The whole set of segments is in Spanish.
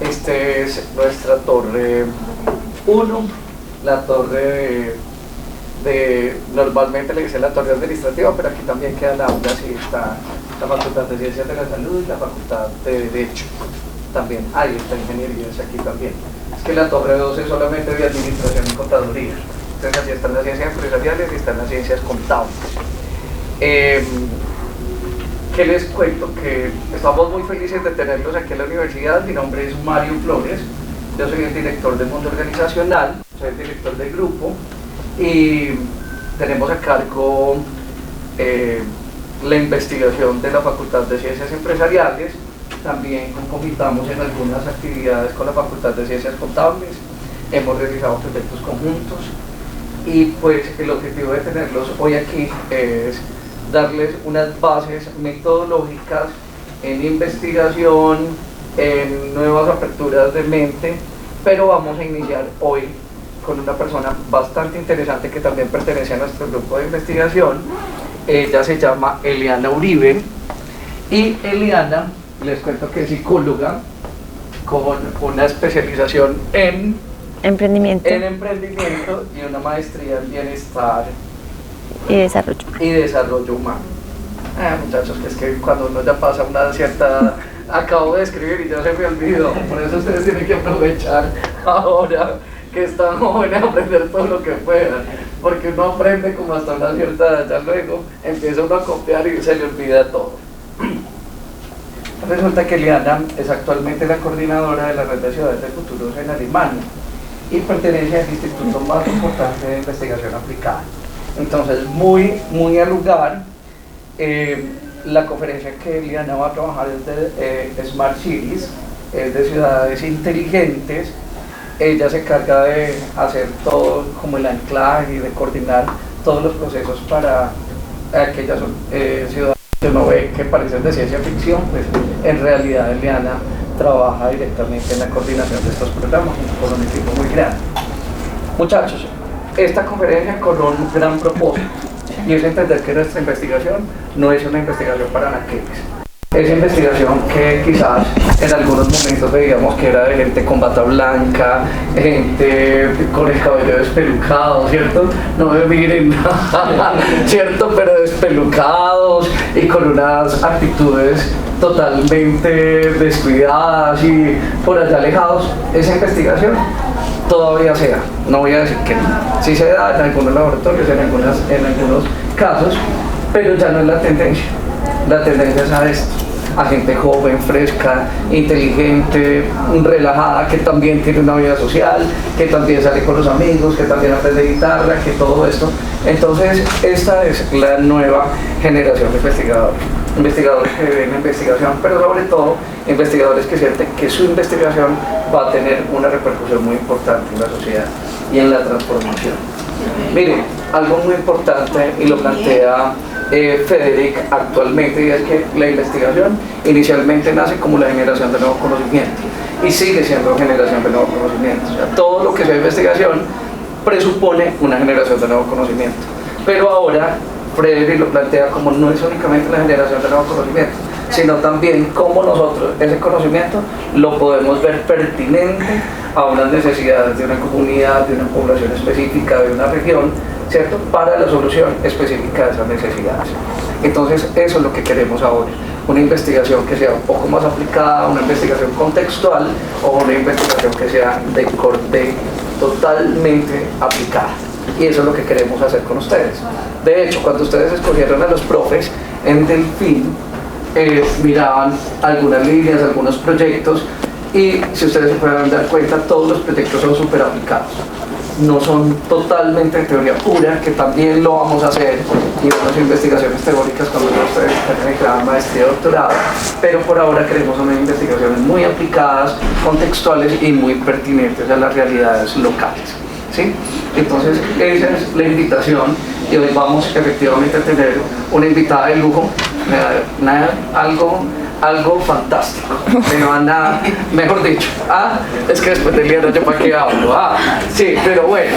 Este es nuestra torre 1, la torre normalmente le dicen la torre administrativa, pero aquí también queda la aula, sí, está la Facultad de Ciencias de la Salud y la Facultad de Derecho. También, ahí está Ingeniería, es aquí también. Es que la torre 2 es solamente de Administración y Contaduría. Entonces así están las ciencias empresariales y están las ciencias contables. ¿Qué les cuento? Que estamos muy felices de tenerlos aquí en la universidad. Mi nombre es Mario Flores, yo soy el director de Mundo Organizacional, soy el director del grupo y tenemos a cargo la investigación de la Facultad de Ciencias Empresariales. También concomitamos en algunas actividades con la Facultad de Ciencias Contables, hemos realizado proyectos conjuntos y pues el objetivo de tenerlos hoy aquí es darles unas bases metodológicas en investigación, en nuevas aperturas de mente, pero vamos a iniciar hoy con una persona bastante interesante que también pertenece a nuestro grupo de investigación. Ella se llama Eliana Uribe y Eliana, les cuento que es psicóloga con una especialización en emprendimiento y una maestría en bienestar y desarrollo humano. Muchachos, que es que cuando uno ya pasa una cierta... Acabo de escribir y ya se me olvidó, por eso ustedes tienen que aprovechar ahora que están jóvenes a aprender todo lo que puedan, porque uno aprende como hasta una cierta edad, ya luego empieza uno a copiar y se le olvida todo. Resulta que Eliana es actualmente la coordinadora de la Red de Ciudades de Futuros en Alemania y pertenece al instituto más importante de investigación aplicada. Entonces, muy al lugar, la conferencia que Eliana va a trabajar es de Smart Cities, es de ciudades inteligentes. Ella se encarga de hacer todo como el anclaje y de coordinar todos los procesos para aquellas ciudades que uno ve que parecen de ciencia ficción, pues en realidad Eliana trabaja directamente en la coordinación de estos programas con un equipo muy grande. Muchachos, esta conferencia con un gran propósito y es entender que nuestra investigación no es una investigación para naqueles. Es investigación que quizás en algunos momentos veíamos que era de gente con bata blanca, gente con el cabello despelucado, ¿cierto? No me miren, ¿cierto? Pero despelucados y con unas actitudes totalmente descuidadas y por allá alejados. Esa investigación todavía se da, no voy a decir que no. Sí se da en algunos laboratorios, en algunos casos, pero ya no es la tendencia. La tendencia es a esto, a gente joven, fresca, inteligente, relajada, que también tiene una vida social, que también sale con los amigos, que también aprende guitarra, que todo esto. Entonces, esta es la nueva generación de investigadores que ven la investigación, pero sobre todo investigadores que sienten que su investigación va a tener una repercusión muy importante en la sociedad y en la transformación. Miren, algo muy importante y lo plantea Federic actualmente, y es que la investigación inicialmente nace como la generación de nuevo conocimiento y sigue siendo generación de nuevo conocimiento. O sea, todo lo que sea investigación presupone una generación de nuevo conocimiento, pero ahora Frederick lo plantea como no es únicamente la generación de nuevo conocimiento, sino también cómo nosotros ese conocimiento lo podemos ver pertinente a unas necesidades de una comunidad, de una población específica, de una región, ¿cierto? Para la solución específica de esas necesidades. Entonces, eso es lo que queremos ahora, una investigación que sea un poco más aplicada, una investigación contextual o una investigación que sea de corte totalmente aplicada. Y eso es lo que queremos hacer con ustedes. De hecho, cuando ustedes escogieron a los profes en Delfín, miraban algunas líneas, algunos proyectos, y si ustedes se pueden dar cuenta, todos los proyectos son súper aplicados. No son totalmente de teoría pura, que también lo vamos a hacer, y unas investigaciones teóricas cuando ustedes están en cada maestría y doctorado, pero por ahora queremos unas investigaciones muy aplicadas, contextuales y muy pertinentes a las realidades locales. ¿Sí? Entonces, esa es la invitación y hoy vamos efectivamente a tener una invitada de lujo, algo fantástico, pero anda, mejor dicho, es que después de Eliana yo para qué hablo, sí, pero bueno,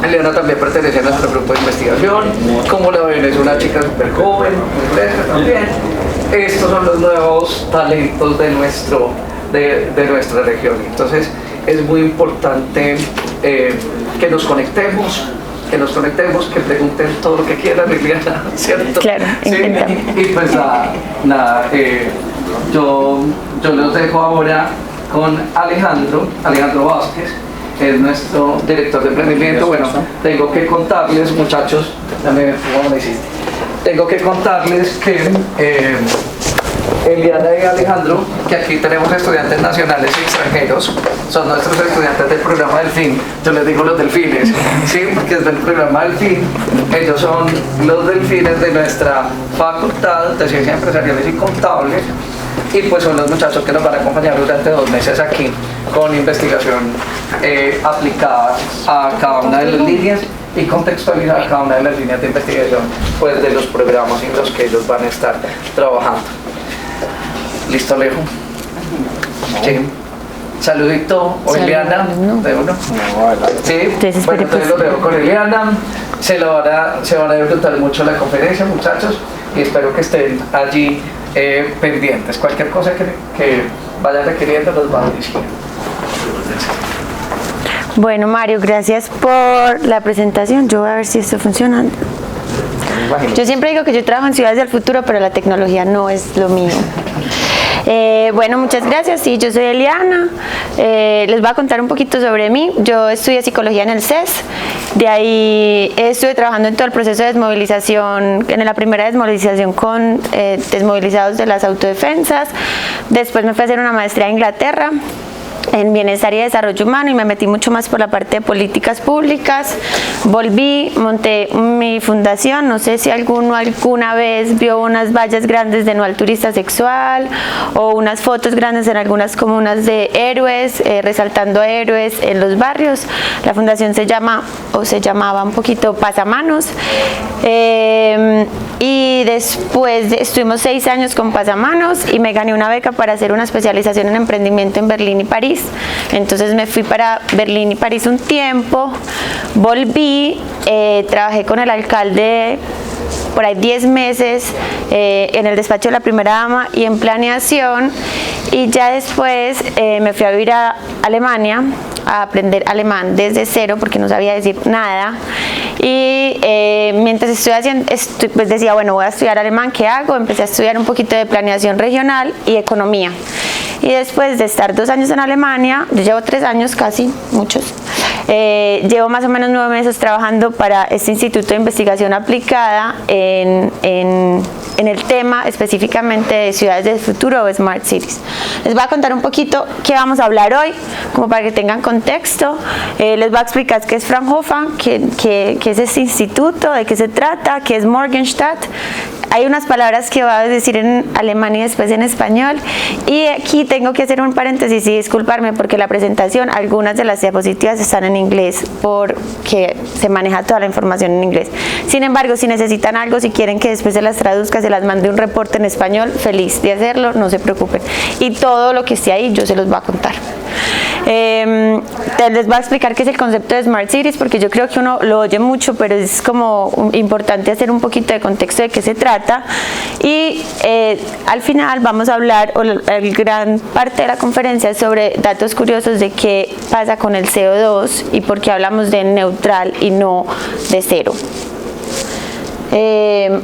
Eliana también pertenece a nuestro grupo de investigación, como la ven es una chica súper joven, muy fresca también. Estos son los nuevos talentos de nuestro de nuestra región. Entonces es muy importante que nos conectemos, que pregunten todo lo que quieran, Liliana, ¿cierto? Claro, sí. Y pues nada, yo los dejo ahora con Alejandro Vázquez, es nuestro director de emprendimiento. Bueno, tengo que contarles, muchachos, ¿cómo me hiciste? Tengo que contarles que Eliana y Alejandro, que aquí tenemos estudiantes nacionales y extranjeros, son nuestros estudiantes del programa Delfín. Yo les digo los delfines, ¿sí? Porque es del programa Delfín. Ellos son los delfines de nuestra facultad de Ciencias Empresariales y Contables, y pues son los muchachos que nos van a acompañar durante 2 meses aquí con investigación aplicada a cada una de las líneas y contextualizar cada una de las líneas de investigación, pues, de los programas en los que ellos van a estar trabajando. ¿Listo, Alejo? Sí. Saludito, o Eliana, de uno. Sí, bueno, entonces lo dejo con Eliana. Se van a disfrutar mucho la conferencia, muchachos, y espero que estén allí pendientes. Cualquier cosa que vayan requiriendo los van diciendo. Bueno, Mario, gracias por la presentación. Yo voy a ver si esto funciona. Yo siempre digo que yo trabajo en ciudades del futuro, pero la tecnología no es lo mío. Bueno, muchas gracias. Sí, yo soy Eliana. Les voy a contar un poquito sobre mí. Yo estudié psicología en el CES. De ahí estuve trabajando en todo el proceso de desmovilización, en la primera desmovilización con desmovilizados de las autodefensas. Después me fui a hacer una maestría a Inglaterra en bienestar y desarrollo humano y me metí mucho más por la parte de políticas públicas. Volví, monté mi fundación. No sé si alguno alguna vez vio unas vallas grandes de no al turista sexual o unas fotos grandes en algunas comunas de héroes, resaltando héroes en los barrios. La fundación se llamaba un poquito Pasamanos, y después estuvimos 6 años con Pasamanos y me gané una beca para hacer una especialización en emprendimiento en Berlín y París. Entonces me fui para Berlín y París un tiempo, volví, trabajé con el alcalde por ahí 10 meses en el despacho de la primera dama y en planeación, y ya después me fui a vivir a Alemania a aprender alemán desde cero porque no sabía decir nada. Y mientras estoy haciendo, pues decía, bueno, voy a estudiar alemán, ¿qué hago? Empecé a estudiar un poquito de planeación regional y economía. Y después de estar 2 años en Alemania, yo llevo 3 años casi, muchos, llevo más o menos 9 meses trabajando para este Instituto de Investigación Aplicada en el tema específicamente de ciudades del futuro o Smart Cities. Les voy a contar un poquito qué vamos a hablar hoy, como para que tengan contexto. Les voy a explicar qué es Fraunhofer, qué es este instituto, de qué se trata, qué es Morgenstadt. Hay unas palabras que voy a decir en alemán y después en español. Y aquí tengo que hacer un paréntesis y disculparme porque la presentación, algunas de las diapositivas están en inglés porque se maneja toda la información en inglés. Sin embargo, si necesitan algo, si quieren que después se las traduzca, se las mande un reporte en español, feliz de hacerlo, no se preocupen. Y todo lo que esté ahí yo se los voy a contar. Les voy a explicar qué es el concepto de Smart Cities porque yo creo que uno lo oye mucho, pero es como importante hacer un poquito de contexto de qué se trata. Y al final vamos a hablar, o la gran parte de la conferencia, sobre datos curiosos de qué pasa con el CO2 y por qué hablamos de neutral y no de cero.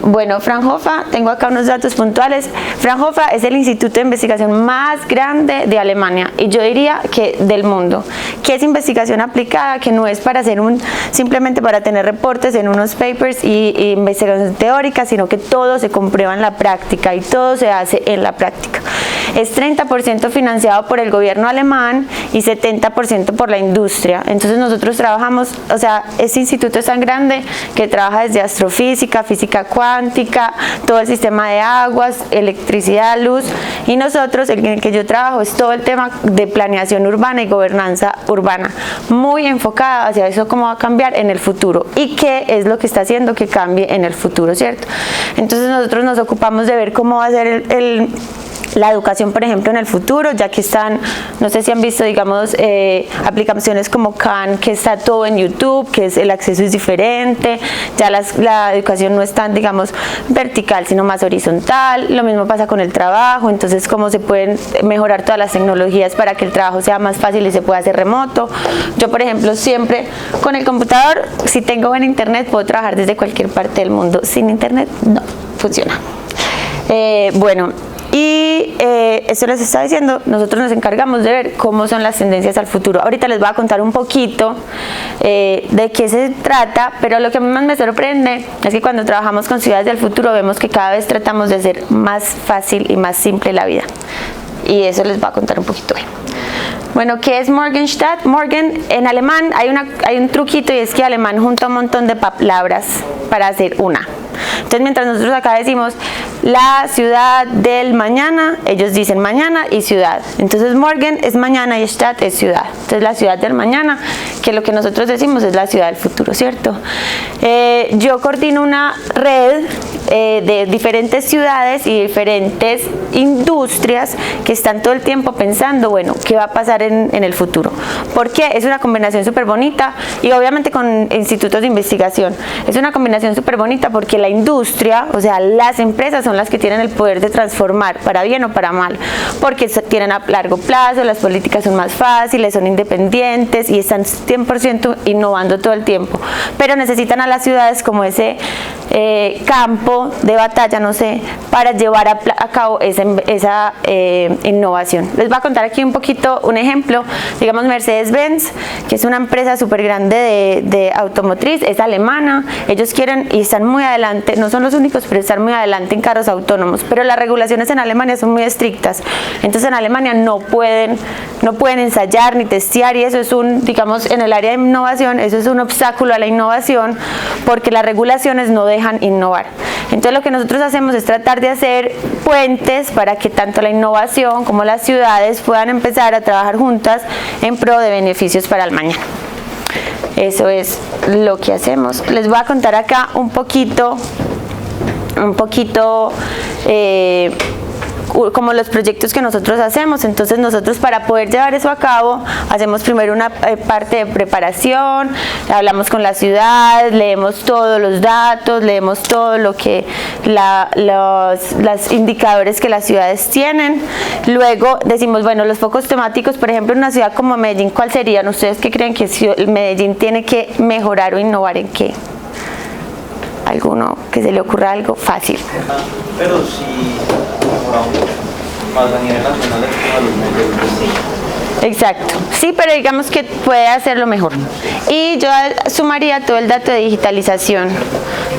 Bueno, Fraunhofer, tengo acá unos datos puntuales. Fraunhofer es el instituto de investigación más grande de Alemania y yo diría que del mundo, que es investigación aplicada, que no es para hacer simplemente para tener reportes en unos papers y investigación teórica, sino que todo se comprueba en la práctica y todo se hace en la práctica. Es 30% financiado por el gobierno alemán y 70% por la industria. Entonces nosotros trabajamos, o sea, este instituto es tan grande que trabaja desde astrofísica, física cuántica, todo el sistema de aguas, electricidad, luz, y nosotros, en el que yo trabajo, es todo el tema de planeación urbana y gobernanza urbana, muy enfocada hacia eso, cómo va a cambiar en el futuro y qué es lo que está haciendo que cambie en el futuro, ¿cierto? Entonces nosotros nos ocupamos de ver cómo va a ser la educación, por ejemplo, en el futuro, ya que están, no sé si han visto, digamos, aplicaciones como Khan, que está todo en YouTube, que el acceso es diferente, ya la educación no es tan, digamos, vertical, sino más horizontal. Lo mismo pasa con el trabajo, entonces cómo se pueden mejorar todas las tecnologías para que el trabajo sea más fácil y se pueda hacer remoto. Yo, por ejemplo, siempre con el computador, si tengo buen internet, puedo trabajar desde cualquier parte del mundo. Sin internet no funciona. Bueno, y esto les estaba diciendo, nosotros nos encargamos de ver cómo son las tendencias al futuro. Ahorita les voy a contar un poquito de qué se trata, pero lo que más me sorprende es que cuando trabajamos con ciudades del futuro vemos que cada vez tratamos de hacer más fácil y más simple la vida. Y eso les voy a contar un poquito hoy. Bueno, ¿qué es Morgenstadt? Morgen, en alemán hay un truquito, y es que alemán junta un montón de palabras para hacer una. Entonces, mientras nosotros acá decimos la ciudad del mañana, ellos dicen mañana y ciudad. Entonces, Morgen es mañana y Stadt es ciudad. Entonces, la ciudad del mañana, que lo que nosotros decimos es la ciudad del futuro, ¿cierto? Yo coordino una red de diferentes ciudades y diferentes industrias que están todo el tiempo pensando, bueno, ¿qué va a pasar en el futuro? Porque es una combinación súper bonita, y obviamente con institutos de investigación. Es una combinación súper bonita porque la industria, o sea, las empresas son las que tienen el poder de transformar para bien o para mal, porque tienen a largo plazo, las políticas son más fáciles, son independientes y están 100% innovando todo el tiempo, pero necesitan a las ciudades como ese campo de batalla, no sé, para llevar a cabo esa innovación. Les voy a contar aquí un poquito un ejemplo. Digamos, Mercedes-Benz, que es una empresa súper grande de automotriz, es alemana. Ellos quieren y están muy adelante, no son los únicos, pero están muy adelante en carros autónomos, pero las regulaciones en Alemania son muy estrictas. Entonces en Alemania no pueden ensayar ni testear, y eso es digamos, en el área de innovación, eso es un obstáculo a la innovación, porque las regulaciones no dejan innovar. Entonces lo que nosotros hacemos es tratar de hacer puentes para que tanto la innovación como las ciudades puedan empezar a trabajar juntas en pro de beneficios para el mañana. Eso es lo que hacemos. Les voy a contar acá un poquito como los proyectos que nosotros hacemos. Entonces nosotros, para poder llevar eso a cabo, hacemos primero una parte de preparación, hablamos con la ciudad, leemos todos los datos, leemos todo lo que los indicadores que las ciudades tienen. Luego decimos, bueno, los focos temáticos, por ejemplo, en una ciudad como Medellín, ¿cuál serían? ¿Ustedes qué creen que Medellín tiene que mejorar o innovar en qué? ¿Alguno que se le ocurra algo fácil? Pero sí, mejoramos más a nivel nacional de los medios. Sí. Exacto, sí, pero digamos que puede hacerlo mejor. Y yo sumaría todo el dato de digitalización,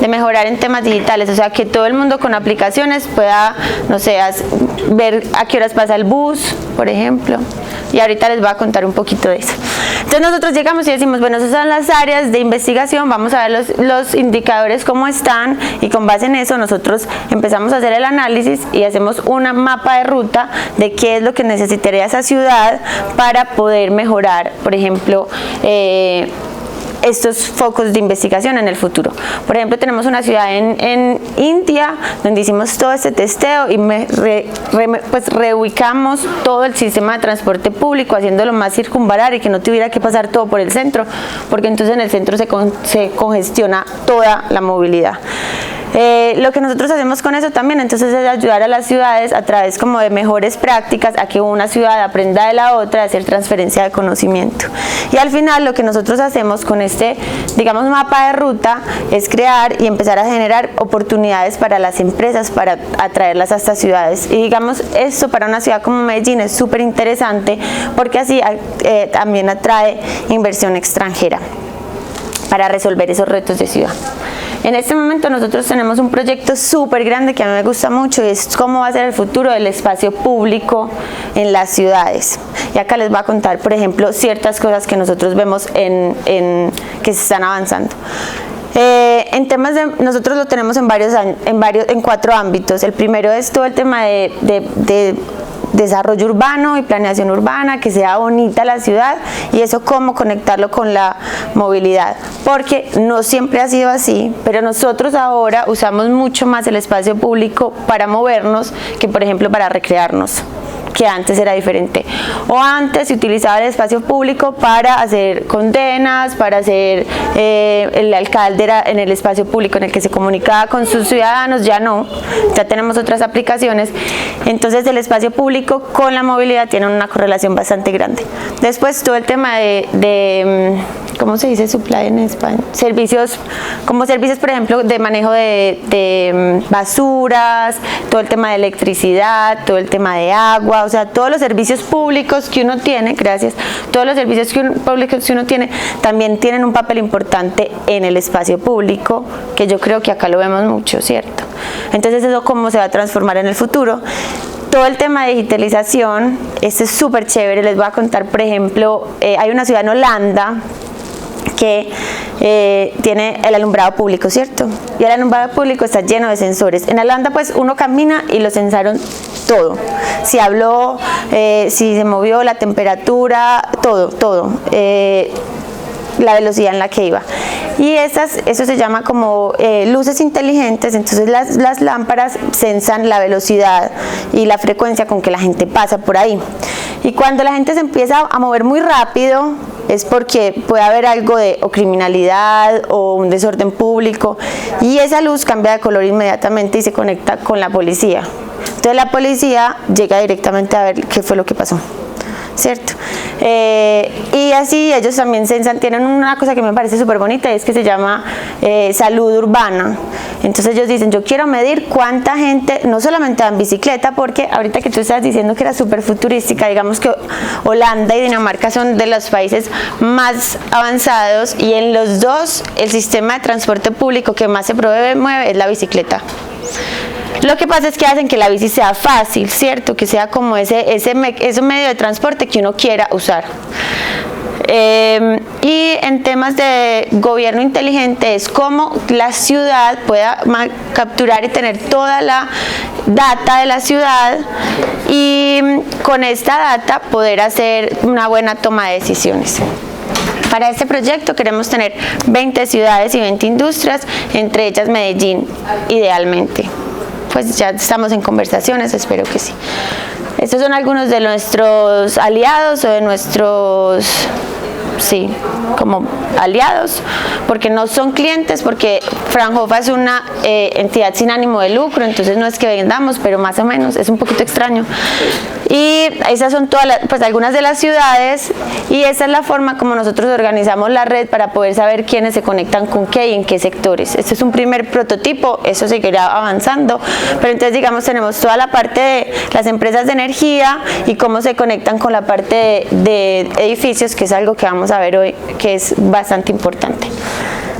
de mejorar en temas digitales, o sea, que todo el mundo con aplicaciones pueda, no sé, ver a qué horas pasa el bus, por ejemplo. Y ahorita les voy a contar un poquito de eso. Entonces nosotros llegamos y decimos, bueno, esas son las áreas de investigación, vamos a ver los indicadores cómo están, y con base en eso nosotros empezamos a hacer el análisis y hacemos una mapa de ruta de qué es lo que necesitaría esa ciudad para poder mejorar, por ejemplo, estos focos de investigación en el futuro. Por ejemplo, tenemos una ciudad en India donde hicimos todo este testeo y pues reubicamos todo el sistema de transporte público, haciéndolo más circunvalar y que no tuviera que pasar todo por el centro, porque entonces en el centro se congestiona toda la movilidad. Lo que nosotros hacemos con eso también entonces es ayudar a las ciudades a través como de mejores prácticas, a que una ciudad aprenda de la otra, a hacer transferencia de conocimiento. Y al final lo que nosotros hacemos con este, digamos, mapa de ruta es crear y empezar a generar oportunidades para las empresas para atraerlas a estas ciudades. Y digamos, esto para una ciudad como Medellín es súper interesante porque así también atrae inversión extranjera para resolver esos retos de ciudad. En este momento nosotros tenemos un proyecto súper grande que a mí me gusta mucho, y es cómo va a ser el futuro del espacio público en las ciudades. Y acá les voy a contar, por ejemplo, ciertas cosas que nosotros vemos que se están avanzando. En temas nosotros lo tenemos en 4 ámbitos. El primero es todo el tema de desarrollo urbano y planeación urbana, que sea bonita la ciudad, y eso cómo conectarlo con la movilidad, porque no siempre ha sido así, pero nosotros ahora usamos mucho más el espacio público para movernos que por ejemplo para recrearnos, que antes era diferente. O antes se utilizaba el espacio público para hacer condenas, para hacer, el alcalde era en el espacio público en el que se comunicaba con sus ciudadanos, ya no, ya tenemos otras aplicaciones. Entonces el espacio público con la movilidad tiene una correlación bastante grande. Después todo el tema de ¿cómo se dice supply en España? Servicios, como servicios por ejemplo de manejo de basuras, todo el tema de electricidad, todo el tema de agua, o sea, todos los servicios públicos que uno tiene, gracias, todos los servicios públicos que uno tiene también tienen un papel importante en el espacio público, que yo creo que acá lo vemos mucho, ¿cierto? Entonces eso cómo se va a transformar en el futuro. Todo el tema de digitalización, esto es súper chévere, les voy a contar, por ejemplo, hay una ciudad en Holanda que tiene el alumbrado público, ¿cierto? Y el alumbrado público está lleno de sensores. En Holanda pues uno camina y lo sensaron todo. Si habló, si se movió, la temperatura, todo. La velocidad en la que iba. Y eso se llama como luces inteligentes, entonces las lámparas sensan la velocidad y la frecuencia con que la gente pasa por ahí. Y cuando la gente se empieza a mover muy rápido, es porque puede haber algo de o criminalidad o un desorden público, y esa luz cambia de color inmediatamente y se conecta con la policía. Entonces la policía llega directamente a ver qué fue lo que pasó, ¿cierto? Y así ellos también tienen una cosa que me parece súper bonita, es que se llama salud urbana. Entonces ellos dicen, yo quiero medir cuánta gente, no solamente va en bicicleta, porque ahorita que tú estabas diciendo que era súper futurística, digamos que Holanda y Dinamarca son de los países más avanzados, y en los dos el sistema de transporte público que más se mueve es la bicicleta. Lo que pasa es que hacen que la bici sea fácil, ¿cierto? Que sea como ese medio de transporte que uno quiera usar. Y en temas de gobierno inteligente es cómo la ciudad pueda capturar y tener toda la data de la ciudad, y con esta data poder hacer una buena toma de decisiones. Para este proyecto queremos tener 20 ciudades y 20 industrias, entre ellas Medellín, idealmente. Pues ya estamos en conversaciones, espero que sí. Estos son algunos de nuestros aliados o de nuestros, sí, como aliados, porque no son clientes, porque Fraunhofer es una entidad sin ánimo de lucro, entonces no es que vendamos, pero más o menos, es un poquito extraño. Y esas son todas pues algunas de las ciudades, y esa es la forma como nosotros organizamos la red para poder saber quiénes se conectan con qué y en qué sectores. Este es un primer prototipo, eso seguirá avanzando, pero entonces digamos tenemos toda la parte de las empresas de energía y cómo se conectan con la parte de edificios, que es algo que vamos a ver hoy, que es bastante importante.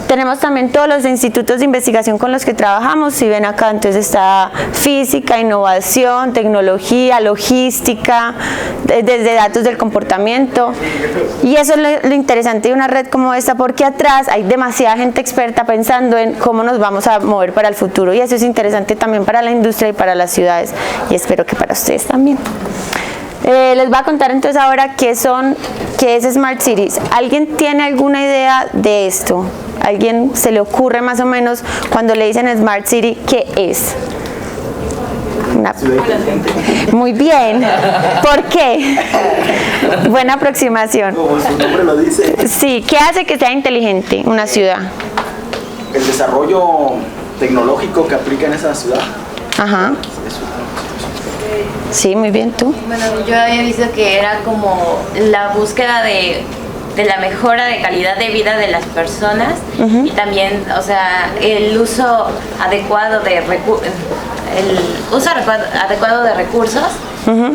Tenemos también todos los institutos de investigación con los que trabajamos, si ven acá, entonces está física, innovación, tecnología, logística, desde datos del comportamiento, y eso es lo interesante de una red como esta, porque atrás hay demasiada gente experta pensando en cómo nos vamos a mover para el futuro, y eso es interesante también para la industria y para las ciudades, y espero que para ustedes también. Les voy a contar entonces ahora qué es Smart Cities. ¿Alguien tiene alguna idea de esto? ¿Alguien se le ocurre más o menos cuando le dicen Smart City qué es? Muy bien. ¿Por qué? Buena aproximación. Como su nombre lo dice. Sí, ¿qué hace que sea inteligente una ciudad? El desarrollo tecnológico que aplica en esa ciudad. Ajá. Sí, muy bien, ¿tú? Bueno, yo había visto que era como la búsqueda de la mejora de calidad de vida de las personas, y también, o sea, el uso adecuado de recursos,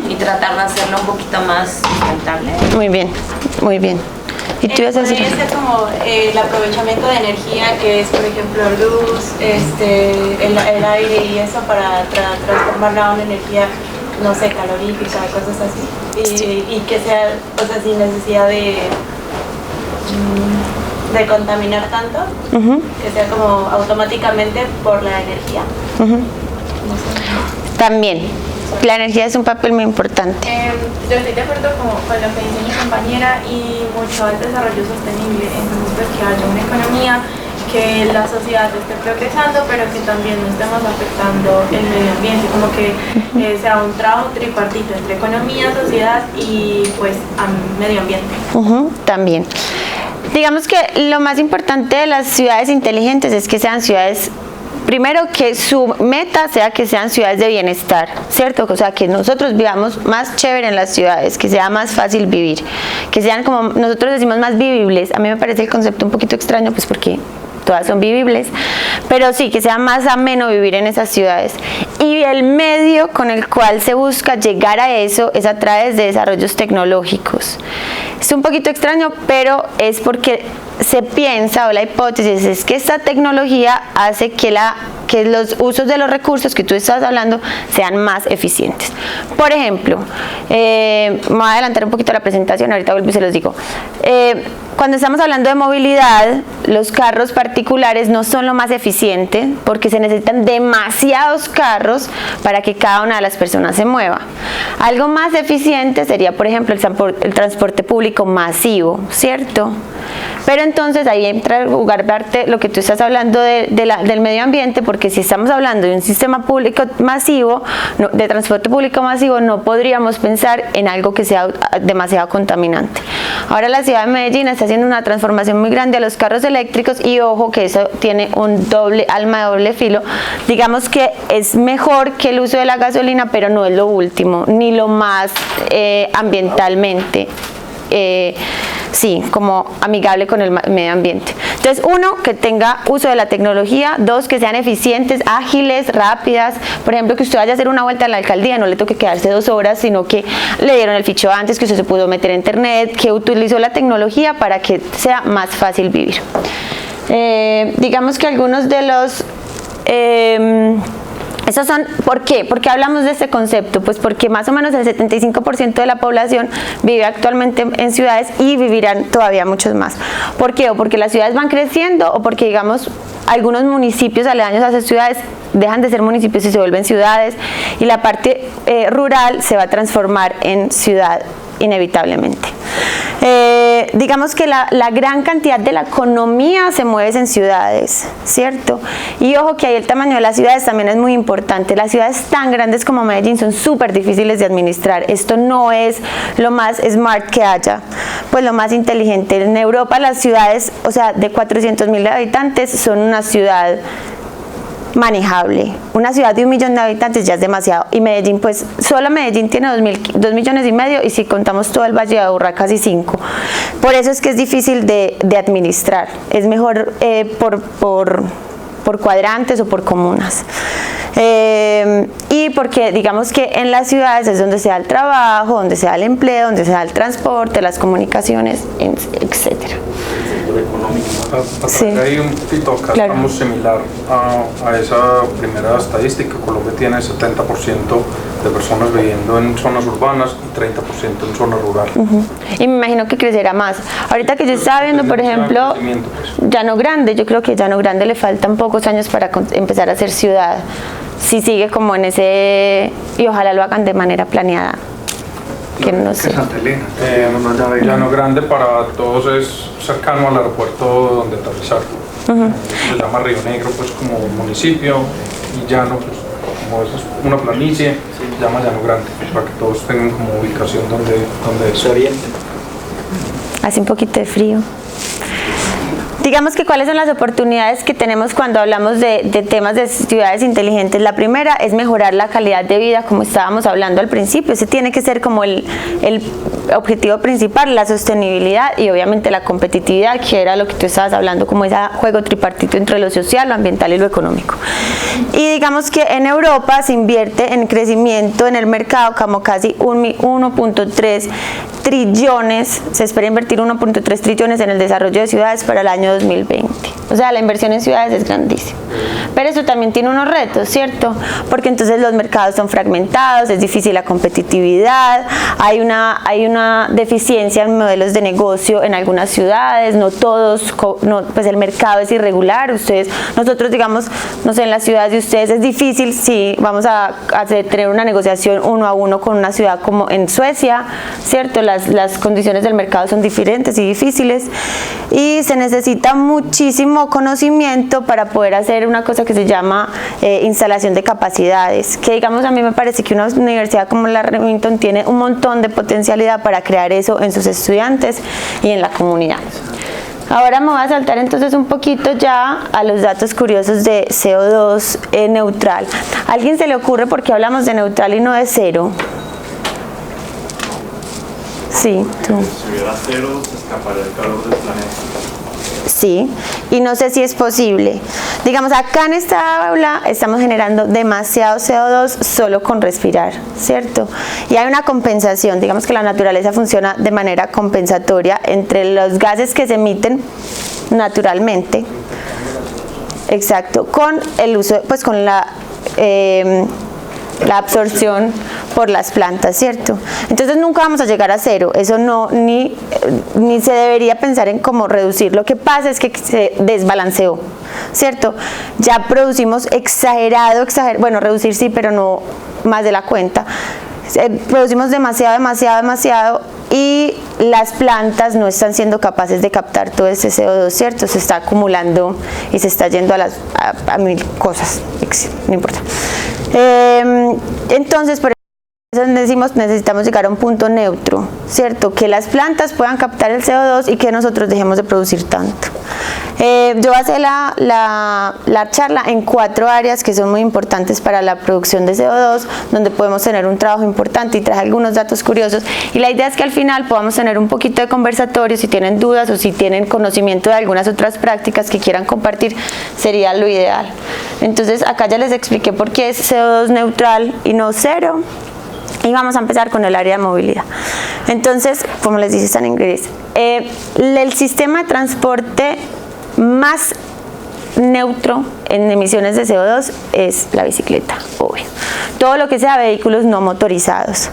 y tratar de hacerlo un poquito más rentable. Muy bien, muy bien. ¿Y tú ibas a decir? Podría ser como el aprovechamiento de energía, que es, por ejemplo, luz, el aire y eso, para transformarla a una energía, no sé, calorífica, cosas así. Y que sea, o sea, sin necesidad de contaminar tanto, que sea como automáticamente por la energía. No sé. También. La energía es un papel muy importante. Yo estoy de acuerdo con lo que dice mi compañera y mucho al desarrollo sostenible, entonces pues que haya una economía, que la sociedad esté progresando, pero que también no estemos afectando el medio ambiente, como que sea un trabajo tripartito entre economía, sociedad y pues medio ambiente. También. Digamos que lo más importante de las ciudades inteligentes es que sean ciudades, primero que su meta sea que sean ciudades de bienestar, ¿cierto? O sea, que nosotros vivamos más chévere en las ciudades, que sea más fácil vivir, que sean como nosotros decimos más vivibles. A mí me parece el concepto un poquito extraño, pues porque todas son vivibles, pero sí, que sea más ameno vivir en esas ciudades. Y el medio con el cual se busca llegar a eso es a través de desarrollos tecnológicos. Es un poquito extraño, pero es porque se piensa, o la hipótesis es que esta tecnología hace que los usos de los recursos que tú estás hablando sean más eficientes. Por ejemplo, me voy a adelantar un poquito la presentación, ahorita vuelvo y se los digo. Cuando estamos hablando de movilidad, los carros particulares no son lo más eficiente porque se necesitan demasiados carros para que cada una de las personas se mueva. Algo más eficiente sería, por ejemplo, el transporte público masivo, ¿cierto? Pero entonces ahí entra a jugar parte lo que tú estás hablando del medio ambiente, porque si estamos hablando de un sistema público masivo, de transporte público masivo, no podríamos pensar en algo que sea demasiado contaminante. Ahora la ciudad de Medellín está haciendo una transformación muy grande a los carros eléctricos y ojo que eso tiene un arma de doble filo. Digamos que es mejor que el uso de la gasolina, pero no es lo último, ni lo más ambientalmente. Sí, como amigable con el medio ambiente. Entonces, uno, que tenga uso de la tecnología. Dos, que sean eficientes, ágiles, rápidas. Por ejemplo, que usted vaya a hacer una vuelta a la alcaldía, no le toque quedarse 2 horas, sino que le dieron el ficho antes, que usted se pudo meter a internet, que utilizó la tecnología para que sea más fácil vivir. Digamos que algunos de los... Esos son, ¿por qué? ¿Por qué hablamos de este concepto? Pues porque más o menos el 75% de la población vive actualmente en ciudades y vivirán todavía muchos más. ¿Por qué? O porque las ciudades van creciendo o porque, digamos, algunos municipios aledaños a esas ciudades dejan de ser municipios y se vuelven ciudades y la parte rural se va a transformar en ciudad inevitablemente. Digamos que la gran cantidad de la economía se mueve en ciudades, ¿cierto? Y ojo que ahí el tamaño de las ciudades también es muy importante. Las ciudades tan grandes como Medellín son súper difíciles de administrar. Esto no es lo más smart que haya, pues lo más inteligente. En Europa las ciudades, o sea, de 400.000 habitantes son una ciudad manejable. Una ciudad de 1 millón de habitantes ya es demasiado, y Medellín, pues solo Medellín tiene 2,5 millones y si contamos todo el Valle de Aburrá casi 5. Por eso es que es difícil de administrar. Es mejor por cuadrantes o por comunas. Y porque digamos que en las ciudades es donde se da el trabajo, donde se da el empleo, donde se da el transporte, las comunicaciones, etcétera. Sí. Hay un poquito acá, claro. Estamos similar a esa primera estadística. Colombia tiene 70% de personas viviendo en zonas urbanas y 30% en zonas rurales. Y me imagino que crecerá más. Ahorita que yo estaba viendo, por ejemplo, Llano Grande, yo creo que Llano Grande le faltan pocos años para empezar a ser ciudad. Si sigue como en ese, y ojalá lo hagan de manera planeada. Que no sé. Santa Elena. Llano Grande para todos es cercano al aeropuerto donde aterrizar. Se llama Río Negro, pues como municipio, y Llano, pues como es una planicie, se llama Llano Grande, pues, para que todos tengan como ubicación donde se orienten. Hace un poquito de frío. Digamos que cuáles son las oportunidades que tenemos cuando hablamos de temas de ciudades inteligentes. La primera es mejorar la calidad de vida, como estábamos hablando al principio. Ese tiene que ser como el objetivo principal, la sostenibilidad y obviamente la competitividad, que era lo que tú estabas hablando, como ese juego tripartito entre lo social, lo ambiental y lo económico. Y digamos que en Europa se invierte en crecimiento en el mercado como casi 1.3 trillones, se espera invertir 1.3 trillones en el desarrollo de ciudades para el año 2020. O sea, la inversión en ciudades es grandísima. Pero eso también tiene unos retos, ¿cierto? Porque entonces los mercados son fragmentados, es difícil la competitividad, hay una deficiencia en modelos de negocio en algunas ciudades, no todos, pues el mercado es irregular. Nosotros digamos, no sé, en las ciudades de ustedes es difícil si vamos a tener una negociación 1 a 1 con una ciudad como en Suecia, ¿cierto? Las condiciones del mercado son diferentes y difíciles y se necesita muchísimo conocimiento para poder hacer una cosa que se llama instalación de capacidades, que digamos a mí me parece que una universidad como la Remington tiene un montón de potencialidad para crear eso en sus estudiantes y en la comunidad. Ahora me voy a saltar entonces un poquito ya a los datos curiosos de CO2 neutral. ¿A alguien se le ocurre por qué hablamos de neutral y no de cero? Sí, tú. Si hubiera cero, se escaparía el calor del planeta. Sí, y no sé si es posible. Digamos, acá en esta aula estamos generando demasiado CO2 solo con respirar, ¿cierto? Y hay una compensación, digamos que la naturaleza funciona de manera compensatoria entre los gases que se emiten naturalmente, exacto, con el uso, pues con la absorción por las plantas, ¿cierto? Entonces nunca vamos a llegar a cero, eso no, ni se debería pensar en cómo reducir. Lo que pasa es que se desbalanceó, ¿cierto? Ya producimos bueno, reducir sí, pero no más de la cuenta. Producimos demasiado y las plantas no están siendo capaces de captar todo ese CO2, ¿cierto? Se está acumulando y se está yendo a mil cosas, no importa. Entonces, por eso decimos necesitamos llegar a un punto neutro, ¿cierto? Que las plantas puedan captar el CO2 y que nosotros dejemos de producir tanto. Yo voy a hacer la charla en 4 áreas que son muy importantes para la producción de CO2, donde podemos tener un trabajo importante y traje algunos datos curiosos. Y la idea es que al final podamos tener un poquito de conversatorio, si tienen dudas o si tienen conocimiento de algunas otras prácticas que quieran compartir, sería lo ideal. Entonces acá ya les expliqué por qué es CO2 neutral y no cero. Y vamos a empezar con el área de movilidad. Entonces, como les dice, está en inglés. El sistema de transporte más neutro en emisiones de CO2 es la bicicleta, obvio. Todo lo que sea vehículos no motorizados.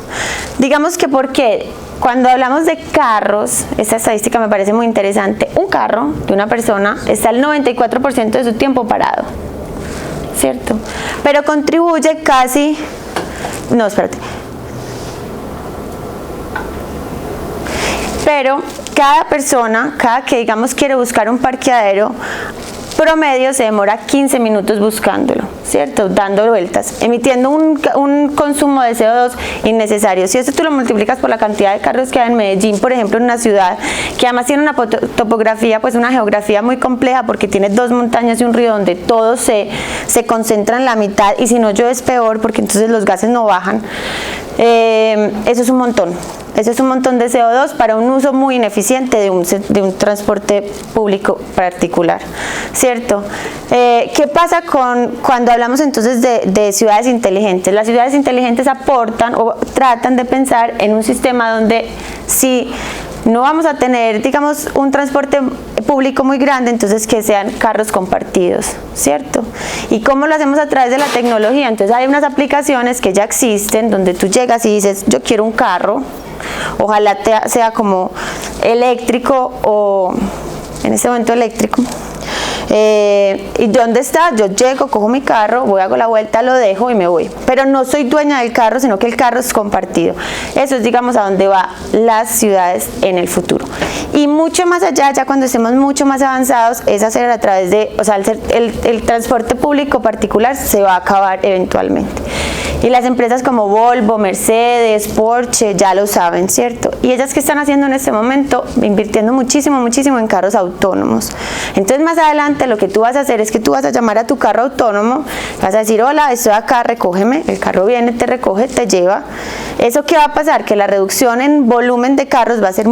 Digamos que porque cuando hablamos de carros, esta estadística me parece muy interesante, un carro de una persona está el 94% de su tiempo parado, ¿cierto? Pero contribuye casi, no, espérate. Pero cada persona, cada que digamos quiere buscar un parqueadero, promedio se demora 15 minutos buscándolo, ¿cierto? Dando vueltas, emitiendo un consumo de CO2 innecesario. Si eso tú lo multiplicas por la cantidad de carros que hay en Medellín, por ejemplo, en una ciudad que además tiene una topografía, pues una geografía muy compleja porque tiene 2 montañas y un río donde todo se concentra en la mitad y si no llueve es peor porque entonces los gases no bajan. Eso es un montón. Eso es un montón de CO2 para un uso muy ineficiente de un transporte público particular, ¿cierto? ¿Qué pasa cuando hablamos entonces de ciudades inteligentes? Las ciudades inteligentes aportan o tratan de pensar en un sistema donde si no vamos a tener, digamos, un transporte público muy grande, entonces que sean carros compartidos, ¿cierto? ¿Y cómo lo hacemos? A través de la tecnología. Entonces hay unas aplicaciones que ya existen donde tú llegas y dices, yo quiero un carro, ojalá sea como eléctrico o en este momento eléctrico. ¿Y dónde está? Yo llego, cojo mi carro, voy, hago la vuelta, lo dejo y me voy. Pero no soy dueña del carro, sino que el carro es compartido. Eso es, digamos, a dónde van las ciudades en el futuro. Y mucho más allá, ya cuando estemos mucho más avanzados, es hacer a través de, o sea, el transporte público particular se va a acabar eventualmente. Y las empresas como Volvo, Mercedes, Porsche ya lo saben, ¿cierto? Y ellas que están haciendo en este momento, invirtiendo muchísimo en carros autónomos. Entonces más adelante lo que tú vas a hacer es que tú vas a llamar a tu carro autónomo, vas a decir, hola, estoy acá, recógeme, el carro viene, te recoge, te lleva. ¿Eso qué va a pasar? Que la reducción en volumen de carros va a ser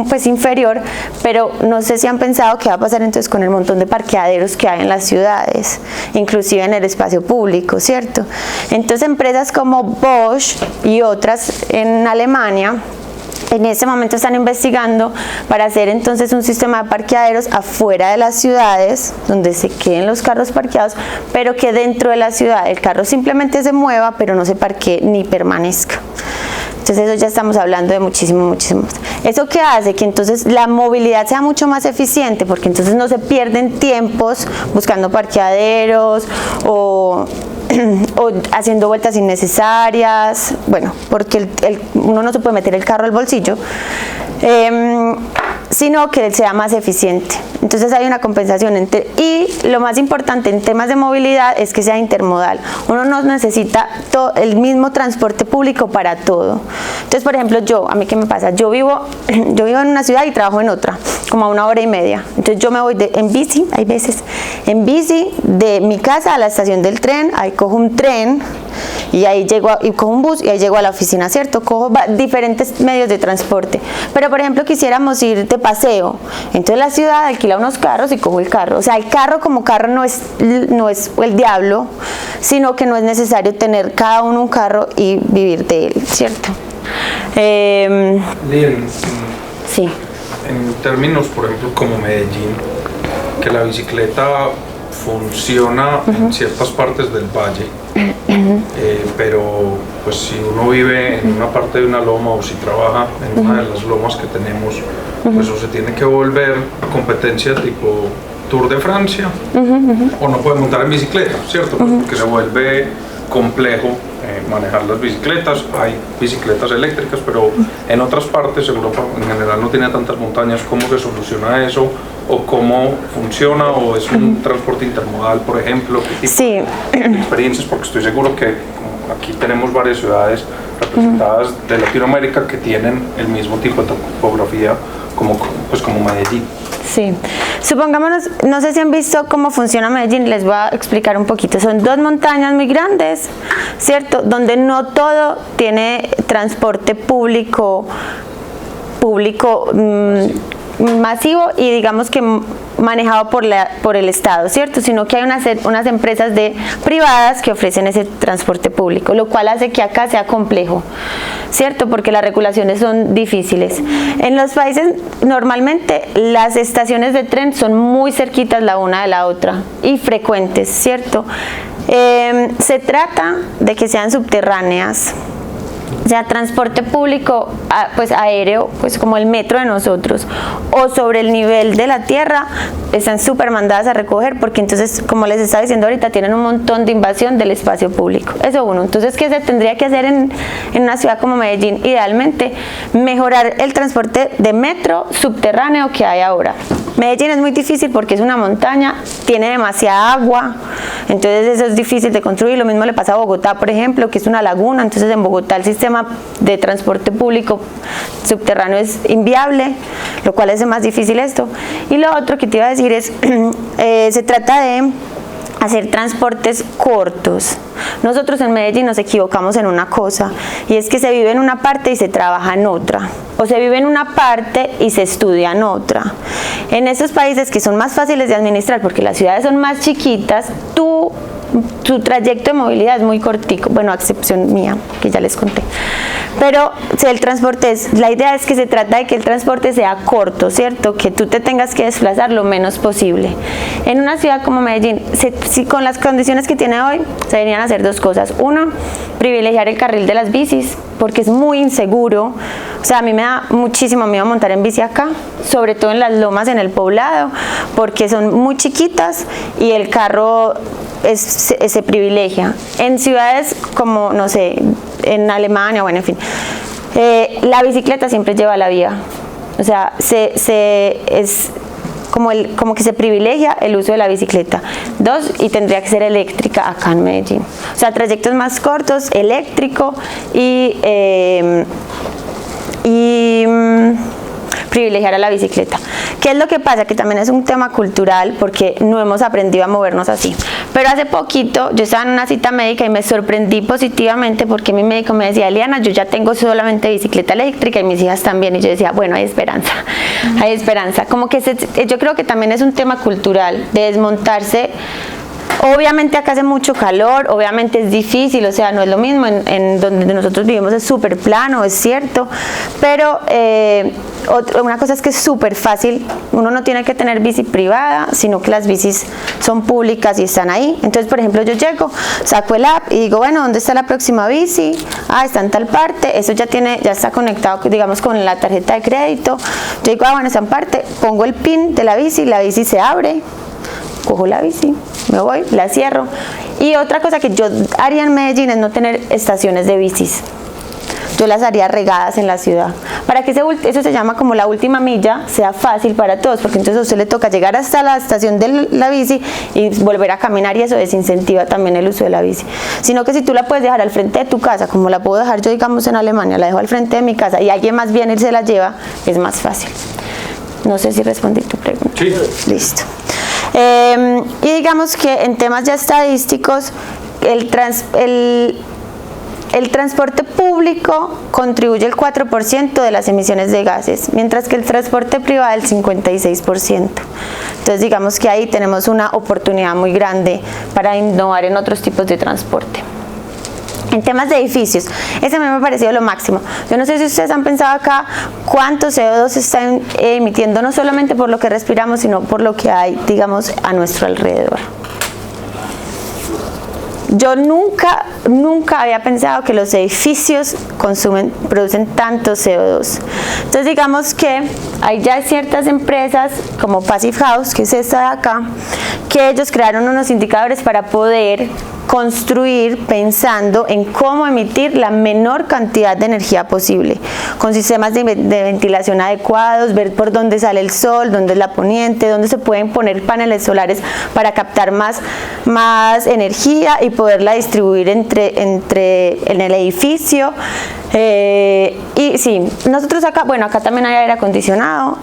pues inferior, pero no sé si han pensado qué va a pasar entonces con el montón de parqueaderos que hay en las ciudades, inclusive en el espacio público, ¿cierto? Entonces empresas como Bosch y otras en Alemania En este momento están investigando para hacer entonces un sistema de parqueaderos afuera de las ciudades, donde se queden los carros parqueados, pero que dentro de la ciudad el carro simplemente se mueva, pero no se parquee ni permanezca. Entonces eso ya estamos hablando de muchísimo. ¿Eso qué hace? Que entonces la movilidad sea mucho más eficiente, porque entonces no se pierden tiempos buscando parqueaderos o haciendo vueltas innecesarias, bueno, porque uno no se puede meter el carro al bolsillo, sino que sea más eficiente. Entonces hay una compensación y lo más importante en temas de movilidad es que sea intermodal. Uno no necesita el mismo transporte público para todo. Entonces, por ejemplo, a mí ¿qué me pasa? Yo vivo en una ciudad y trabajo en otra, como a 1 hora y media. Entonces yo me voy en bici, hay veces, en bici de mi casa a la estación del tren, ahí cojo un tren y ahí y cojo un bus y ahí llego a la oficina, ¿cierto? Cojo diferentes medios de transporte. Pero, por ejemplo, quisiéramos ir de paseo, entonces la ciudad alquila unos carros y cojo el carro. O sea, el carro como carro no es el diablo, sino que no es necesario tener cada uno un carro y vivir de él, ¿cierto? Sí. En términos, por ejemplo, como Medellín, que la bicicleta funciona en ciertas partes del valle, pero pues si uno vive en una parte de una loma o si trabaja en una de las lomas que tenemos, pues o se tiene que volver a competencia tipo Tour de Francia, o no puede montar en bicicleta, ¿cierto? Pues porque se vuelve complejo manejar las bicicletas. Hay bicicletas eléctricas, pero en otras partes Europa en general no tiene tantas montañas. ¿Cómo se soluciona eso? ¿O cómo funciona? ¿O es un transporte intermodal, por ejemplo? ¿Qué tipo de experiencias? Porque estoy seguro que aquí tenemos varias ciudades representadas de Latinoamérica que tienen el mismo tipo de topografía como Medellín. Sí, supongámonos, no sé si han visto cómo funciona Medellín, les voy a explicar un poquito. Son 2 montañas muy grandes, ¿cierto? Donde no todo tiene transporte público masivo y digamos que manejado por el Estado, ¿cierto? Sino que hay unas empresas privadas que ofrecen ese transporte público, lo cual hace que acá sea complejo, ¿cierto? Porque las regulaciones son difíciles. En los países normalmente las estaciones de tren son muy cerquitas la una de la otra y frecuentes, ¿cierto? Se trata de que sean subterráneas. O sea, transporte público pues aéreo, pues como el metro de nosotros, o sobre el nivel de la tierra, están súper mandadas a recoger, porque entonces, como les estaba diciendo ahorita, tienen un montón de invasión del espacio público. Eso uno. Entonces, ¿qué se tendría que hacer en una ciudad como Medellín? Idealmente, mejorar el transporte de metro subterráneo que hay ahora. Medellín es muy difícil porque es una montaña, tiene demasiada agua, entonces eso es difícil de construir. Lo mismo le pasa a Bogotá, por ejemplo, que es una laguna. Entonces en Bogotá el sistema de transporte público subterráneo es inviable, lo cual hace más difícil esto. Y lo otro que te iba a decir es, se trata de hacer transportes cortos. Nosotros en Medellín nos equivocamos en una cosa, y es que se vive en una parte y se trabaja en otra, o se vive en una parte y se estudia en otra. En esos países que son más fáciles de administrar porque las ciudades son más chiquitas, tu trayecto de movilidad es muy cortico, bueno, a excepción mía, que ya les conté. Pero el transporte la idea es que se trata de que el transporte sea corto, ¿cierto? Que tú te tengas que desplazar lo menos posible. En una ciudad como Medellín, si con las condiciones que tiene hoy, se deberían hacer 2 cosas. Uno, privilegiar el carril de las bicis, porque es muy inseguro. O sea, a mí me da muchísimo miedo montar en bici acá, sobre todo en las lomas, en el poblado, porque son muy chiquitas y el carro se privilegia. En ciudades como, no sé, en Alemania, bueno, en fin, la bicicleta siempre lleva la vía. O sea, es como que se privilegia el uso de la bicicleta. 2, y tendría que ser eléctrica acá en Medellín. O sea, trayectos más cortos, eléctrico y privilegiar a la bicicleta. ¿Qué es lo que pasa? Que también es un tema cultural, porque no hemos aprendido a movernos así. Pero hace poquito yo estaba en una cita médica y me sorprendí positivamente, porque mi médico me decía: Eliana, yo ya tengo solamente bicicleta eléctrica y mis hijas también. Y yo decía, bueno, hay esperanza, hay esperanza. Como que yo creo que también es un tema cultural, de desmontarse Obviamente acá hace mucho calor, obviamente es difícil, o sea, no es lo mismo, en donde nosotros vivimos es súper plano, es cierto, pero una cosa es que es súper fácil, uno no tiene que tener bici privada, sino que las bicis son públicas y están ahí. Entonces, por ejemplo, yo llego, saco el app y digo, bueno, ¿dónde está la próxima bici? Ah, está en tal parte, eso ya está conectado, digamos, con la tarjeta de crédito. Yo digo, ah, bueno, está en parte, pongo el pin de la bici se abre, cojo la bici, me voy, la cierro. Y otra cosa que yo haría en Medellín es no tener estaciones de bicis. Yo las haría regadas en la ciudad, para que eso se llama como la última milla, sea fácil para todos, porque entonces a usted le toca llegar hasta la estación de la bici y volver a caminar, y eso desincentiva también el uso de la bici. Sino que si tú la puedes dejar al frente de tu casa, como la puedo dejar yo, digamos, en Alemania, la dejo al frente de mi casa y alguien más viene y se la lleva, es más fácil. No sé si respondí tu pregunta. Sí. Listo. Y digamos que en temas ya estadísticos, el transporte público contribuye el 4% de las emisiones de gases, mientras que el transporte privado el 56%. Entonces digamos que ahí tenemos una oportunidad muy grande para innovar en otros tipos de transporte. En temas de edificios, ese a mí me ha parecido lo máximo. Yo no sé si ustedes han pensado acá cuánto CO2 se está emitiendo, no solamente por lo que respiramos, sino por lo que hay, digamos, a nuestro alrededor. Yo nunca había pensado que los edificios producen tanto CO2. Entonces digamos que hay ya ciertas empresas como Passive House, que es esta de acá, que ellos crearon unos indicadores para poder construir pensando en cómo emitir la menor cantidad de energía posible, con sistemas de ventilación adecuados, ver por dónde sale el sol, dónde es la poniente, dónde se pueden poner paneles solares para captar más energía y poderla distribuir en el edificio. Y sí, nosotros acá también hay aire acondicionado,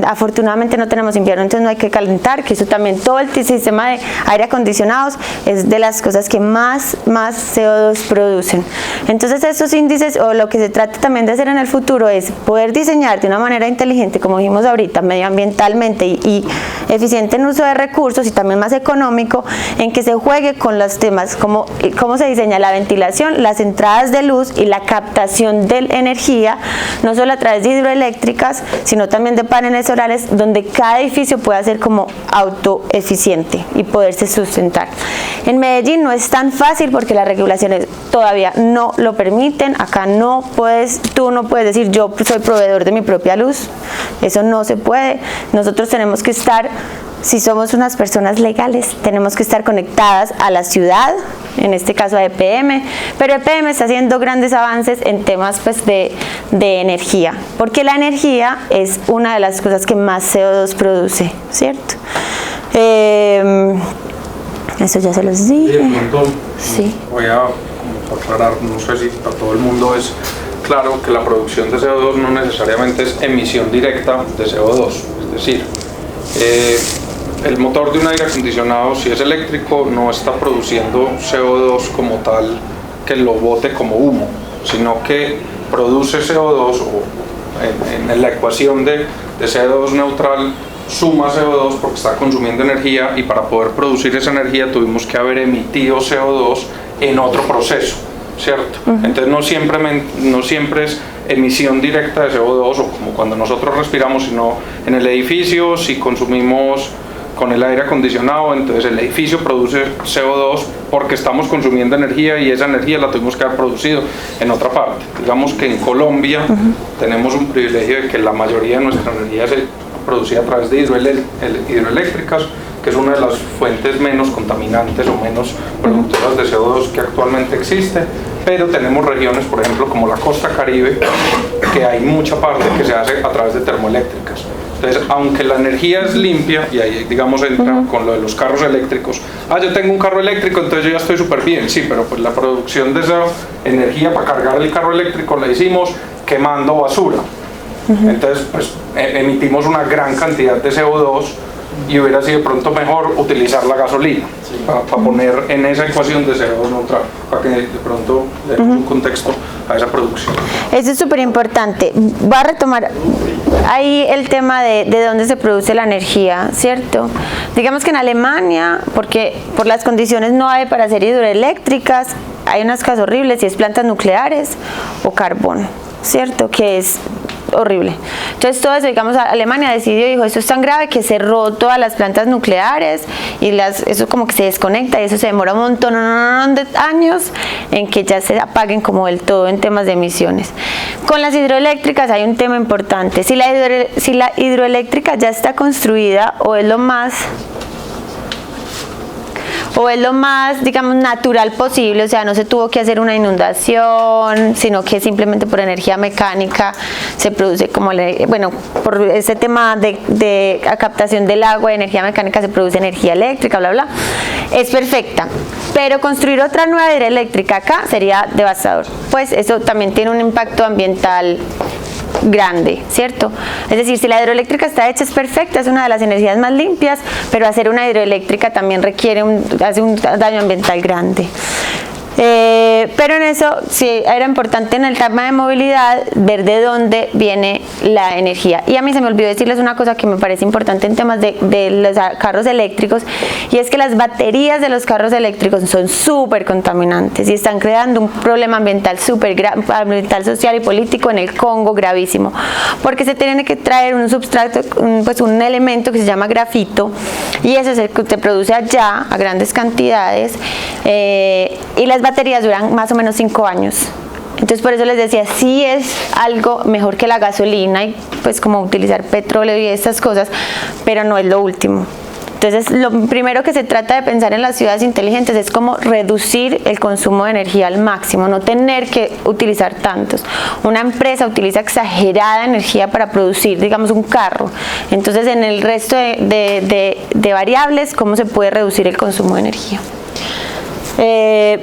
afortunadamente no tenemos invierno, entonces no hay que calentar, que eso también, todo el sistema de aire acondicionados es de las cosas que más CO2 producen. Entonces estos índices, o lo que se trata también de hacer en el futuro, es poder diseñar de una manera inteligente, como dijimos ahorita, medioambientalmente y eficiente en uso de recursos, y también más económico, en que se juegue con los temas como cómo se diseña la ventilación, las entradas de luz y la captación de energía, no solo a través de hidroeléctricas, sino también de paneles solares, donde cada edificio pueda ser como autoeficiente y poderse sustentar. En Medellín no es tan fácil porque las regulaciones todavía no lo permiten. Acá tú no puedes decir yo soy proveedor de mi propia luz, eso no se puede. Nosotros tenemos que estar, si somos unas personas legales, tenemos que estar conectadas a la ciudad, en este caso a EPM, pero EPM está haciendo grandes avances en temas de energía, porque la energía es una de las cosas que más CO2 produce, ¿cierto? Eso ya se los dije. Sí. Voy a aclarar, no sé si para todo el mundo es claro que la producción de CO2 no necesariamente es emisión directa de CO2, es decir, el motor de un aire acondicionado, si es eléctrico, no está produciendo CO2 como tal que lo bote como humo, sino que produce CO2 en la ecuación de CO2 neutral, suma CO2 porque está consumiendo energía, y para poder producir esa energía tuvimos que haber emitido CO2 en otro proceso, ¿cierto? Entonces no siempre es emisión directa de CO2 o como cuando nosotros respiramos, sino en el edificio, si consumimos con el aire acondicionado, entonces el edificio produce CO2 porque estamos consumiendo energía y esa energía la tuvimos que haber producido en otra parte. Digamos que en Colombia tenemos un privilegio de que la mayoría de nuestra energía se producida a través de hidroeléctricas, que es una de las fuentes menos contaminantes o menos productoras de CO2 que actualmente existe, pero tenemos regiones, por ejemplo, como la costa Caribe, que hay mucha parte que se hace a través de termoeléctricas. Entonces, aunque la energía es limpia, y ahí digamos entra con lo de los carros eléctricos, yo tengo un carro eléctrico, entonces yo ya estoy súper bien, sí, pero pues la producción de esa energía para cargar el carro eléctrico la hicimos quemando basura. Entonces, pues emitimos una gran cantidad de CO2 y hubiera sido de pronto mejor utilizar la gasolina para poner en esa ecuación de CO2 neutral, para que de pronto le demos un contexto a esa producción. Eso es súper importante. Va a retomar ahí el tema de dónde se produce la energía, ¿cierto? Digamos que en Alemania, porque por las condiciones no hay para hacer hidroeléctricas, hay unas cosas horribles, y es plantas nucleares o carbón, ¿cierto? Que es horrible. Entonces todo eso, digamos, Alemania decidió, dijo, esto es tan grave que cerró todas las plantas nucleares y eso como que se desconecta y eso se demora un montón de años en que ya se apaguen como del todo en temas de emisiones. Con las hidroeléctricas hay un tema importante. Si la hidroeléctrica ya está construida o es lo más, digamos, natural posible, o sea, no se tuvo que hacer una inundación, sino que simplemente por energía mecánica se produce como, bueno, por ese tema de captación del agua, de energía mecánica se produce energía eléctrica, bla, bla, es perfecta. Pero construir otra nueva hidroeléctrica acá sería devastador, pues eso también tiene un impacto ambiental grande, ¿cierto? Es decir, si la hidroeléctrica está hecha es perfecta, es una de las energías más limpias, pero hacer una hidroeléctrica también hace un daño ambiental grande. Pero en eso sí era importante en el tema de movilidad ver de dónde viene la energía. Y a mí se me olvidó decirles una cosa que me parece importante en temas de los carros eléctricos, y es que las baterías de los carros eléctricos son súper contaminantes y están creando un problema ambiental ambiental, social y político en el Congo gravísimo, porque se tiene que traer un substrato, pues un elemento que se llama grafito, y eso es el que se produce allá a grandes cantidades, y las baterías duran más o menos 5 años. Entonces por eso les decía, sí es algo mejor que la gasolina y pues como utilizar petróleo y estas cosas, pero no es lo último. Entonces lo primero que se trata de pensar en las ciudades inteligentes es cómo reducir el consumo de energía al máximo, no tener que utilizar tantos. Una empresa utiliza exagerada energía para producir, digamos, un carro. Entonces en el resto de variables, ¿cómo se puede reducir el consumo de energía?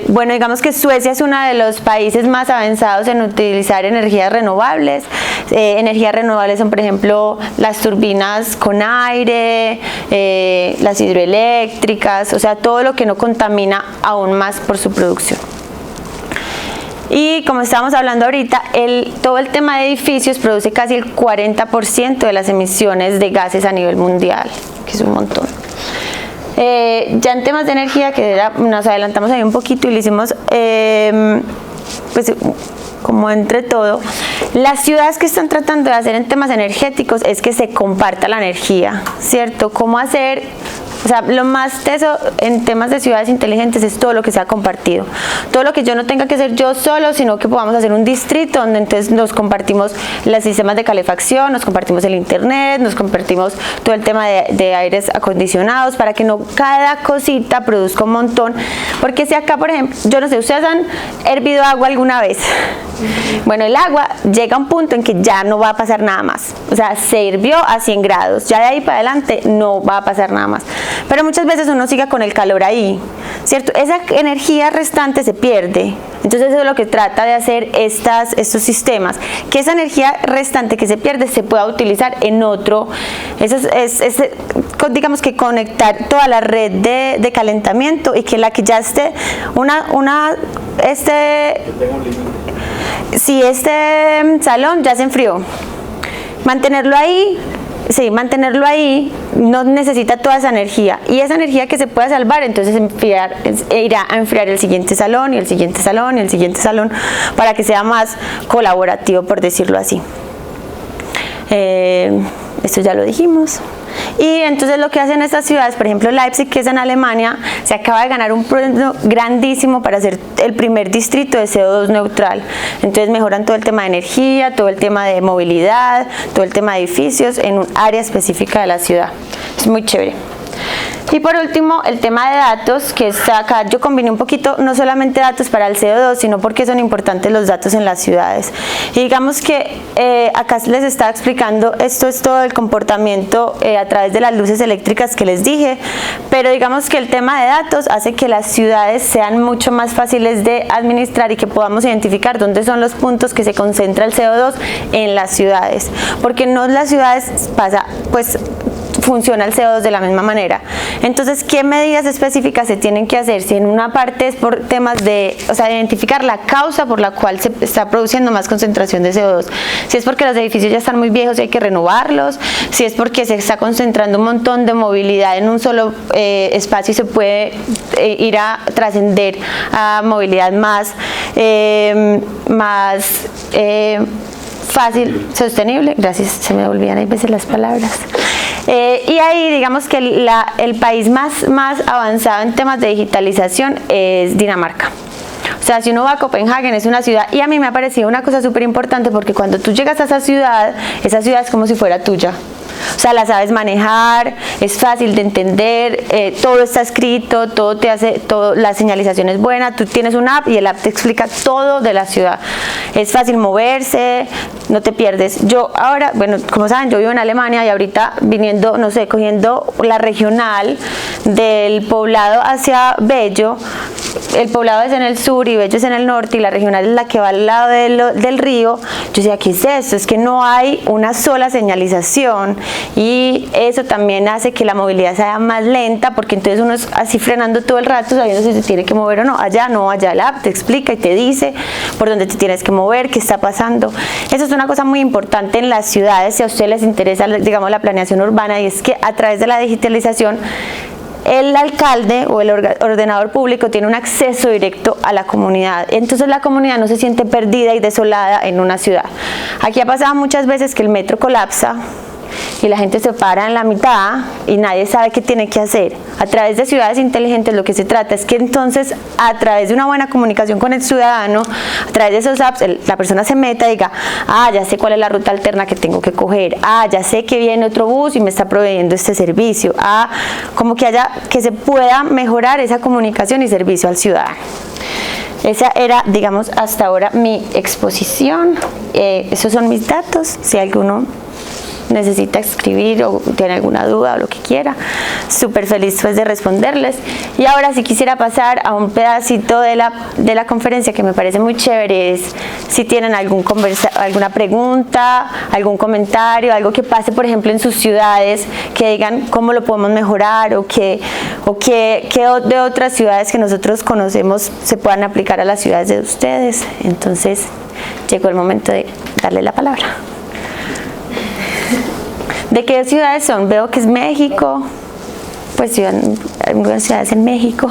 Bueno, digamos que Suecia es uno de los países más avanzados en utilizar energías renovables. Energías renovables son, por ejemplo, las turbinas con aire, las hidroeléctricas, o sea, todo lo que no contamina aún más por su producción. Y como estábamos hablando ahorita, todo el tema de edificios produce casi el 40% de las emisiones de gases a nivel mundial, que es un montón. Ya en temas de energía, que nos adelantamos ahí un poquito y lo hicimos pues como entre todo, las ciudades que están tratando de hacer en temas energéticos es que se comparta la energía, ¿cierto? ¿Cómo hacer? O sea, lo más teso en temas de ciudades inteligentes es todo lo que sea compartido. Todo lo que yo no tenga que hacer yo solo, sino que podamos hacer un distrito donde entonces nos compartimos los sistemas de calefacción, nos compartimos el internet, nos compartimos todo el tema de aires acondicionados, para que no cada cosita produzca un montón. Porque si acá, por ejemplo, yo no sé, ¿ustedes han hervido agua alguna vez? Bueno, el agua llega a un punto en que ya no va a pasar nada más. O sea, se hirvió a 100 grados, ya de ahí para adelante no va a pasar nada más. Pero muchas veces uno sigue con el calor ahí, ¿cierto? Esa energía restante se pierde. Entonces eso es lo que trata de hacer estos sistemas, que esa energía restante que se pierde se pueda utilizar en otro. Eso es digamos que conectar toda la red de calentamiento, y que la que ya esté si este salón ya se enfrió, mantenerlo ahí. Sí, mantenerlo ahí no necesita toda esa energía, y esa energía que se pueda salvar, entonces irá a enfriar el siguiente salón y el siguiente salón y el siguiente salón, para que sea más colaborativo, por decirlo así. Esto ya lo dijimos. Y entonces lo que hacen estas ciudades, por ejemplo Leipzig, que es en Alemania, se acaba de ganar un proyecto grandísimo para ser el primer distrito de CO2 neutral. Entonces mejoran todo el tema de energía, todo el tema de movilidad, todo el tema de edificios en un área específica de la ciudad. Es muy chévere. Y por último, el tema de datos, que está acá. Yo combiné un poquito, no solamente datos para el CO2, sino porque son importantes los datos en las ciudades. Y digamos que acá les estaba explicando, esto es todo el comportamiento a través de las luces eléctricas que les dije, pero digamos que el tema de datos hace que las ciudades sean mucho más fáciles de administrar y que podamos identificar dónde son los puntos que se concentra el CO2 en las ciudades. Porque no en las ciudades pasa, pues funciona el CO2 de la misma manera. Entonces, ¿qué medidas específicas se tienen que hacer? Si en una parte es por temas de, o sea, identificar la causa por la cual se está produciendo más concentración de CO2. Si es porque los edificios ya están muy viejos y hay que renovarlos, si es porque se está concentrando un montón de movilidad en un solo espacio y se puede ir a trascender a movilidad más fácil, sostenible. Gracias, se me olvidan a veces las palabras. Y ahí digamos que el país más avanzado en temas de digitalización es Dinamarca. O sea, si uno va a Copenhague, es una ciudad, y a mí me ha parecido una cosa súper importante porque cuando tú llegas a esa ciudad es como si fuera tuya. O sea, la sabes manejar, es fácil de entender, todo está escrito, todo te hace, la señalización es buena, tú tienes una app y el app te explica todo de la ciudad. Es fácil moverse, no te pierdes. Yo ahora, bueno, como saben, yo vivo en Alemania y ahorita viniendo, no sé, cogiendo la regional del Poblado hacia Bello. El Poblado es en el sur y Bello es en el norte y la regional es la que va al lado del río. Yo decía, ¿qué es esto? Es que no hay una sola señalización y eso también hace que la movilidad sea más lenta porque entonces uno es así frenando todo el rato sabiendo si se tiene que mover o no. Allá no, allá el app te explica y te dice por dónde te tienes que mover, qué está pasando. Eso es una cosa muy importante en las ciudades si a ustedes les interesa, digamos, la planeación urbana, y es que a través de la digitalización el alcalde o el ordenador público tiene un acceso directo a la comunidad, entonces la comunidad no se siente perdida y desolada en una ciudad. Aquí ha pasado muchas veces que el metro colapsa y la gente se para en la mitad y nadie sabe qué tiene que hacer. A través de ciudades inteligentes lo que se trata es que entonces a través de una buena comunicación con el ciudadano, a través de esos apps, la persona se meta y diga, ya sé cuál es la ruta alterna que tengo que coger, ya sé que viene otro bus y me está proveyendo este servicio, como que se pueda mejorar esa comunicación y servicio al ciudadano. Esa era, digamos, hasta ahora mi exposición. Esos son mis datos, si alguno necesita escribir o tiene alguna duda o lo que quiera, súper feliz pues de responderles. Y ahora si quisiera pasar a un pedacito de la conferencia que me parece muy chévere, es si tienen alguna pregunta, algún comentario, algo que pase por ejemplo en sus ciudades, que digan cómo lo podemos mejorar o qué de otras ciudades que nosotros conocemos se puedan aplicar a las ciudades de ustedes. Entonces llegó el momento de darle la palabra. ¿De qué ciudades son? Veo que es México, pues algunas ciudades en México.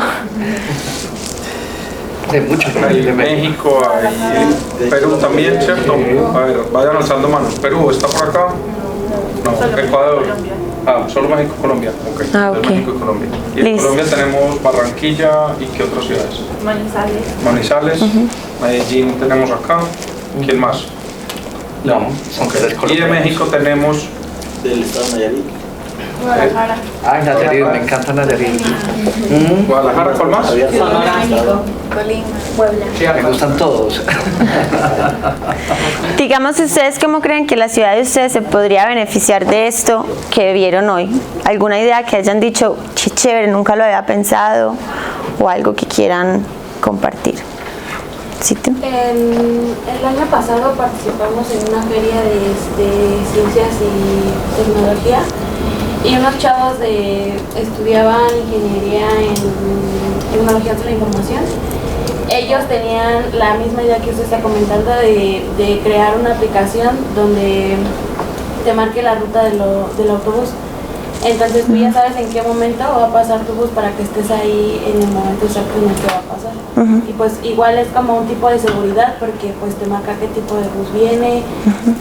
De mucho. Hay México, hay Perú también, ¿cierto? A ver, vayan alzando manos. Perú, ¿está por acá? No, Ecuador. Solo México y Colombia. Ok, ok. México y Colombia. Y en Listo. Colombia tenemos Barranquilla y ¿qué otras ciudades? Manizales, Medellín tenemos acá. ¿Quién más? No, son tres Y colombianos. de México tenemos Del estado de Nayarit. Guadalajara. Ay, Nayarit, me encanta Nayarit. Guadalajara, ¿cuál más? Colima, Puebla. Sí, me gustan todos. Digamos, ¿ustedes cómo creen que la ciudad de ustedes se podría beneficiar de esto que vieron hoy? ¿Alguna idea que hayan dicho, qué chévere, nunca lo había pensado? ¿O algo que quieran compartir? ¿Sí? El año pasado participamos en una feria de ciencias y tecnología y unos chavos estudiaban ingeniería en tecnologías de la información. Ellos tenían la misma idea que usted está comentando de crear una aplicación donde te marque la ruta del autobús. Entonces tú ya sabes en qué momento va a pasar tu bus para que estés ahí en el momento exacto en el que va a pasar. Y pues igual es como un tipo de seguridad porque pues te marca qué tipo de bus viene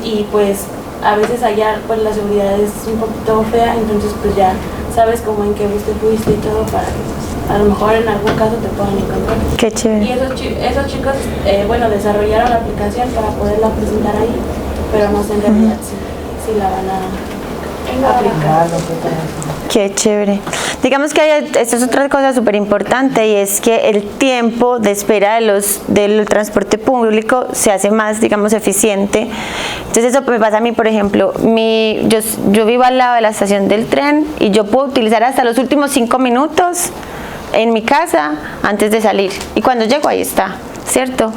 y pues a veces allá pues la seguridad es un poquito fea, entonces pues ya sabes como en qué bus te fuiste y todo para que pues, a lo mejor en algún caso te puedan encontrar. Qué chévere. Y esos chicos desarrollaron la aplicación para poderla presentar ahí, pero no sé en realidad si la van a aplicar. Qué chévere. Digamos que esta es otra cosa súper importante y es que el tiempo de espera del transporte público se hace más, digamos, eficiente. Entonces eso me pasa a mí, por ejemplo, yo vivo al lado de la estación del tren y yo puedo utilizar hasta los últimos 5 minutos en mi casa antes de salir y cuando llego ahí está. ¿cierto?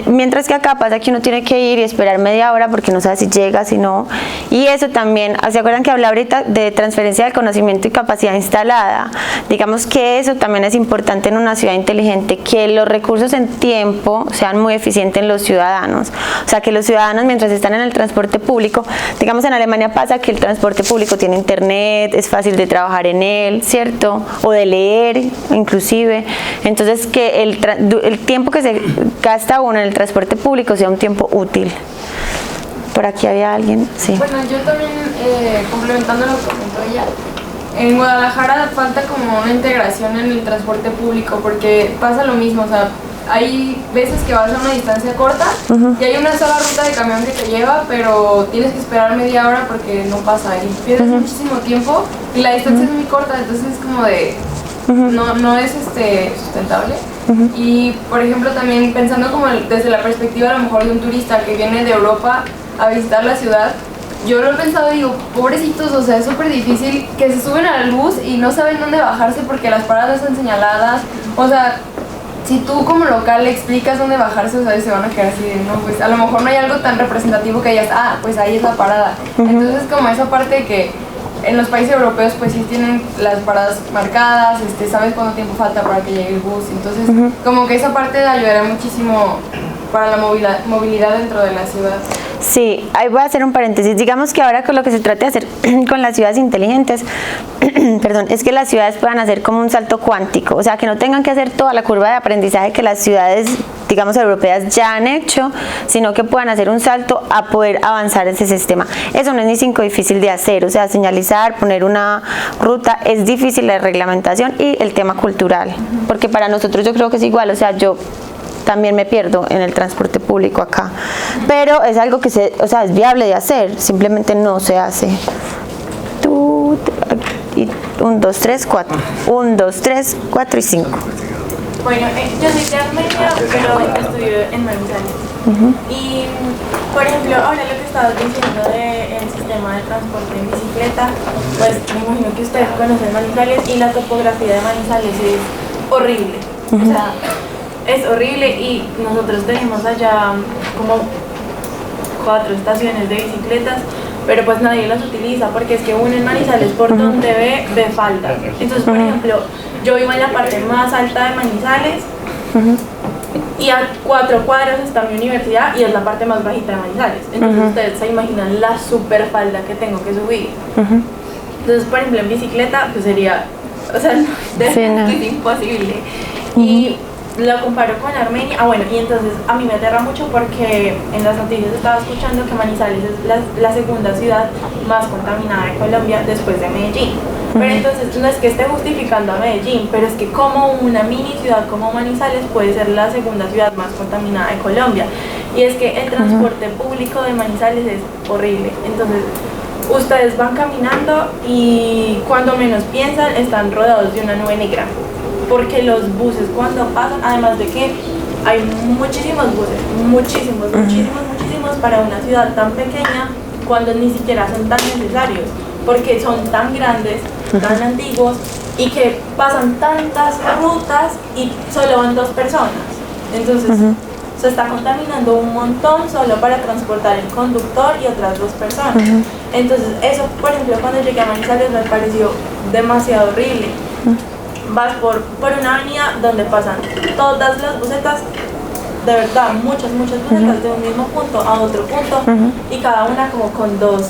Mientras que acá pasa que uno tiene que ir y esperar media hora porque no sabe si llega, si no. Y eso también, ¿se acuerdan que hablaba ahorita de transferencia del conocimiento y capacidad instalada? Digamos que eso también es importante en una ciudad inteligente, que los recursos en tiempo sean muy eficientes en los ciudadanos. O sea, que los ciudadanos mientras están en el transporte público, digamos en Alemania pasa que el transporte público tiene internet, es fácil de trabajar en él, ¿cierto? O de leer, inclusive. Entonces, que el tiempo que se gasta uno en el transporte público sea un tiempo útil. Por aquí había alguien, sí. Bueno, yo también, complementando lo que comentó ella, en Guadalajara falta como una integración en el transporte público, porque pasa lo mismo, o sea, hay veces que vas a una distancia corta y hay una sola ruta de camión que te lleva, pero tienes que esperar media hora porque no pasa y pierdes muchísimo tiempo y la distancia es muy corta, entonces es como de no es sustentable. Y por ejemplo también pensando como desde la perspectiva a lo mejor de un turista que viene de Europa a visitar la ciudad, yo lo he pensado y digo, pobrecitos, o sea, es súper difícil que se suben al bus y no saben dónde bajarse porque las paradas no están señaladas, o sea, si tú como local le explicas dónde bajarse, o sea, se van a quedar así de, no, pues a lo mejor no hay algo tan representativo que digas, pues ahí es la parada. Entonces como esa parte de que en los países europeos pues sí tienen las paradas marcadas, sabes cuánto tiempo falta para que llegue el bus, entonces como que esa parte ayudará muchísimo para la movilidad dentro de la ciudad. Sí, ahí voy a hacer un paréntesis. Digamos que ahora con lo que se trata de hacer con las ciudades inteligentes, perdón, es que las ciudades puedan hacer como un salto cuántico, o sea, que no tengan que hacer toda la curva de aprendizaje que las ciudades, digamos, europeas ya han hecho, sino que puedan hacer un salto a poder avanzar en ese sistema. Eso no es ni cinco difícil de hacer, o sea, señalizar, poner una ruta, es difícil la reglamentación y el tema cultural, porque para nosotros yo creo que es igual, o sea, yo también me pierdo en el transporte público acá, pero es algo que es viable de hacer, simplemente no se hace. 1, 2, 3, 4. 1, 2, 3, 4 y 5. Bueno, yo soy de Armenia, pero estudio en Manizales. Y, por ejemplo, ahora lo que estabas diciendo del sistema de transporte en bicicleta, pues me imagino que ustedes conocen Manizales y la topografía de Manizales es horrible. O sea, es horrible y nosotros tenemos allá como 4 estaciones de bicicletas, pero pues nadie las utiliza porque es que uno en Manizales por donde ve falta. Entonces, por ejemplo, yo vivo en la parte más alta de Manizales y a 4 cuadras está mi universidad y es la parte más bajita de Manizales. Entonces ustedes se imaginan la super falda que tengo que subir. Entonces, por ejemplo, en bicicleta pues sería, o sea, es imposible. Y lo comparo con Armenia, bueno, y entonces a mí me aterra mucho porque en las noticias estaba escuchando que Manizales es la segunda ciudad más contaminada de Colombia después de Medellín. Pero entonces no es que esté justificando a Medellín, pero es que como una mini ciudad como Manizales puede ser la segunda ciudad más contaminada de Colombia. Y es que el transporte público de Manizales es horrible. Entonces ustedes van caminando y cuando menos piensan están rodeados de una nube negra. Porque los buses cuando pasan, además de que hay muchísimos buses, muchísimos para una ciudad tan pequeña, cuando ni siquiera son tan necesarios, porque son tan grandes, tan antiguos y que pasan tantas rutas y solo van 2 personas. Entonces se está contaminando un montón solo para transportar el conductor y otras 2 personas. Entonces eso, por ejemplo, cuando llegué a Manizales me pareció demasiado horrible. Vas por una avenida donde pasan todas las busetas, de verdad, muchas busetas de un mismo punto a otro punto y cada una como con dos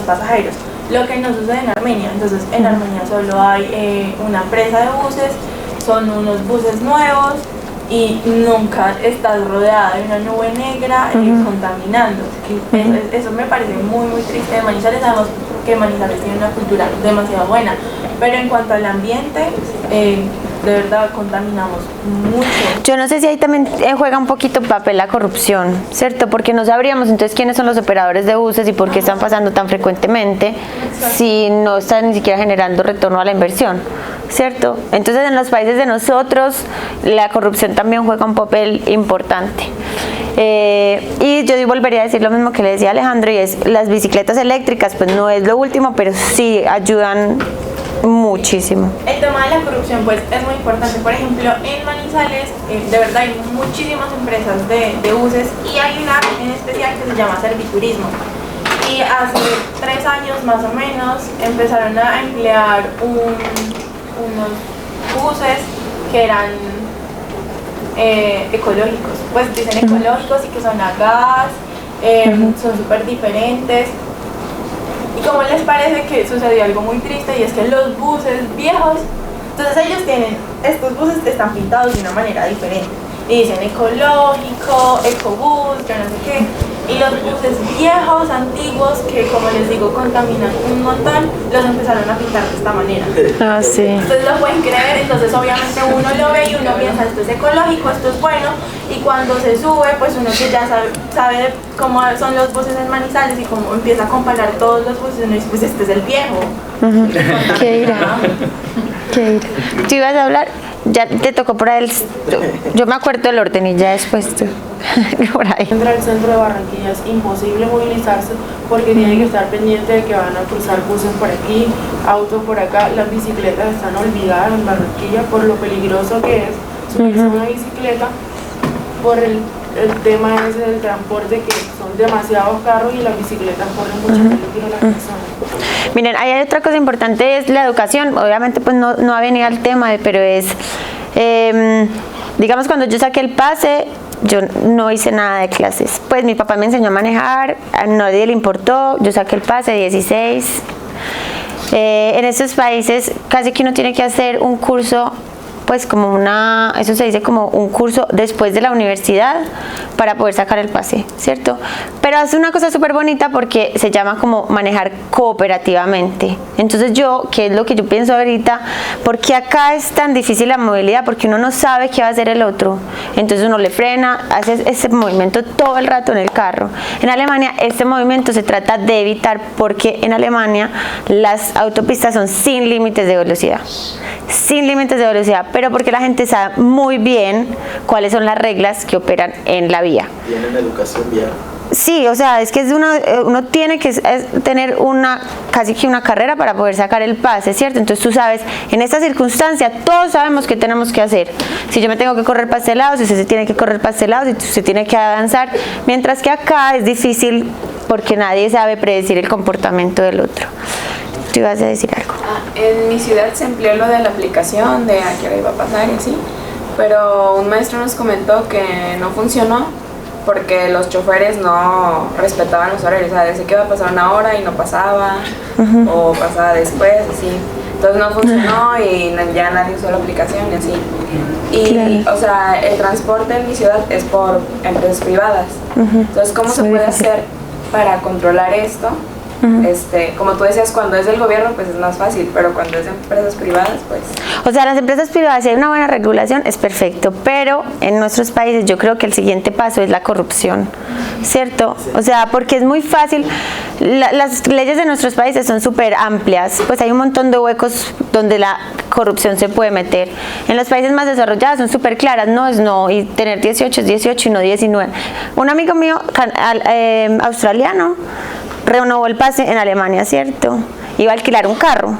pasajeros. Lo que no sucede en Armenia. Entonces en Armenia solo hay una empresa de buses, son unos buses nuevos y nunca estás rodeada de una nube negra contaminando. Y eso me parece muy triste de Manizales, además que Manizales tiene una cultura demasiado buena. Pero en cuanto al ambiente, de verdad contaminamos mucho. Yo no sé si ahí también juega un poquito papel la corrupción, ¿cierto? Porque no sabríamos entonces quiénes son los operadores de buses y por qué están pasando tan frecuentemente si no están ni siquiera generando retorno a la inversión, ¿cierto? Entonces en los países de nosotros la corrupción también juega un papel importante. Y yo volvería a decir lo mismo que le decía Alejandro, y es las bicicletas eléctricas, pues no es lo último, pero sí ayudan muchísimo. El tema de la corrupción pues es muy importante. Por ejemplo, en Manizales de verdad hay muchísimas empresas de buses y hay una en especial que se llama Serviturismo. Y hace 3 años más o menos empezaron a emplear unos buses que eran ecológicos, pues dicen ecológicos y que son a gas, son súper diferentes. ¿Y cómo les parece que sucedió algo muy triste? Y es que los buses viejos, entonces ellos tienen, estos buses están pintados de una manera diferente y dicen ecológico, ecobús, yo no sé qué. Y los buses viejos, antiguos, que como les digo contaminan un montón, los empezaron a pintar de esta manera. Ah, sí. Ustedes lo pueden creer, entonces obviamente uno lo ve y uno piensa esto es ecológico, esto es bueno, y cuando se sube pues uno que ya sabe cómo son los buses en Manizales y cómo empieza a comparar todos los buses, uno dice pues este es el viejo. ¿Qué irá? ¿Qué irá? ¿Tú ibas a hablar? Ya te tocó por ahí yo me acuerdo del orden y ya después tú por ahí. Dentro del centro de Barranquilla es imposible movilizarse porque tienen que estar pendientes de que van a cruzar buses por aquí, autos por acá. Las bicicletas están olvidadas en Barranquilla por lo peligroso que es subirse a una bicicleta por el tema ese del transporte, que son demasiados carros y las bicicletas corren mucho peligro a las personas. Miren, ahí hay otra cosa importante, es la educación. Obviamente pues no ha venido al tema, pero es, digamos, cuando yo saqué el pase, yo no hice nada de clases. Pues mi papá me enseñó a manejar, a nadie le importó, yo saqué el pase 16. En estos países casi que uno tiene que hacer un curso, pues como eso se dice como un curso después de la universidad para poder sacar el pase, ¿cierto? Pero es una cosa súper bonita porque se llama como manejar cooperativamente. Entonces ¿qué es lo que yo pienso ahorita? ¿Por qué acá es tan difícil la movilidad? Porque uno no sabe qué va a hacer el otro. Entonces uno le frena, hace ese movimiento todo el rato en el carro. En Alemania este movimiento se trata de evitar porque en Alemania las autopistas son sin límites de velocidad. Sin límites de velocidad, pero porque la gente sabe muy bien cuáles son las reglas que operan en la vía. Tienen educación vial. Sí, o sea, es que uno tiene que tener casi que una carrera para poder sacar el pase, ¿cierto? Entonces tú sabes, en esta circunstancia todos sabemos qué tenemos que hacer. Si yo me tengo que correr para este lado, si usted se tiene que correr para este lado, si usted tiene que avanzar, mientras que acá es difícil porque nadie sabe predecir el comportamiento del otro. ¿Tú ibas a decir algo? En mi ciudad se empleó lo de la aplicación de a qué hora iba a pasar y así, pero un maestro nos comentó que no funcionó porque los choferes no respetaban los horarios, o sea, decía que iba a pasar una hora y no pasaba, o pasaba después, así. Entonces no funcionó y ya nadie usó la aplicación y así. Y, o sea, el transporte en mi ciudad es por empresas privadas. Entonces, ¿cómo se puede hacer para controlar esto? Como tú decías, cuando es del gobierno pues es más fácil, pero cuando es de empresas privadas pues... O sea, las empresas privadas, si hay una buena regulación es perfecto, pero en nuestros países yo creo que el siguiente paso es la corrupción, ¿cierto? O sea, porque es muy fácil, las leyes de nuestros países son súper amplias, pues hay un montón de huecos donde la corrupción se puede meter. En los países más desarrollados son súper claras, no es no, y tener 18 es 18 y no 19. Un amigo mío australiano renovó el pase en Alemania, ¿cierto? Iba a alquilar un carro.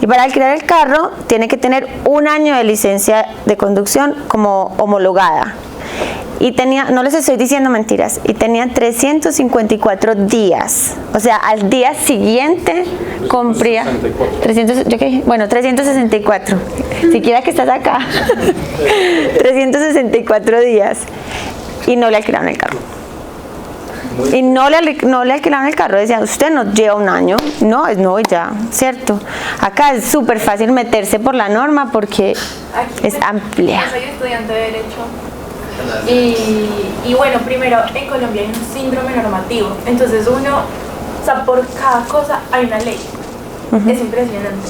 Y para alquilar el carro tiene que tener 1 año de licencia de conducción como homologada. Y tenía, no les estoy diciendo mentiras, y tenía 354 días. O sea, al día siguiente cumplía 364. Siquiera que estás acá. 364 días. Y no le alquilaron el carro. Y no le alquilaron el carro, decían, usted no lleva 1 año, no, ya, ¿cierto? Acá es súper fácil meterse por la norma porque es amplia. Yo soy estudiante de Derecho y bueno, primero, en Colombia hay un síndrome normativo, entonces o sea, por cada cosa hay una ley, es impresionante.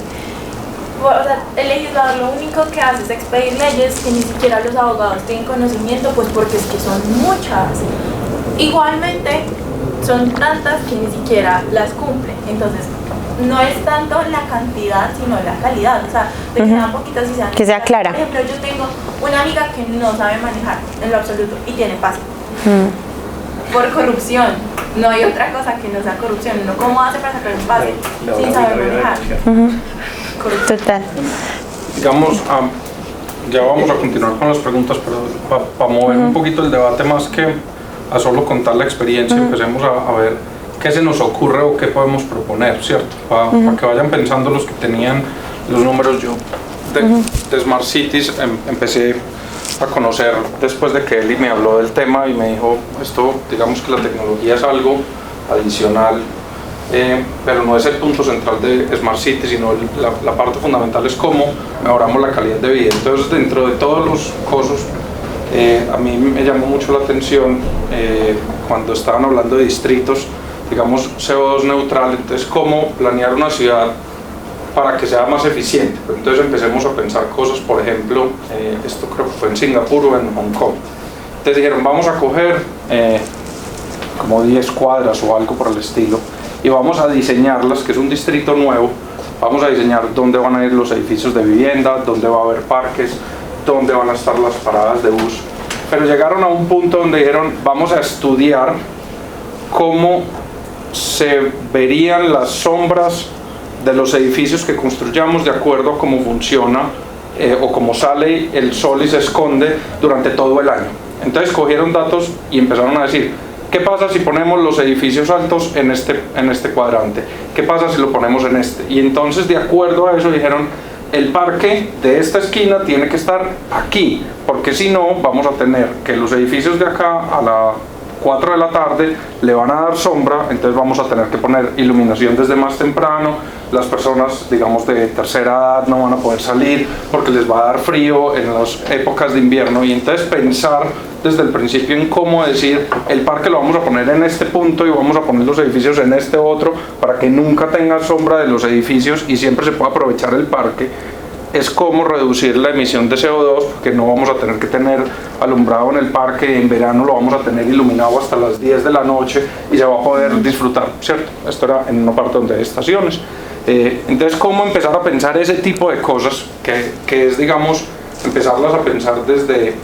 O sea, el legislador lo único que hace es expedir leyes que ni siquiera los abogados tienen conocimiento, pues porque es que son muchas. Igualmente, son tantas que ni siquiera las cumplen. Entonces, no es tanto la cantidad, sino la calidad. O sea, de que sean poquitas y sean... Que sea clara. Por ejemplo, yo tengo una amiga que no sabe manejar en lo absoluto y tiene pase. Por corrupción. No hay otra cosa que no sea corrupción. ¿No? ¿Cómo hace para sacar un pase sin saber manejar? Total. Digamos, ya vamos a continuar con las preguntas, pero para mover un poquito el debate más que a solo contar la experiencia, empecemos a ver qué se nos ocurre o qué podemos proponer, ¿cierto? Para que vayan pensando los que tenían los números. Yo de Smart Cities empecé a conocer después de que Eli me habló del tema y me dijo, esto, digamos que la tecnología es algo adicional, pero no es el punto central de Smart City, sino la parte fundamental es cómo mejoramos la calidad de vida. Entonces, dentro de todos los cosas, a mí me llamó mucho la atención cuando estaban hablando de distritos, digamos CO2 neutral, entonces cómo planear una ciudad para que sea más eficiente. Entonces empecemos a pensar cosas, por ejemplo, esto creo que fue en Singapur o en Hong Kong. Entonces dijeron, vamos a coger como 10 cuadras o algo por el estilo y vamos a diseñarlas, que es un distrito nuevo, vamos a diseñar dónde van a ir los edificios de vivienda, dónde va a haber parques, dónde van a estar las paradas de bus. Pero llegaron a un punto donde dijeron, vamos a estudiar cómo se verían las sombras de los edificios que construyamos de acuerdo a cómo funciona o cómo sale el sol y se esconde durante todo el año. Entonces cogieron datos y empezaron a decir, ¿qué pasa si ponemos los edificios altos en este cuadrante? ¿Qué pasa si lo ponemos en este? Y entonces, de acuerdo a eso, dijeron, el parque de esta esquina tiene que estar aquí, porque si no, vamos a tener que los edificios de acá a las 4 de la tarde le van a dar sombra, entonces vamos a tener que poner iluminación desde más temprano. Las personas, digamos, de tercera edad no van a poder salir porque les va a dar frío en las épocas de invierno, y entonces pensar desde el principio en cómo decir, el parque lo vamos a poner en este punto y vamos a poner los edificios en este otro para que nunca tenga sombra de los edificios y siempre se pueda aprovechar el parque. Es cómo reducir la emisión de CO2, porque no vamos a tener que tener alumbrado en el parque, en verano lo vamos a tener iluminado hasta las 10 de la noche y se va a poder disfrutar, ¿cierto? Esto era en una parte donde hay estaciones. Entonces, cómo empezar a pensar ese tipo de cosas, que es, digamos, empezarlas a pensar desde,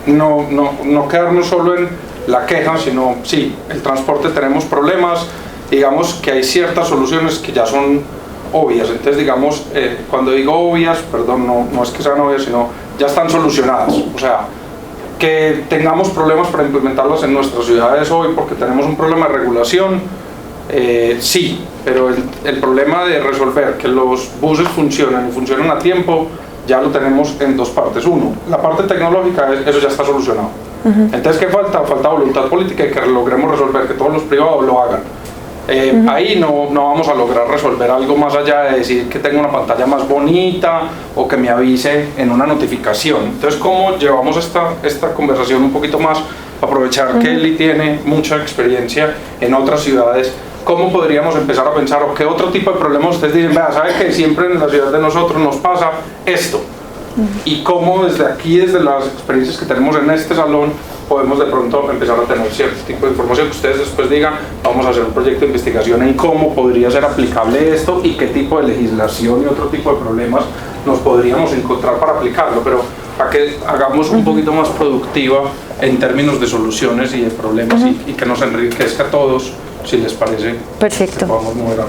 no quedarnos solo en la queja, sino, sí, el transporte tenemos problemas, digamos que hay ciertas soluciones que ya son obvias. Entonces, digamos, cuando digo obvias, perdón, no es que sean obvias, sino ya están solucionadas. O sea, que tengamos problemas para implementarlas en nuestras ciudades hoy porque tenemos un problema de regulación, sí, pero el problema de resolver que los buses funcionen y funcionen a tiempo, ya lo tenemos en dos partes. Uno, la parte tecnológica, eso ya está solucionado. Entonces, ¿qué falta? Falta voluntad política y que logremos resolver, que todos los privados lo hagan. Ahí no vamos a lograr resolver algo más allá de decir que tenga una pantalla más bonita o que me avise en una notificación. Entonces, ¿cómo llevamos esta conversación un poquito más? Aprovechar que Eli tiene mucha experiencia en otras ciudades. ¿Cómo podríamos empezar a pensar o qué otro tipo de problemas ustedes dicen, vea, ¿sabe que siempre en la ciudad de nosotros nos pasa esto? Y cómo desde aquí, desde las experiencias que tenemos en este salón, podemos de pronto empezar a tener cierto tipo de información que ustedes después digan, vamos a hacer un proyecto de investigación en cómo podría ser aplicable esto y qué tipo de legislación y otro tipo de problemas nos podríamos encontrar para aplicarlo, pero para que hagamos un poquito más productiva en términos de soluciones y de problemas y que nos enriquezca a todos, si les parece. Perfecto. Vamos a moderar.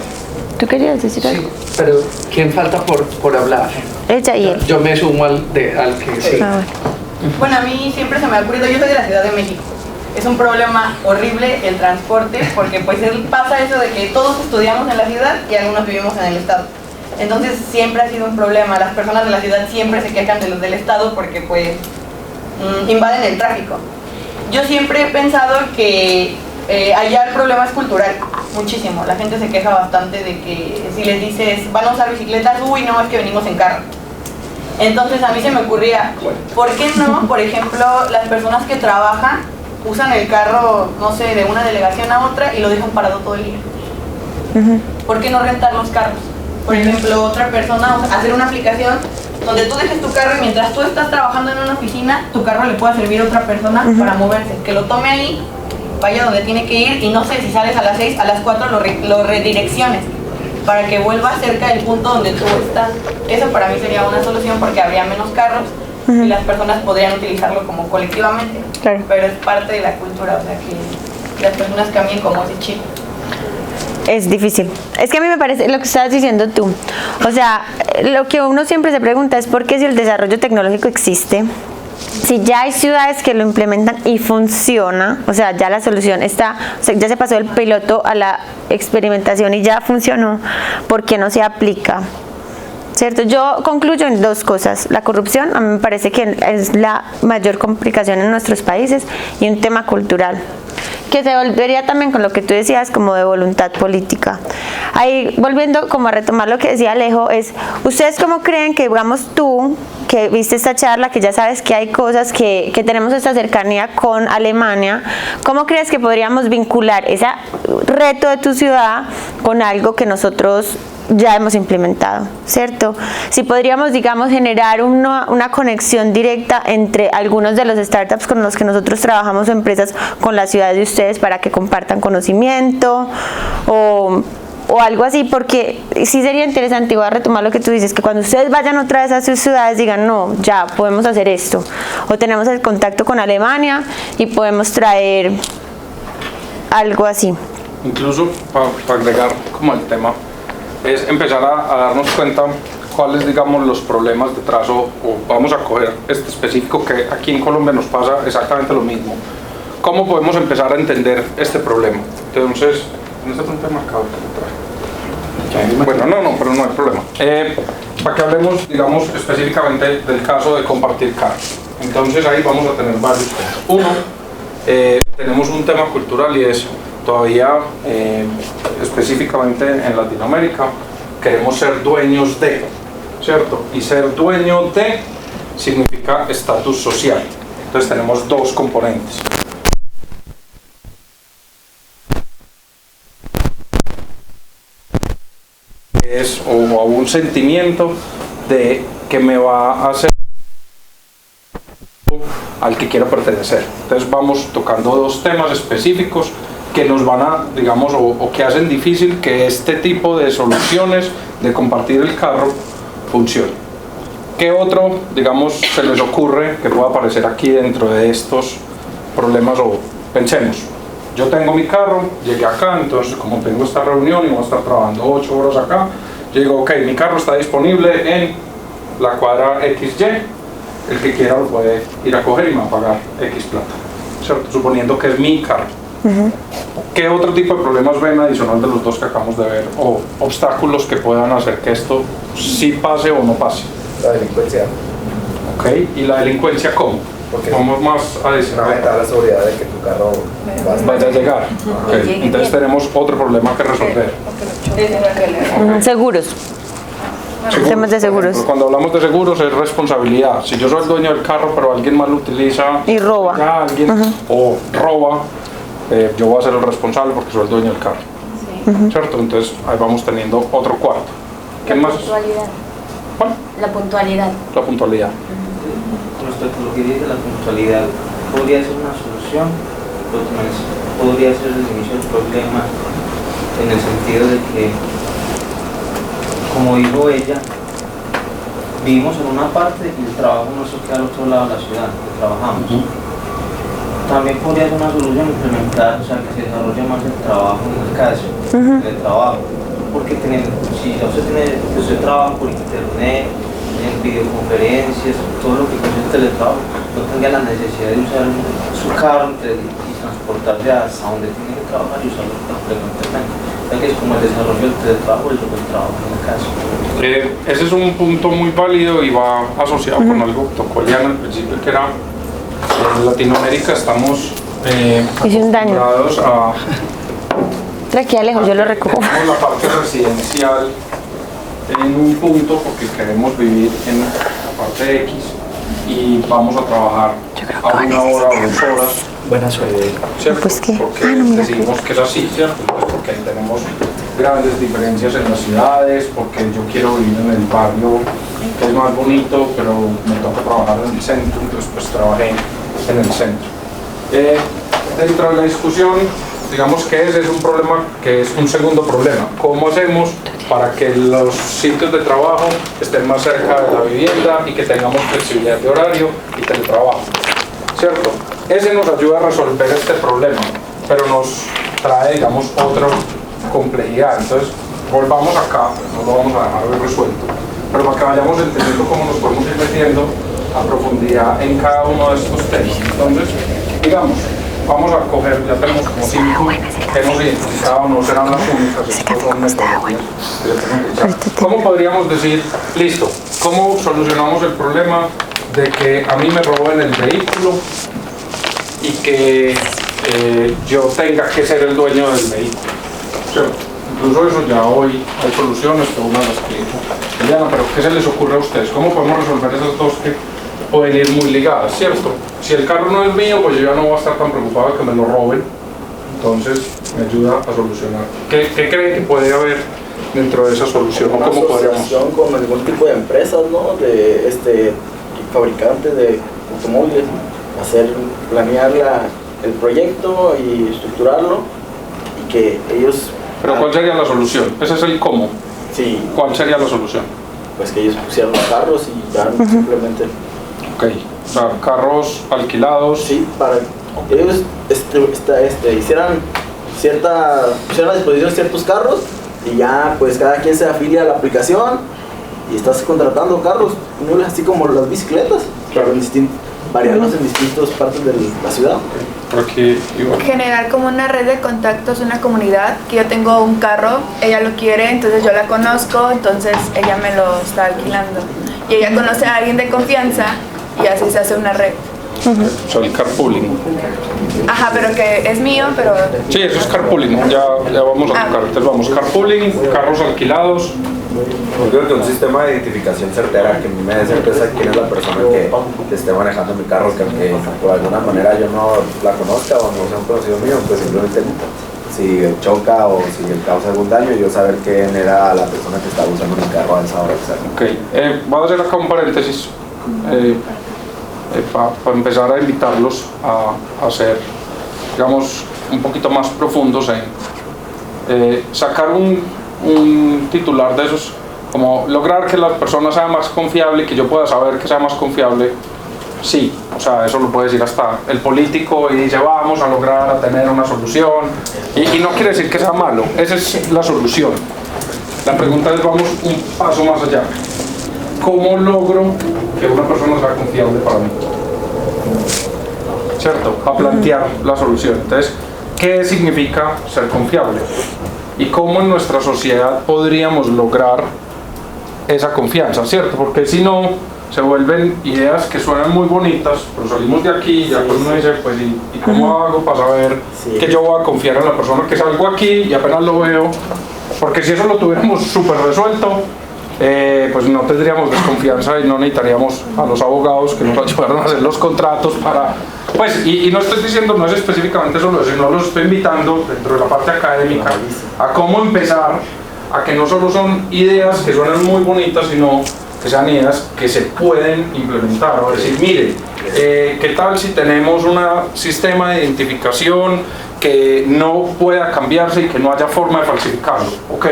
¿Tú querías decir algo? Sí, pero ¿quién falta por hablar? Ella y él. Yo me sumo al que sí. Bueno, a mí siempre se me ha ocurrido, yo soy de la Ciudad de México. Es un problema horrible el transporte, porque pues pasa eso de que todos estudiamos en la ciudad y algunos vivimos en el estado. Entonces siempre ha sido un problema, las personas de la ciudad siempre se quejan de los del estado porque pues invaden el tráfico. Yo siempre he pensado que allá el problema es cultural, muchísimo. La gente se queja bastante de que si les dices, van a usar bicicletas, uy, no, es que venimos en carro. Entonces a mí se me ocurría, ¿por qué no, por ejemplo, las personas que trabajan usan el carro, no sé, de una delegación a otra y lo dejan parado todo el día? ¿Por qué no rentar los carros? Por ejemplo, otra persona, hacer una aplicación donde tú dejes tu carro y mientras tú estás trabajando en una oficina, tu carro le pueda servir a otra persona para moverse, que lo tome ahí, vaya donde tiene que ir y no sé, si sales a las 6, a las 4 lo redirecciones para que vuelva cerca del punto donde tú estás. Eso para mí sería una solución porque habría menos carros y las personas podrían utilizarlo como colectivamente. Claro. Pero es parte de la cultura, o sea, que las personas cambien como ese chip. Es difícil. Es que a mí me parece lo que estabas diciendo tú. O sea, lo que uno siempre se pregunta es por qué si el desarrollo tecnológico existe, si ya hay ciudades que lo implementan y funciona, o sea, ya la solución está, o sea, ya se pasó del piloto a la experimentación y ya funcionó, ¿por qué no se aplica? ¿Cierto? Yo concluyo en dos cosas. La corrupción, a mí me parece que es la mayor complicación en nuestros países, y un tema cultural, que se volvería también con lo que tú decías como de voluntad política. Ahí, volviendo como a retomar lo que decía Alejo, es, ¿ustedes cómo creen que, digamos tú, que viste esta charla, que ya sabes que hay cosas, que tenemos esta cercanía con Alemania, ¿cómo crees que podríamos vincular ese reto de tu ciudad con algo que nosotros ya hemos implementado, ¿cierto? Si podríamos, digamos, generar una conexión directa entre algunos de los startups con los que nosotros trabajamos, empresas, con la ciudad de ustedes, para que compartan conocimiento o algo así, porque sí sería interesante, y voy a retomar lo que tú dices, que cuando ustedes vayan otra vez a sus ciudades digan, no, ya podemos hacer esto, o tenemos el contacto con Alemania y podemos traer algo así. Incluso para agregar como el tema, es empezar a darnos cuenta cuáles, digamos, los problemas detrás, o vamos a coger este específico que aquí en Colombia nos pasa exactamente lo mismo. ¿Cómo podemos empezar a entender este problema? Entonces, en este punto marcado que lo trae. Bueno, no, pero no hay problema. Para que hablemos, digamos, específicamente del caso de compartir carros. Entonces ahí vamos a tener varios temas. Uno, tenemos un tema cultural, y es todavía específicamente en Latinoamérica queremos ser dueños de, ¿cierto? Y ser dueño de significa estatus social. Entonces tenemos dos componentes. Es o un sentimiento de que me va a hacer al que quiero pertenecer. Entonces vamos tocando dos temas específicos que nos van a, digamos, o que hacen difícil que este tipo de soluciones de compartir el carro funcione. ¿Qué otro, digamos, se les ocurre que pueda aparecer aquí dentro de estos problemas? O pensemos, yo tengo mi carro, llegué acá, entonces como tengo esta reunión y voy a estar trabajando 8 horas acá, yo digo, ok, mi carro está disponible en la cuadra XY, el que quiera lo puede ir a coger y me va a pagar X plata, ¿cierto? Suponiendo que es mi carro. ¿Qué otro tipo de problemas ven adicional de los dos que acabamos de ver, o obstáculos que puedan hacer que esto sí pase o no pase? La delincuencia. Ok, ¿y la delincuencia cómo? Porque vamos más a decir, aumentar la seguridad de que tu carro vaya a llegar. Okay. Entonces tenemos otro problema que resolver. Seguros. Temas de seguros. Cuando hablamos de seguros es responsabilidad. Si yo soy el dueño del carro pero alguien más lo utiliza y roba, o roba, yo voy a ser el responsable porque soy el dueño del carro. ¿Cierto? Entonces ahí vamos teniendo otro cuarto. ¿Qué más? Puntualidad. ¿Cuál? La puntualidad. La puntualidad. Respecto a lo que dice la puntualidad, podría ser una solución, podría ser el inicio del problema, en el sentido de que, como dijo ella, vivimos en una parte y el trabajo nuestro queda al otro lado de la ciudad, que trabajamos. También podría ser una solución implementar, o sea, que se desarrolle más el trabajo en el caso, el trabajo, porque si usted trabaja por internet, en videoconferencias, todo lo que consigue el teletrabajo, no tenga la necesidad de usar su carro y transportarse hasta donde tiene que trabajar y usarlo por internet. O sea que es como el desarrollo del teletrabajo y el trabajo en el caso. Ese es un punto muy válido y va asociado con algo que tocó Eliana al principio, que era en Latinoamérica estamos acostumbrados a... Aquí lejos, yo lo recojo. Tenemos la parte residencial en un punto porque queremos vivir en la parte X y vamos a trabajar a 1 hora o 2 horas. Buena suerte. ¿Cierto? Pues ¿qué? Porque decimos que es así, ¿cierto? Entonces, porque ahí tenemos grandes diferencias en las ciudades, porque yo quiero vivir en el barrio que es más bonito, pero me toca trabajar en el centro, entonces pues trabajé en el centro. Dentro de la discusión, digamos que ese es un problema que es un segundo problema. ¿Cómo hacemos para que los sitios de trabajo estén más cerca de la vivienda y que tengamos flexibilidad de horario y teletrabajo? ¿Cierto? Ese nos ayuda a resolver este problema, pero nos trae, digamos, otro complejidad. Entonces, volvamos acá, no lo vamos a dejar hoy resuelto, pero para que vayamos entendiendo cómo nos podemos ir metiendo a profundidad en cada uno de estos temas. Entonces, digamos, vamos a coger, ya tenemos como 5 que hemos identificado, no serán las únicas, estos son metodologías que ya tenemos que echar. ¿Cómo podríamos decir, listo, cómo solucionamos el problema de que a mí me roben el vehículo y que yo tenga que ser el dueño del vehículo? ¿Cierto? Incluso eso ya hoy hay soluciones, que una de las que Diana, pero ¿qué se les ocurre a ustedes? ¿Cómo podemos resolver esas dos que pueden ir muy ligadas, cierto? Si el carro no es mío, pues yo ya no voy a estar tan preocupado de que me lo roben, entonces me ayuda a solucionar. ¿Qué creen que puede haber dentro de esa solución? Una ¿Cómo podríamos? asociación con algún tipo de empresas, ¿no? De fabricantes de automóviles, planear el proyecto y estructurarlo y que ellos... ¿Pero cuál sería la solución? Ese es el cómo. Sí. ¿Cuál sería la solución? Pues que ellos pusieran los carros y ya simplemente... Ok, o sea, carros alquilados. Sí, para ellos pusieran a disposición ciertos carros y ya pues cada quien se afilia a la aplicación y estás contratando carros, así como las bicicletas, claro, variarlos en distintas partes de la ciudad. Aquí, generar como una red de contactos, una comunidad, que yo tengo un carro, ella lo quiere, entonces yo la conozco, entonces ella me lo está alquilando y ella conoce a alguien de confianza y así se hace una red. O sea, el carpooling. Ajá, pero que es mío, pero... Sí, eso es carpooling, ya vamos a tocar. Entonces vamos, carpooling, carros alquilados. Yo creo que un sistema de identificación certera, que me dé certeza quién es la persona que esté manejando mi carro, que aunque por alguna manera yo no la conozca o no sea un conocido mío, pues simplemente si choca o si causa algún daño, yo saber quién era la persona que estaba usando mi carro a esa hora. Ok, voy a hacer acá un paréntesis para empezar a invitarlos a ser, digamos, un poquito más profundos en sacar un titular de esos, como lograr que la persona sea más confiable y que yo pueda saber que sea más confiable. Sí, o sea, eso lo puede decir hasta el político y dice vamos a lograr a tener una solución y no quiere decir que sea malo, esa es la solución. La pregunta es, vamos un paso más allá. ¿Cómo logro que una persona sea confiable para mí? ¿Cierto? Para plantear la solución. Entonces, ¿qué significa ser confiable? ¿Y cómo en nuestra sociedad podríamos lograr esa confianza? ¿Cierto? Porque si no, se vuelven ideas que suenan muy bonitas, pero salimos de aquí y ya cuando uno dice, pues, ¿y cómo hago para saber que yo voy a confiar en la persona que salgo aquí y apenas lo veo? Porque si eso lo tuviéramos súper resuelto, pues no tendríamos desconfianza y no necesitaríamos a los abogados que nos ayudaran a hacer los contratos para... Pues, y no estoy diciendo, no es específicamente solo eso, sino los estoy invitando dentro de la parte académica a cómo empezar a que no solo son ideas que suenan muy bonitas, sino que sean ideas que se pueden implementar. O decir, mire, ¿qué tal si tenemos un sistema de identificación que no pueda cambiarse y que no haya forma de falsificarlo? Ok,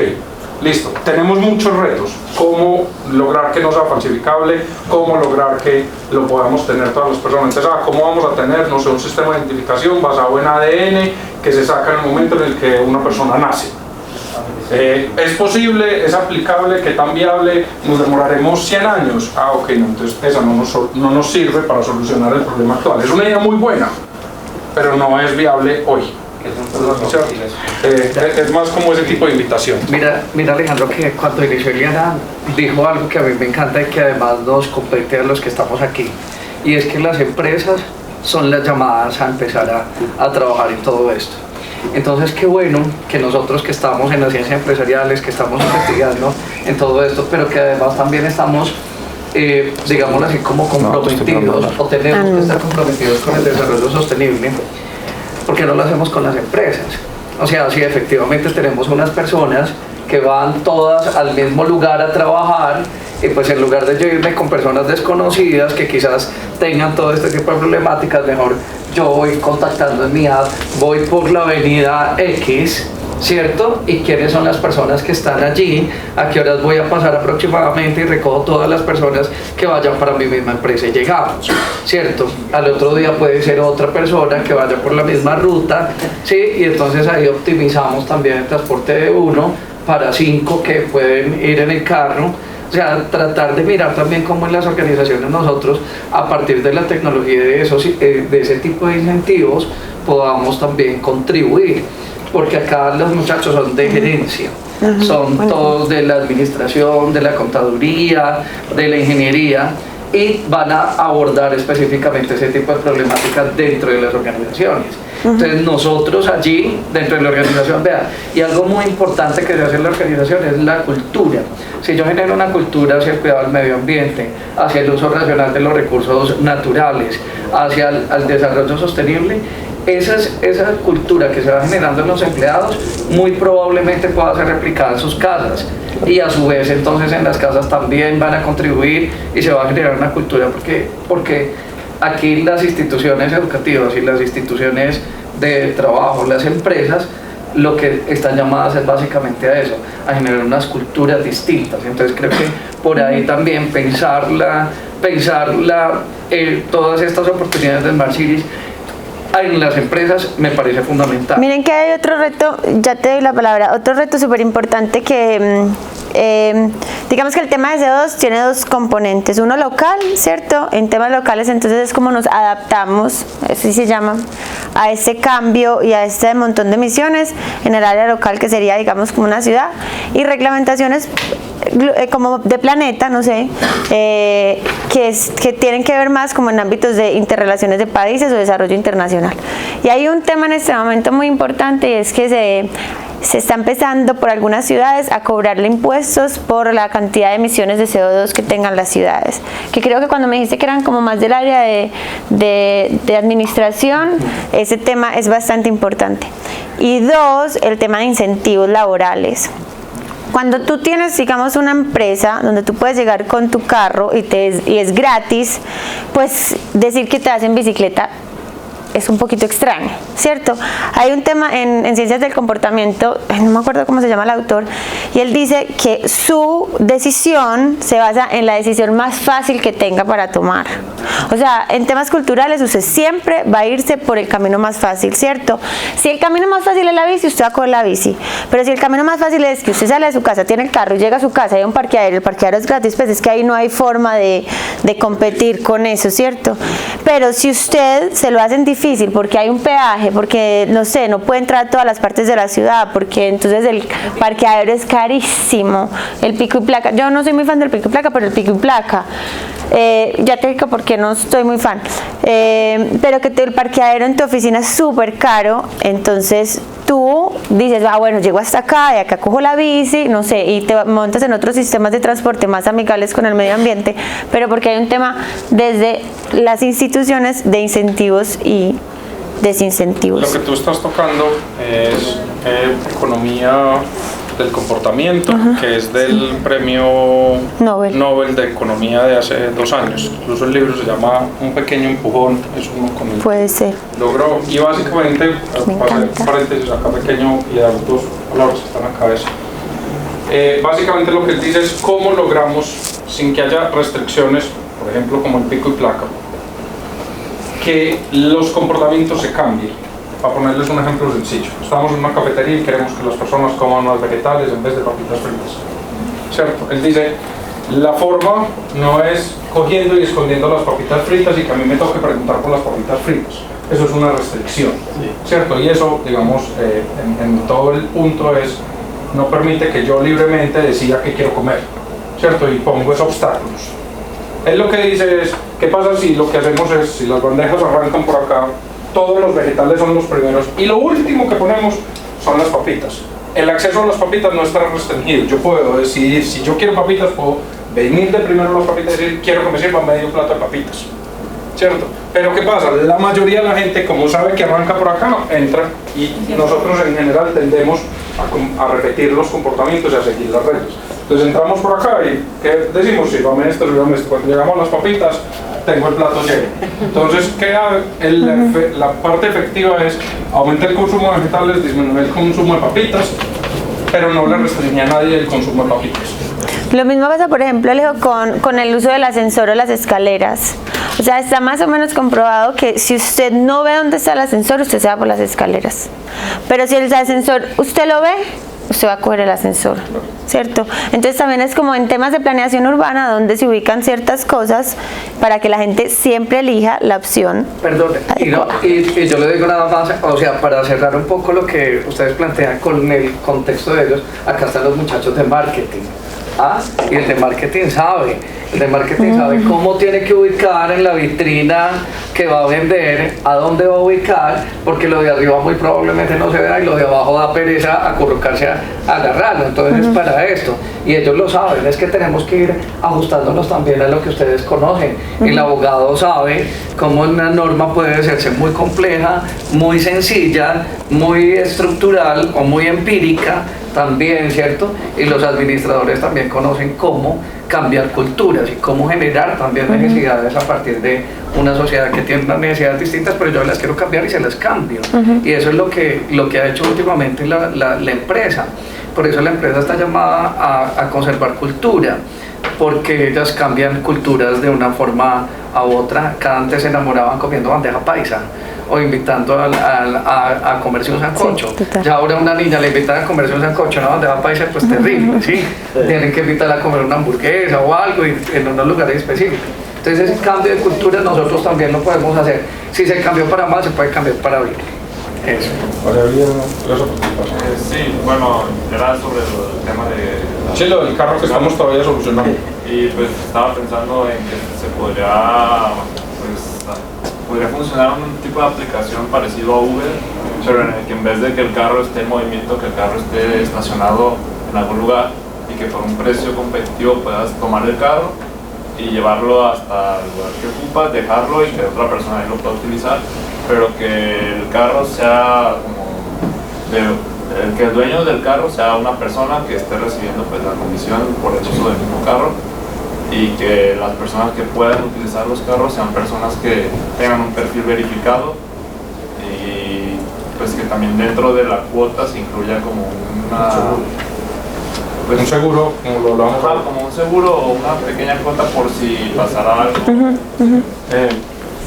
listo, tenemos muchos retos. ¿Cómo lograr que no sea falsificable? ¿Cómo lograr que lo podamos tener todas las personas? Entonces, ¿cómo vamos a tener, no sé, un sistema de identificación basado en ADN que se saca en el momento en el que una persona nace? ¿Es posible? ¿Es aplicable? ¿Qué tan viable? ¿Nos demoraremos 100 años? Ah, ok, no, entonces esa no nos sirve para solucionar el problema actual. Es una idea muy buena, pero no es viable hoy. Es más como ese tipo de invitación. Mira Alejandro, que cuando inició Eliana dijo algo que a mí me encanta y que además nos compete a los que estamos aquí, y es que las empresas son las llamadas a empezar a trabajar en todo esto. Entonces, qué bueno que nosotros que estamos en las ciencias empresariales, que estamos investigando en todo esto, pero que además también estamos, digámoslo así, como comprometidos, o tenemos que estar comprometidos con el desarrollo sostenible, porque no lo hacemos con las empresas. O sea, si efectivamente tenemos unas personas que van todas al mismo lugar a trabajar, y pues en lugar de yo irme con personas desconocidas que quizás tengan todo este tipo de problemáticas, mejor yo voy contactando en mi app, voy por la avenida X, ¿cierto? Y quiénes son las personas que están allí, a qué horas voy a pasar aproximadamente y recojo todas las personas que vayan para mi misma empresa y llegamos, ¿cierto? Al otro día puede ser otra persona que vaya por la misma ruta, ¿sí? Y entonces ahí optimizamos también el transporte de 1 para 5 que pueden ir en el carro. O sea, tratar de mirar también cómo en las organizaciones nosotros, a partir de la tecnología de ese tipo de incentivos, podamos también contribuir. Porque acá los muchachos son de gerencia, son todos de la administración, de la contaduría, de la ingeniería, y van a abordar específicamente ese tipo de problemáticas dentro de las organizaciones. Entonces nosotros allí, dentro de la organización, vean, y algo muy importante que se hace en la organización es la cultura. Si yo genero una cultura hacia el cuidado del medio ambiente, hacia el uso racional de los recursos naturales, hacia el desarrollo sostenible, esa cultura que se va generando en los empleados muy probablemente pueda ser replicada en sus casas, y a su vez entonces en las casas también van a contribuir y se va a generar una cultura, porque aquí las instituciones educativas y las instituciones de trabajo, las empresas, lo que están llamadas es básicamente a eso, a generar unas culturas distintas. Entonces creo que por ahí también pensar todas estas oportunidades de Smart Cities en las empresas me parece fundamental. Miren que hay otro reto, ya te doy la palabra, otro reto súper importante que digamos que el tema de CO2 tiene dos componentes, uno local, ¿cierto? En temas locales entonces es como nos adaptamos, así se llama, a ese cambio y a este montón de emisiones en el área local, que sería digamos como una ciudad, y reglamentaciones como de planeta, no sé, que tienen que ver más como en ámbitos de interrelaciones de países o desarrollo internacional. Y hay un tema en este momento muy importante, y es que se está empezando por algunas ciudades a cobrarle impuestos por la cantidad de emisiones de CO2 que tengan las ciudades, que creo que cuando me dijiste que eran como más del área de administración, ese tema es bastante importante. Y dos, el tema de incentivos laborales. Cuando tú tienes, digamos, una empresa donde tú puedes llegar con tu carro y es gratis, pues decir que te hacen bicicleta es un poquito extraño, ¿cierto? Hay un tema en ciencias del comportamiento, no me acuerdo cómo se llama el autor, y él dice que su decisión se basa en la decisión más fácil que tenga para tomar. O sea, en temas culturales usted siempre va a irse por el camino más fácil, ¿cierto? Si el camino más fácil es la bici, usted va a coger la bici, pero si el camino más fácil es que usted sale de su casa, tiene el carro, llega a su casa y hay un parqueadero, el parqueadero es gratis, pues es que ahí no hay forma de competir con eso, ¿cierto? Pero si usted se lo hacen difícil porque hay un peaje, porque no sé, no puede entrar a todas las partes de la ciudad, porque entonces el parqueadero es carísimo, el pico y placa, yo no soy muy fan del pico y placa, pero el pico y placa, ya te digo porque no estoy muy fan, pero que el parqueadero en tu oficina es súper caro, entonces tú dices, bueno, llego hasta acá, y acá cojo la bici, no sé, y te montas en otros sistemas de transporte más amigables con el medio ambiente, pero porque hay un tema desde las instituciones de incentivos y desincentivos. Lo que tú estás tocando es economía del comportamiento, que es del premio Nobel de Economía de hace 2 años. Incluso el libro se llama Un pequeño empujón, es uno con el puede ser. Logró, y básicamente, para hacer paréntesis acá pequeño y dar 2 palabras que están acá, básicamente lo que él dice es cómo logramos, sin que haya restricciones, por ejemplo como el pico y placa, que los comportamientos se cambien. Para ponerles un ejemplo sencillo, estamos en una cafetería y queremos que las personas coman más vegetales en vez de papitas fritas, ¿cierto? Él dice, la forma no es cogiendo y escondiendo las papitas fritas y que a mí me toque preguntar por las papitas fritas, eso es una restricción, ¿cierto? Y eso, digamos, en todo el punto es, no permite que yo libremente decida qué quiero comer, ¿cierto? Y pongo esos obstáculos. Él lo que dice es, ¿qué pasa si lo que hacemos es, si las bandejas arrancan por acá, todos los vegetales son los primeros y lo último que ponemos son las papitas? El acceso a las papitas no está restringido, yo puedo decidir, si yo quiero papitas, puedo venir de primero las papitas y decir, quiero que me sirvan medio plato de papitas, ¿cierto? Pero ¿qué pasa? La mayoría de la gente, como sabe que arranca por acá, entra, y nosotros en general tendemos a repetir los comportamientos y a seguir las reglas. Entonces entramos por acá y ¿qué decimos? Sírvame esto, sírvame esto. Cuando llegamos a las papitas, tengo el plato lleno. Entonces, la parte efectiva es aumentar el consumo de vegetales, disminuir el consumo de papitas, pero no le restringir a nadie el consumo de papitas. Lo mismo pasa, por ejemplo, Alejo, con el uso del ascensor o las escaleras. O sea, está más o menos comprobado que si usted no ve dónde está el ascensor, usted se va por las escaleras. Pero si el ascensor usted lo ve, usted va a coger el ascensor, ¿cierto? Entonces también es como en temas de planeación urbana donde se ubican ciertas cosas para que la gente siempre elija la opción. Perdón, y yo le digo nada más, o sea, para cerrar un poco lo que ustedes plantean con el contexto de ellos, acá están los muchachos de marketing. Y el de marketing sabe cómo tiene que ubicar en la vitrina que va a vender, a dónde va a ubicar, porque lo de arriba muy probablemente no se vea y lo de abajo da pereza acurrucarse a agarrarlo. Entonces es para esto, y ellos lo saben, es que tenemos que ir ajustándonos también a lo que ustedes conocen. El abogado sabe cómo una norma puede hacerse muy compleja, muy sencilla, muy estructural o muy empírica también, ¿cierto? Y los administradores también conocen cómo cambiar culturas y cómo generar también necesidades a partir de una sociedad que tiene unas necesidades distintas, pero yo las quiero cambiar y se las cambio. Y eso es lo que ha hecho últimamente la empresa. Por eso la empresa está llamada a conservar cultura, porque ellas cambian culturas de una forma a otra. Cada antes se enamoraban comiendo bandeja paisa o invitando a comerse un sancocho. Sí, ya ahora una niña le invitan a comerse un sancocho, una bandeja paisa, pues terrible, ¿sí? Tienen que invitarla a comer una hamburguesa o algo en unos lugares específicos. Entonces ese cambio de cultura nosotros también lo podemos hacer. Si se cambió para mal, se puede cambiar para bien. Eso. Sí, bueno, era sobre el tema de... Sí, lo del carro que estamos todavía solucionando. Y pues estaba pensando en que se podría funcionar un tipo de aplicación parecido a Uber, pero en el que en vez de que el carro esté en movimiento, que el carro esté estacionado en algún lugar y que por un precio competitivo puedas tomar el carro y llevarlo hasta el lugar que ocupas, dejarlo y que otra persona ahí lo pueda utilizar, pero que el carro sea como que el dueño del carro sea una persona que esté recibiendo pues la comisión por el uso del mismo carro, y que las personas que puedan utilizar los carros sean personas que tengan un perfil verificado, y pues que también dentro de la cuota se incluya como un seguro, como un seguro o una pequeña cuota por si pasara algo.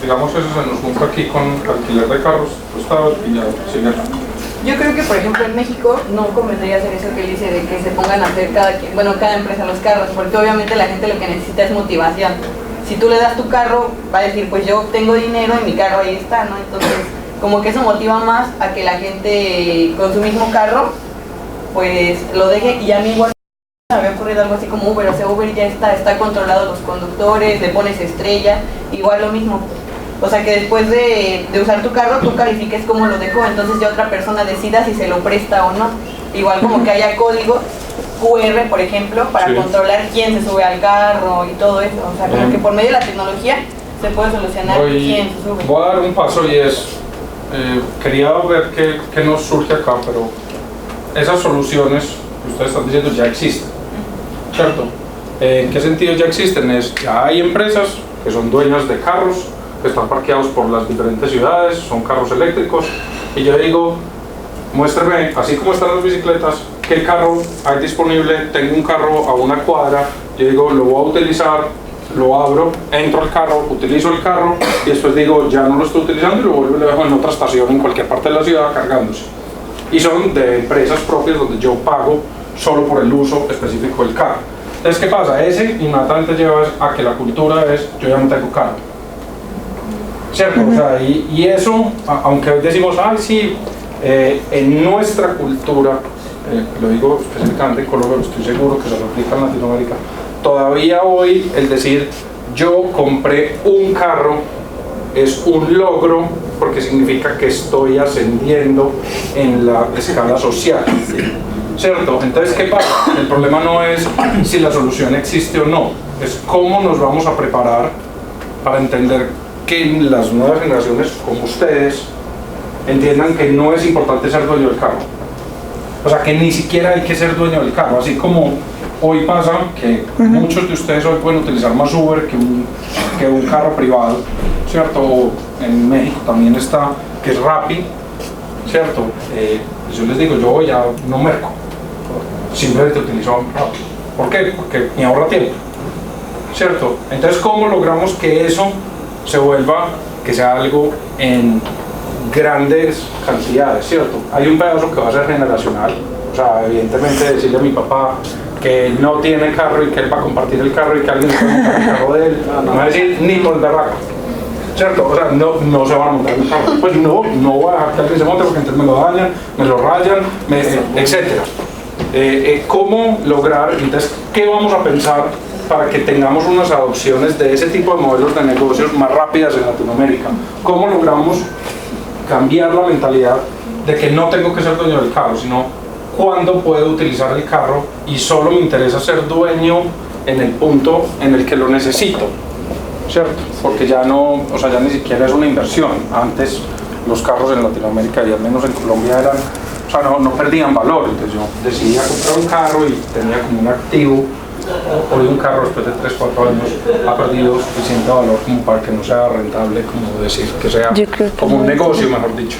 Digamos, eso se nos junta aquí con alquiler de carros prestados y ya sigue. Yo creo que, por ejemplo, en México no convendría hacer eso que él dice de que se pongan a hacer cada empresa los carros, porque obviamente la gente lo que necesita es motivación. Si tú le das tu carro, va a decir, pues yo tengo dinero y mi carro ahí está, ¿no? Entonces, como que eso motiva más a que la gente con su mismo carro, pues lo deje. Y a mí igual me había ocurrido algo así como Uber, o sea, Uber ya está controlado los conductores, le pones estrella, igual lo mismo. O sea, que después de usar tu carro, tú califiques cómo lo dejó, entonces ya otra persona decida si se lo presta o no. Igual como que haya códigos QR, por ejemplo, para controlar quién se sube al carro y todo eso. O sea, como que por medio de la tecnología se puede solucionar quién se sube. Voy a dar un paso, y es, quería ver qué nos surge acá, pero esas soluciones que ustedes están diciendo ya existen, ¿cierto? ¿En qué sentido ya existen? Ya hay empresas que son dueñas de carros que están parqueados por las diferentes ciudades, son carros eléctricos, y yo digo, muéstrame, así como están las bicicletas, qué carro hay disponible. Tengo un carro a una cuadra, yo digo, lo voy a utilizar, lo abro, entro al carro, utilizo el carro, y después digo, ya no lo estoy utilizando, y lo vuelvo y lo dejo en otra estación en cualquier parte de la ciudad cargándose. Y son de empresas propias donde yo pago solo por el uso específico del carro. Entonces, ¿qué pasa? Ese inmediatamente lleva a que la cultura es, yo ya no tengo carro, ¿cierto? O sea, y eso, aunque hoy decimos, ay sí, en nuestra cultura, lo digo específicamente en Colombia, estoy seguro que se replica en Latinoamérica, todavía hoy el decir yo compré un carro es un logro, porque significa que estoy ascendiendo en la escala social, ¿cierto? Entonces, ¿qué pasa? El problema no es si la solución existe o no, es cómo nos vamos a preparar para entender que las nuevas generaciones como ustedes entiendan que no es importante ser dueño del carro. O sea, que ni siquiera hay que ser dueño del carro, así como hoy pasa que muchos de ustedes hoy pueden utilizar más Uber que un carro privado, ¿cierto? En México también está, que es Rappi, ¿cierto? Yo les digo, yo ya no merco, simplemente utilizo Rappi. ¿Por qué? Porque me ahorra tiempo, ¿cierto? Entonces, ¿cómo logramos que eso se vuelva, que sea algo en grandes cantidades, ¿cierto? Hay un pedazo que va a ser generacional, o sea, evidentemente decirle a mi papá que no tiene carro y que él va a compartir el carro y que alguien se va a montar el carro de él, no va a decir ni por el berraco, ¿cierto? O sea, no se van a montar el carro, pues no voy a dejar que alguien se monte porque entonces me lo dañan, me lo rayan, etcétera. ¿Cómo lograr, entonces, qué vamos a pensar para que tengamos unas adopciones de ese tipo de modelos de negocios más rápidas en Latinoamérica? ¿Cómo logramos cambiar la mentalidad de que no tengo que ser dueño del carro, sino cuándo puedo utilizar el carro y solo me interesa ser dueño en el punto en el que lo necesito, ¿cierto? Porque ya no, o sea, ya ni siquiera es una inversión. Antes los carros en Latinoamérica y al menos en Colombia eran, o sea, no perdían valor. Entonces yo decidía comprar un carro y tenía como un activo. Hoy un carro después de 3-4 años ha perdido suficiente valor como para que no sea rentable, como decir, que sea como un negocio, mejor dicho.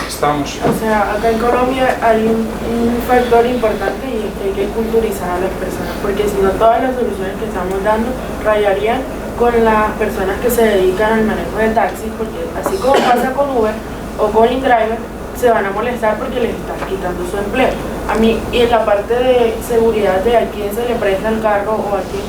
Estamos. O sea, acá en Colombia hay un factor importante y es que hay que culturizar a las personas, porque si no todas las soluciones que estamos dando rayarían con las personas que se dedican al manejo de taxis, porque así como pasa con Uber o con InDriver, se van a molestar porque les están quitando su empleo. A mí, y en la parte de seguridad de a quién se le presta el carro o a quién,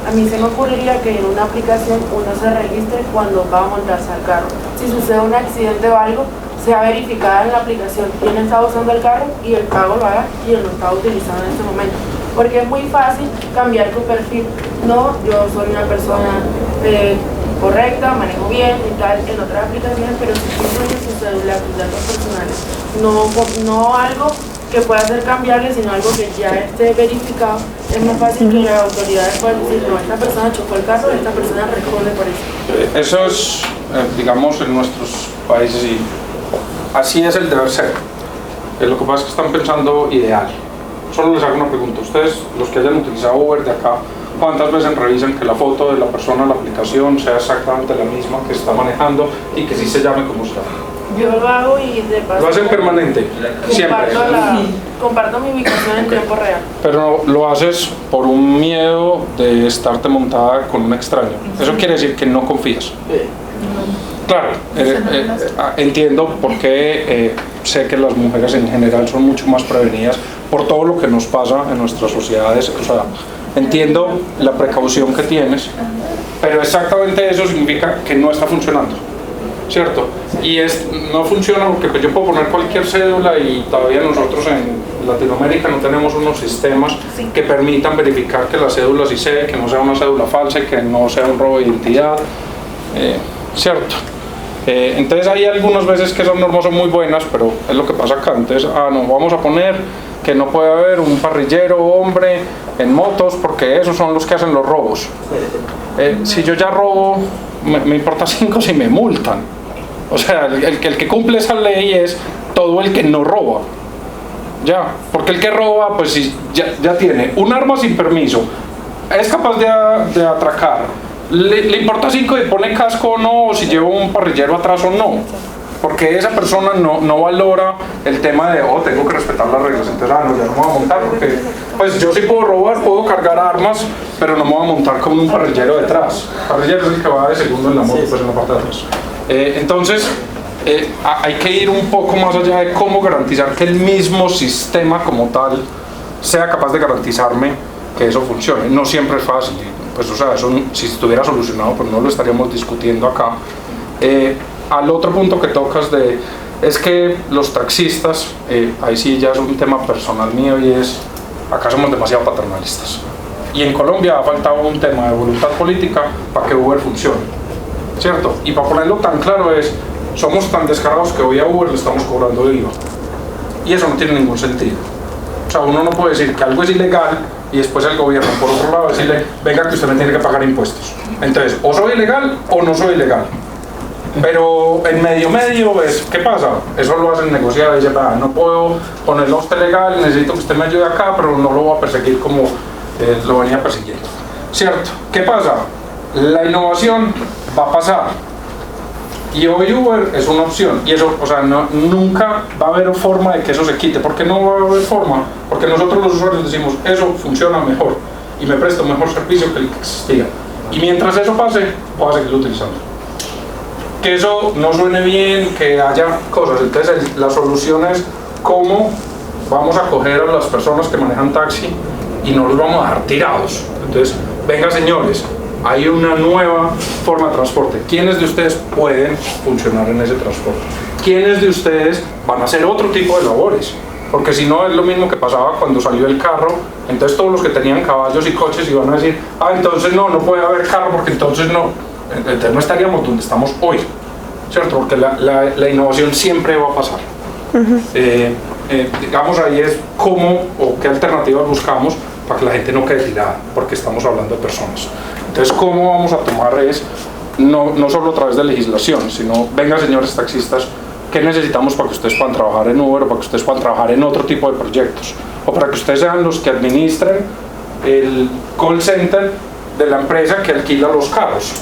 a mí se me ocurriría que en una aplicación uno se registre cuando va a montarse al carro. Si sucede un accidente o algo, sea verificada en la aplicación quién está usando el carro y el pago lo haga quien lo está utilizando en este momento. Porque es muy fácil cambiar tu perfil. No, yo soy una persona correcta, manejo bien y tal en otras aplicaciones, pero si tú tienes su cédula, tus datos personales, no algo que pueda ser cambiable, sino algo que ya esté verificado, es más fácil que las autoridades puedan decir, no, esta persona chocó el carro, esta persona responde por eso. Eso es, digamos, en nuestros países y así es el deber ser. Lo que pasa es que están pensando ideal. Solo les hago una pregunta, ustedes, los que hayan utilizado Uber de acá, ¿cuántas veces revisan que la foto de la persona en la aplicación sea exactamente la misma que está manejando y que sí se llame como está? Yo lo hago y de paso... ¿Lo hacen permanente? Siempre. Comparto mi ubicación en tiempo real. Pero lo haces por un miedo de estarte montada con un extraño. Eso quiere decir que no confías. Claro, entiendo por qué sé que las mujeres en general son mucho más prevenidas por todo lo que nos pasa en nuestras sociedades. O sea, entiendo la precaución que tienes, pero exactamente eso significa que no está funcionando, ¿cierto? Y no funciona porque pues, yo puedo poner cualquier cédula y todavía nosotros en Latinoamérica no tenemos unos sistemas que permitan verificar que la cédula sí sea, que no sea una cédula falsa y que no sea un robo de identidad, ¿cierto? Entonces hay algunas veces que esas normas son muy buenas, pero es lo que pasa acá. Entonces, no, vamos a poner que no puede haber un parrillero hombre en motos porque esos son los que hacen los robos. Si yo ya robo, me importa 5 si me multan. O sea, el que cumple esa ley es todo el que no roba. Ya, porque el que roba, pues si ya tiene un arma sin permiso, es capaz de atracar. Le importa 5 si pone casco o no, o si lleva un parrillero atrás o no, porque esa persona no valora el tema de, tengo que respetar las reglas, entonces, no, ya no me voy a montar, porque pues yo sí puedo robar, puedo cargar armas, pero no me voy a montar con un parrillero detrás. El parrillero es el que va de segundo en la moto, pues en la parte de atrás. Entonces, hay que ir un poco más allá de cómo garantizar que el mismo sistema como tal sea capaz de garantizarme que eso funcione. No siempre es fácil. Pues o sea, eso, si estuviera solucionado, pues no lo estaríamos discutiendo acá. Al otro punto que tocas es que los taxistas, ahí sí ya es un tema personal mío y es, acá somos demasiado paternalistas. Y en Colombia ha faltado un tema de voluntad política para que Uber funcione, ¿cierto? Y para ponerlo tan claro somos tan descarados que hoy a Uber le estamos cobrando IVA. Y eso no tiene ningún sentido. O sea, uno no puede decir que algo es ilegal y después el gobierno, por otro lado, decirle, venga que usted me tiene que pagar impuestos. Entonces, o soy ilegal o no soy ilegal. Pero en medio ¿qué pasa? Eso lo hacen negociar y dicen, no puedo ponerlo a usted legal, necesito que usted me ayude acá, pero no lo voy a perseguir como lo venía persiguiendo, ¿cierto? ¿Qué pasa? La innovación va a pasar y hoy Uber es una opción y eso, o sea, nunca va a haber forma de que eso se quite. ¿Por qué no va a haber forma? Porque nosotros los usuarios decimos, eso funciona mejor y me presta un mejor servicio que el que existía, y mientras eso pase, voy a seguir utilizando. Que eso no suene bien, que haya cosas, entonces la solución es cómo vamos a coger a las personas que manejan taxi y no los vamos a dejar tirados. Entonces, venga señores, hay una nueva forma de transporte. ¿Quiénes de ustedes pueden funcionar en ese transporte? ¿Quiénes de ustedes van a hacer otro tipo de labores? Porque si no, es lo mismo que pasaba cuando salió el carro. Entonces todos los que tenían caballos y coches iban a decir, entonces no puede haber carro porque entonces no estaríamos donde estamos hoy, ¿cierto? Porque la innovación siempre va a pasar. Digamos, ahí es cómo o qué alternativas buscamos para que la gente no quede tirada, porque estamos hablando de personas. Entonces, ¿cómo vamos a tomar es, no solo a través de legislación, sino, venga señores taxistas, ¿qué necesitamos para que ustedes puedan trabajar en Uber o para que ustedes puedan trabajar en otro tipo de proyectos? O para que ustedes sean los que administren el call center de la empresa que alquila los carros,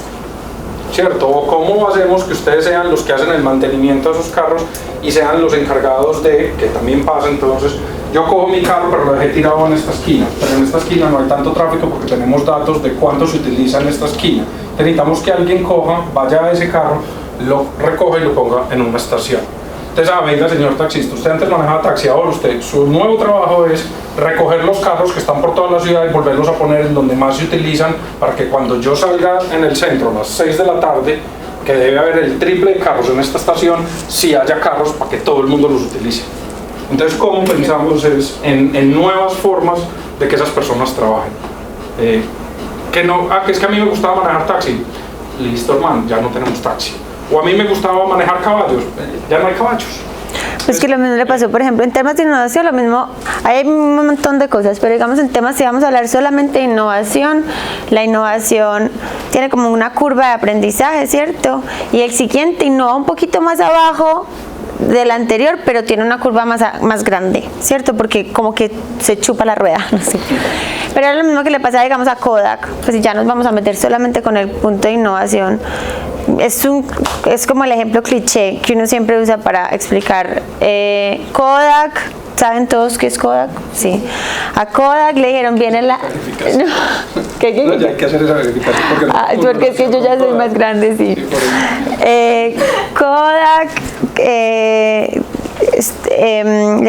¿cierto? O cómo hacemos que ustedes sean los que hacen el mantenimiento de esos carros y sean los encargados de, que también pasa, entonces, yo cojo mi carro pero lo dejé tirado en esta esquina, pero en esta esquina no hay tanto tráfico porque tenemos datos de cuánto se utiliza en esta esquina. Necesitamos que alguien coja, vaya a ese carro, lo recoja y lo ponga en una estación. Entonces, venga señor taxista, usted antes manejaba taxi, ahora usted, su nuevo trabajo es recoger los carros que están por toda la ciudad y volverlos a poner en donde más se utilizan, para que cuando yo salga en el centro a las 6 de la tarde, que debe haber el triple de carros en esta estación, si haya carros para que todo el mundo los utilice. Entonces, ¿cómo pensamos es en nuevas formas de que esas personas trabajen? Que es que a mí me gustaba manejar taxi. Listo, hermano, ya no tenemos taxi. O a mí me gustaba manejar caballos, ya no hay caballos. Pues que lo mismo le pasó, por ejemplo, en temas de innovación, lo mismo, hay un montón de cosas, pero digamos en temas, si vamos a hablar solamente de innovación, la innovación tiene como una curva de aprendizaje, ¿cierto? Y el siguiente innova un poquito más abajo del anterior, pero tiene una curva más grande, ¿cierto? Porque como que se chupa la rueda, no sé. Pero es lo mismo que le pasa, digamos, a Kodak, pues si ya nos vamos a meter solamente con el punto de innovación. Es como el ejemplo cliché que uno siempre usa para explicar Kodak. ¿Saben todos qué es Kodak? Sí. A Kodak le dijeron, viene la... No, ¿qué? No, ya hay que hacer esa verificación. Porque es que yo ya soy más grande, sí. Kodak... le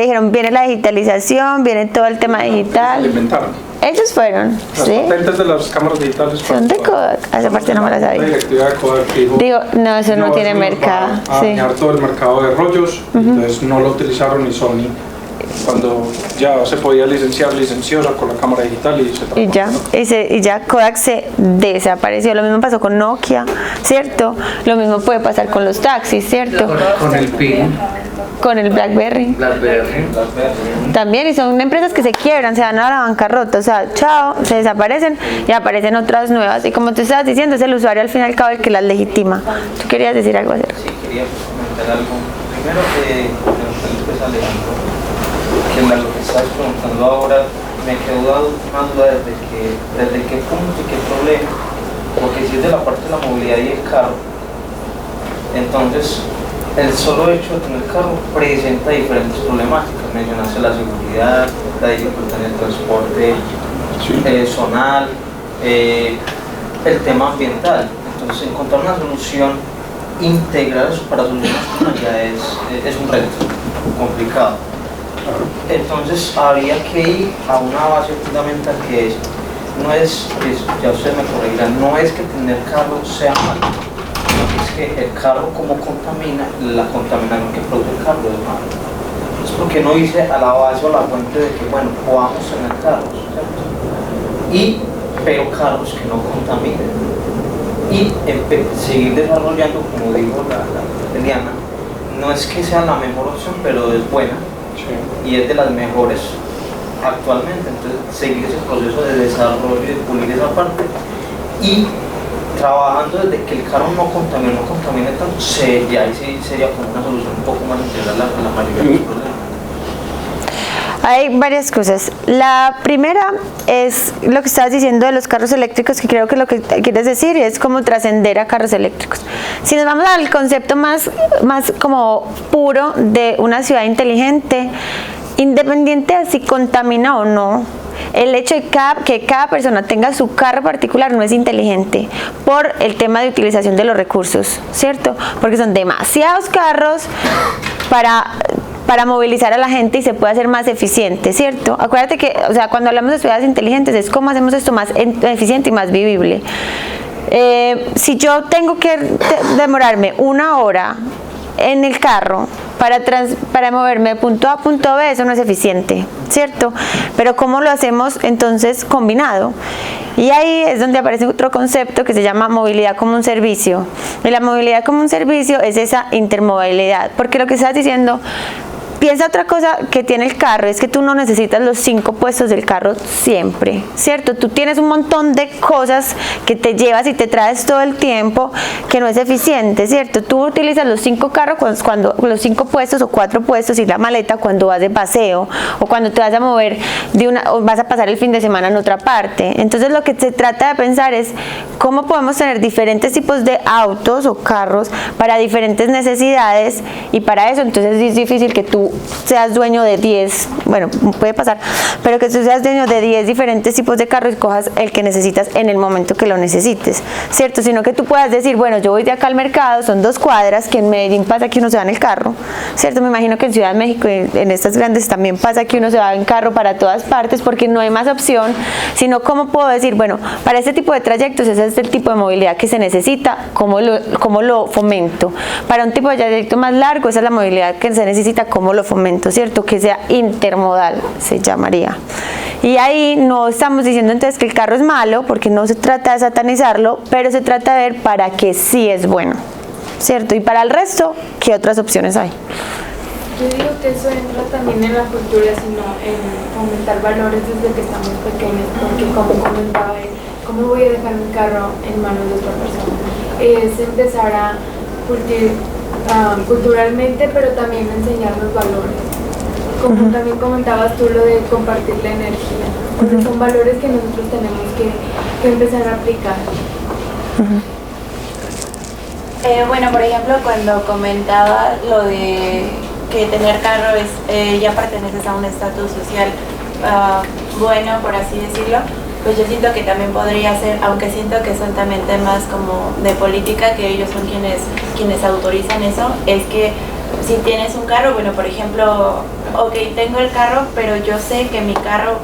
dijeron, viene la digitalización, viene todo el tema digital. Lo inventaron. Ellos fueron, las patentes de las cámaras digitales son de Kodak. Esa parte no me la sabía. La directiva de Kodak dijo, digo, no, eso no tiene mercado. A dañar todo el mercado de rollos, entonces no lo utilizaron ni Sony. Cuando ya se podía licenció con la cámara digital y se trabajó. Y ya Kodak se desapareció. Lo mismo pasó con Nokia, ¿cierto? Lo mismo puede pasar con los taxis, ¿cierto? Con el PIN. Con el BlackBerry. También, y son empresas que se quiebran, se van a la bancarrota, o sea, chao, se desaparecen y aparecen otras nuevas. Y como tú estabas diciendo, es el usuario al fin y al cabo el que las legitima. ¿Tú querías decir algo acerca? Sí, quería comentar algo. Primero que Alejandro, que lo que estás preguntando ahora me quedó una duda desde qué punto y qué problema, porque si es de la parte de la movilidad y el carro, entonces el solo hecho de tener carro presenta diferentes problemáticas. Mencionaste la seguridad, la dificultad en el transporte zonal, el tema ambiental. Entonces encontrar una solución integral para solucionar ya es un reto complicado. Entonces habría que ir a una base fundamental que es, ya ustedes me corregirán, no es que tener carro sea malo, sino que es que el carro como contamina, la contaminación que produce el carro es malo. Es porque no hice a la base o a la fuente de que, bueno, podamos tener carros, ¿cierto? Pero carros que no contaminen. Y seguir desarrollando, como dijo la Eliana, no es que sea la mejor opción, pero es buena. Y es de las mejores actualmente. Entonces seguir ese proceso de desarrollo y de pulir esa parte y trabajando desde que el carro no contamine tanto, ya ahí sí sería como una solución un poco más integral a la mayoría de los problemas. Hay varias cosas. La primera es lo que estabas diciendo de los carros eléctricos, que creo que lo que quieres decir es como trascender a carros eléctricos. Si nos vamos al concepto más como puro de una ciudad inteligente, independiente de si contamina o no, el hecho de que cada persona tenga su carro particular no es inteligente por el tema de utilización de los recursos, ¿cierto? Porque son demasiados carros para movilizar a la gente y se puede hacer más eficiente, ¿cierto? Acuérdate que, o sea, cuando hablamos de ciudades inteligentes es cómo hacemos esto más eficiente y más vivible. Si yo tengo que demorarme 1 hora en el carro para moverme de punto A a punto B, eso no es eficiente, ¿cierto? Pero ¿cómo lo hacemos entonces combinado? Y ahí es donde aparece otro concepto que se llama movilidad como un servicio. Y la movilidad como un servicio es esa intermodalidad, porque lo que estás diciendo, piensa otra cosa que tiene el carro, es que tú no necesitas los 5 puestos del carro siempre, ¿cierto? Tú tienes un montón de cosas que te llevas y te traes todo el tiempo que no es eficiente, ¿cierto? Tú utilizas los 5 carros cuando los 5 puestos o 4 puestos y la maleta cuando vas de paseo o cuando te vas a mover o vas a pasar el fin de semana en otra parte. Entonces lo que se trata de pensar es cómo podemos tener diferentes tipos de autos o carros para diferentes necesidades, y para eso entonces es difícil que tú seas dueño de 10, bueno, puede pasar, pero que tú seas dueño de 10 diferentes tipos de carros y cojas el que necesitas en el momento que lo necesites, ¿cierto? Sino que tú puedas decir, bueno, yo voy de acá al mercado, son 2 cuadras, que en Medellín pasa que uno se va en el carro, ¿cierto? Me imagino que en Ciudad de México y en estas grandes también pasa que uno se va en carro para todas partes porque no hay más opción, sino cómo puedo decir, bueno, para este tipo de trayectos ese es el tipo de movilidad que se necesita, cómo lo fomento. Para un tipo de trayecto más largo, esa es la movilidad que se necesita, cómo lo fomento, ¿cierto? Que sea intermodal, se llamaría. Y ahí no estamos diciendo entonces que el carro es malo, porque no se trata de satanizarlo, pero se trata de ver para qué sí es bueno, ¿cierto? Y para el resto, ¿qué otras opciones hay? Yo digo que eso entra también en la cultura, sino en fomentar valores desde que estamos pequeños, porque como comentaba él, ¿cómo voy a dejar mi carro en manos de otra persona? Es empezar a culturalmente, pero también enseñarnos valores. Como también comentabas tú lo de compartir la energía, porque son valores que nosotros tenemos que empezar a aplicar. Bueno, por ejemplo, cuando comentaba lo de que tener carro ya perteneces a un estatus social bueno, por así decirlo, pues yo siento que también podría ser, aunque siento que son también temas como de política, que ellos son quienes autorizan eso, es que si tienes un carro, bueno, por ejemplo, ok, tengo el carro, pero yo sé que mi carro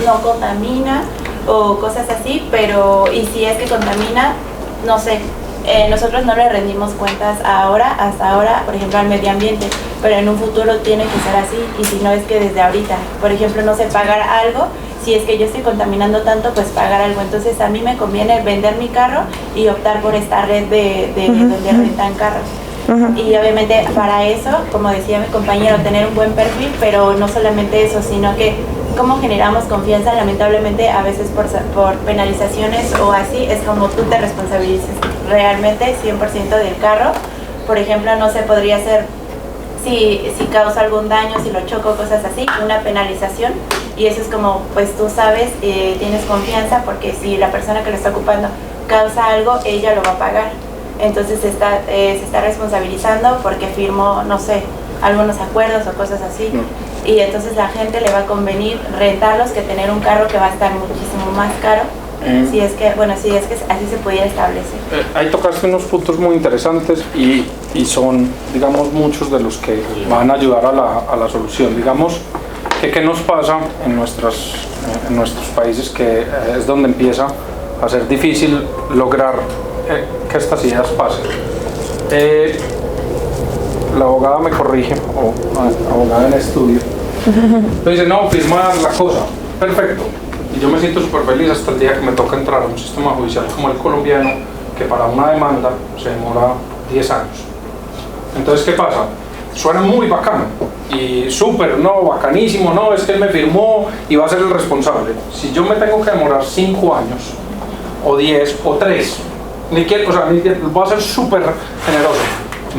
no contamina o cosas así, pero y si es que contamina, no sé, nosotros no le rendimos cuentas hasta ahora, por ejemplo, al medio ambiente, pero en un futuro tiene que ser así, y si no es que desde ahorita, por ejemplo, no sé, pagar algo, si es que yo estoy contaminando tanto, pues pagar algo. Entonces a mí me conviene vender mi carro y optar por esta red de donde rentan carros. Y obviamente para eso, como decía mi compañero, tener un buen perfil, pero no solamente eso, sino que cómo generamos confianza. Lamentablemente a veces por penalizaciones o así, es como tú te responsabilizas realmente 100% del carro. Por ejemplo, no se podría hacer si causa algún daño, si lo choco, cosas así, una penalización, y eso es como, pues tú sabes, tienes confianza, porque si la persona que lo está ocupando causa algo, ella lo va a pagar. Entonces se está responsabilizando porque firmó, no sé, algunos acuerdos o cosas así, y entonces la gente le va a convenir rentarlos que tener un carro que va a estar muchísimo más caro. Si es que así se pudiera establecer. Ahí tocaste unos puntos muy interesantes y son, digamos, muchos de los que van a ayudar a la solución. Digamos, ¿qué nos pasa en nuestros países, que es donde empieza a ser difícil lograr que estas ideas pasen? La abogada me corrige, o abogada en estudio, me dice, no, firmar la cosa, perfecto. Y yo me siento súper feliz hasta el día que me toca entrar a un sistema judicial como el colombiano, que para una demanda se demora 10 años. Entonces, ¿qué pasa? Suena muy bacano y súper, no, bacanísimo, no, es que él me firmó y va a ser el responsable. Si yo me tengo que demorar 5 años, o 10, o 3, voy a ser súper generoso,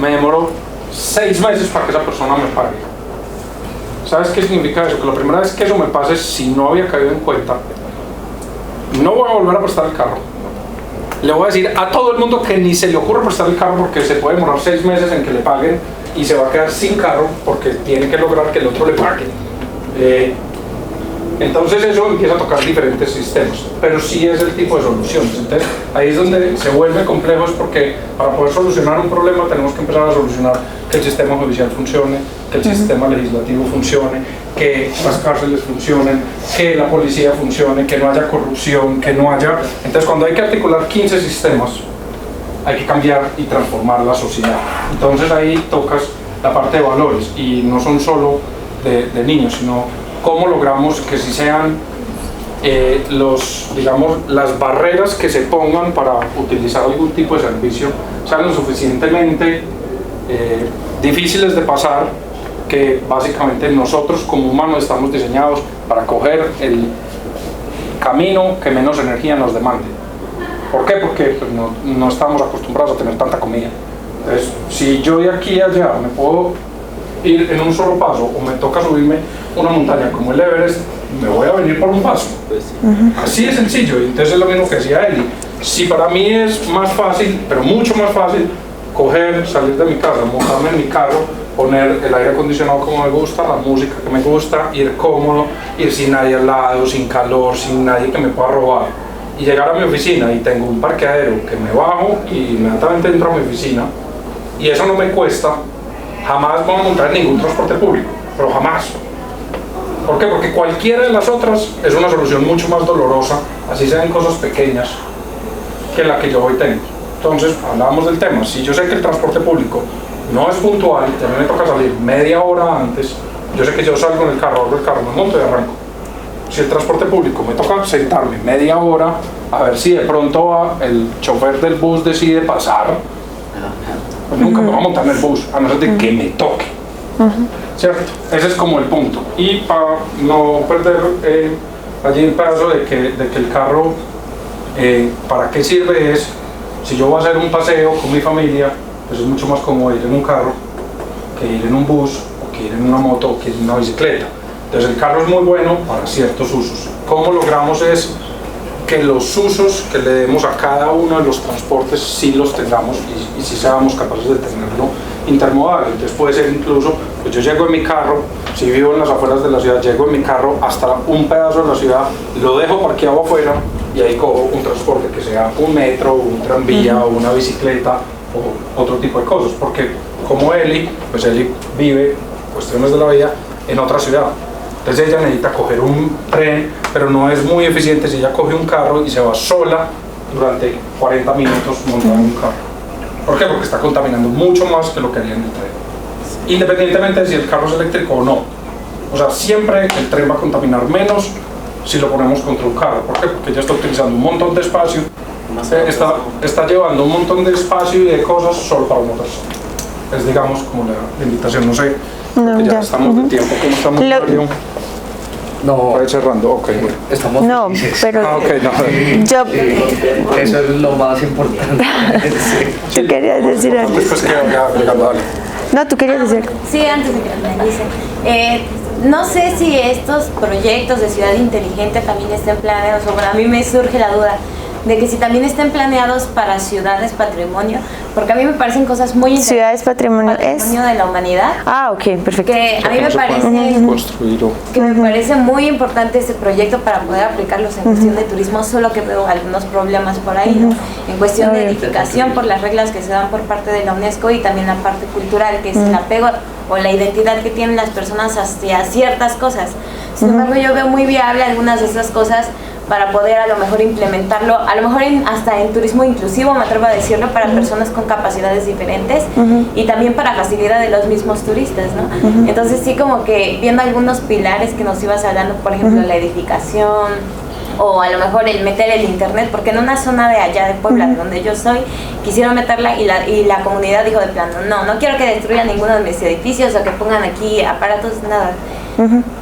me demoro 6 meses para que esa persona me pague. ¿Sabes qué significa eso? Que la primera vez que eso me pase, si no había caído en cuenta, no voy a volver a prestar el carro. Le voy a decir a todo el mundo que ni se le ocurra prestar el carro porque se puede demorar 6 meses en que le paguen y se va a quedar sin carro porque tiene que lograr que el otro le pague. Entonces eso empieza a tocar diferentes sistemas, pero sí es el tipo de soluciones. Entonces ahí es donde se vuelve complejo, es porque para poder solucionar un problema tenemos que empezar a solucionar que el sistema judicial funcione, que el sistema legislativo funcione, que las cárceles funcionen, que la policía funcione, que no haya corrupción, que no haya... Entonces cuando hay que articular 15 sistemas, hay que cambiar y transformar la sociedad. Entonces ahí tocas la parte de valores, y no son solo de niños, sino cómo logramos que si sean las barreras que se pongan para utilizar algún tipo de servicio sean lo suficientemente difíciles de pasar, que básicamente nosotros como humanos estamos diseñados para coger el camino que menos energía nos demande. ¿Por qué? Porque pues, no estamos acostumbrados a tener tanta comida. Entonces, si yo de aquí a allá me puedo ir en un solo paso, o me toca subirme una montaña como el Everest, me voy a venir por un paso. Así de sencillo. Y entonces es lo mismo que decía Eli. Si para mí es más fácil, pero mucho más fácil, coger, salir de mi casa, montarme en mi carro, poner el aire acondicionado como me gusta, la música que me gusta, ir cómodo, ir sin nadie al lado, sin calor, sin nadie que me pueda robar, y llegar a mi oficina y tengo un parqueadero que me bajo y inmediatamente entro a mi oficina, y eso no me cuesta, jamás voy a montar ningún transporte público, pero jamás. ¿Por qué? Porque cualquiera de las otras es una solución mucho más dolorosa, así sean cosas pequeñas, que la que yo hoy tengo. Entonces, hablábamos del tema. Si yo sé que el transporte público no es puntual, y a mí me toca salir media hora antes, yo sé que yo salgo en el carro, abro el carro, me monto y arranco. Si el transporte público me toca sentarme media hora a ver si de pronto el chofer del bus decide pasar, pues nunca me voy a montar en el bus, a no ser de que me toque. ¿Cierto? Ese es como el punto. Y para no perder allí el pedazo de que el carro, ¿para qué sirve? Es, si yo voy a hacer un paseo con mi familia, pues es mucho más cómodo ir en un carro que ir en un bus, o que ir en una moto, o que ir en una bicicleta. Entonces el carro es muy bueno para ciertos usos. ¿Cómo logramos es que los usos que le demos a cada uno de los transportes sí los tengamos y sí seamos capaces de tenerlo intermodal? Entonces puede ser incluso, pues yo llego en mi carro, si vivo en las afueras de la ciudad, llego en mi carro hasta un pedazo de la ciudad, lo dejo parqueado afuera y ahí cojo un transporte que sea un metro, un tranvía o una bicicleta o otro tipo de cosas, porque como Eli, pues Eli vive cuestiones de la vida en otra ciudad. Entonces ella necesita coger un tren, pero no es muy eficiente si ella coge un carro y se va sola durante 40 minutos montada en un carro. ¿Por qué? Porque está contaminando mucho más que lo que haría en el tren. Independientemente de si el carro es eléctrico o no. O sea, siempre el tren va a contaminar menos si lo ponemos contra un carro. ¿Por qué? Porque ella está utilizando un montón de espacio, está llevando un montón de espacio y de cosas solo para una persona. Es, digamos, como la invitación, no sé, ya estamos de tiempo, ¿cómo estamos? No, cerrando, ok. Estamos no, felices. pero Okay, no. yo... Eso es lo más importante. Sí. ¿Tú querías decir algo? Después que dale. No, tú querías decir algo. Sí, antes de que finalice. No sé si estos proyectos de ciudad inteligente también estén planeados, o bueno, a mí me surge la duda de que si también estén planeados para ciudades patrimonio, porque a mí me parecen cosas muy interesantes. Ciudades patrimonio de la humanidad. Ah, ok, perfecto. Que a mí me parece muy importante este proyecto para poder aplicarlos en cuestión de turismo, solo que veo algunos problemas por ahí, ¿no? En cuestión de edificación, por las reglas que se dan por parte de la UNESCO, y también la parte cultural, que es el apego o la identidad que tienen las personas hacia ciertas cosas. Sin embargo, yo veo muy viable algunas de esas cosas para poder a lo mejor implementarlo, a lo mejor hasta en turismo inclusivo, me atrevo a decirlo, para personas con capacidades diferentes y también para facilidad de los mismos turistas, ¿no? Entonces sí, como que viendo algunos pilares que nos ibas hablando, por ejemplo, la edificación, o a lo mejor el meter el internet, porque en una zona de allá de Puebla, de donde yo soy, quisieron meterla y la comunidad dijo de plano, no quiero que destruyan ninguno de mis edificios o que pongan aquí aparatos, nada.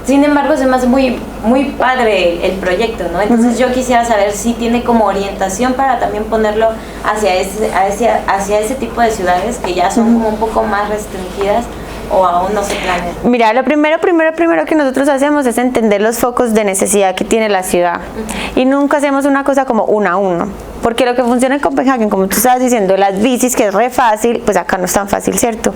Sin embargo, se me hace muy, muy padre el proyecto, ¿no? Entonces yo quisiera saber si tiene como orientación para también ponerlo hacia ese tipo de ciudades que ya son como un poco más restringidas, o aún no se planea? Mira, lo primero que nosotros hacemos es entender los focos de necesidad que tiene la ciudad. Y nunca hacemos una cosa como uno a uno. Porque lo que funciona en Copenhague, como tú estabas diciendo, las bicis, que es re fácil, pues acá no es tan fácil, ¿cierto?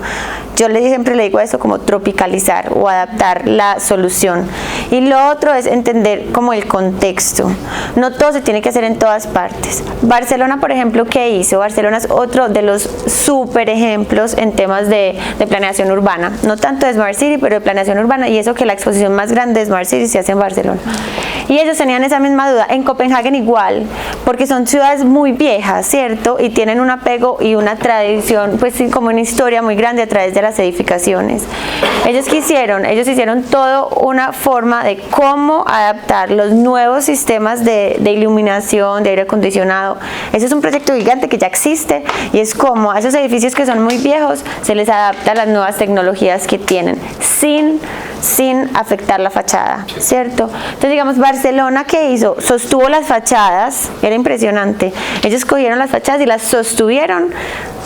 Yo siempre le digo eso como tropicalizar o adaptar la solución. Y lo otro es entender como el contexto. No todo se tiene que hacer en todas partes. Barcelona, por ejemplo, ¿qué hizo? Barcelona es otro de los súper ejemplos en temas de planeación urbana. No tanto de Smart City, pero de planeación urbana. Y eso que la exposición más grande de Smart City se hace en Barcelona. Y ellos tenían esa misma duda. En Copenhague igual, porque son ciudades muy viejas, ¿cierto? Y tienen un apego y una tradición, pues como una historia muy grande a través de las edificaciones. Ellos hicieron todo una forma de cómo adaptar los nuevos sistemas de iluminación, de aire acondicionado. Ese es un proyecto gigante que ya existe y es como a esos edificios que son muy viejos se les adapta a las nuevas tecnologías que tienen, sin afectar la fachada, ¿cierto? Entonces, digamos, Barcelona, ¿qué hizo? Sostuvo las fachadas, era impresionante. Ellos cogieron las fachadas y las sostuvieron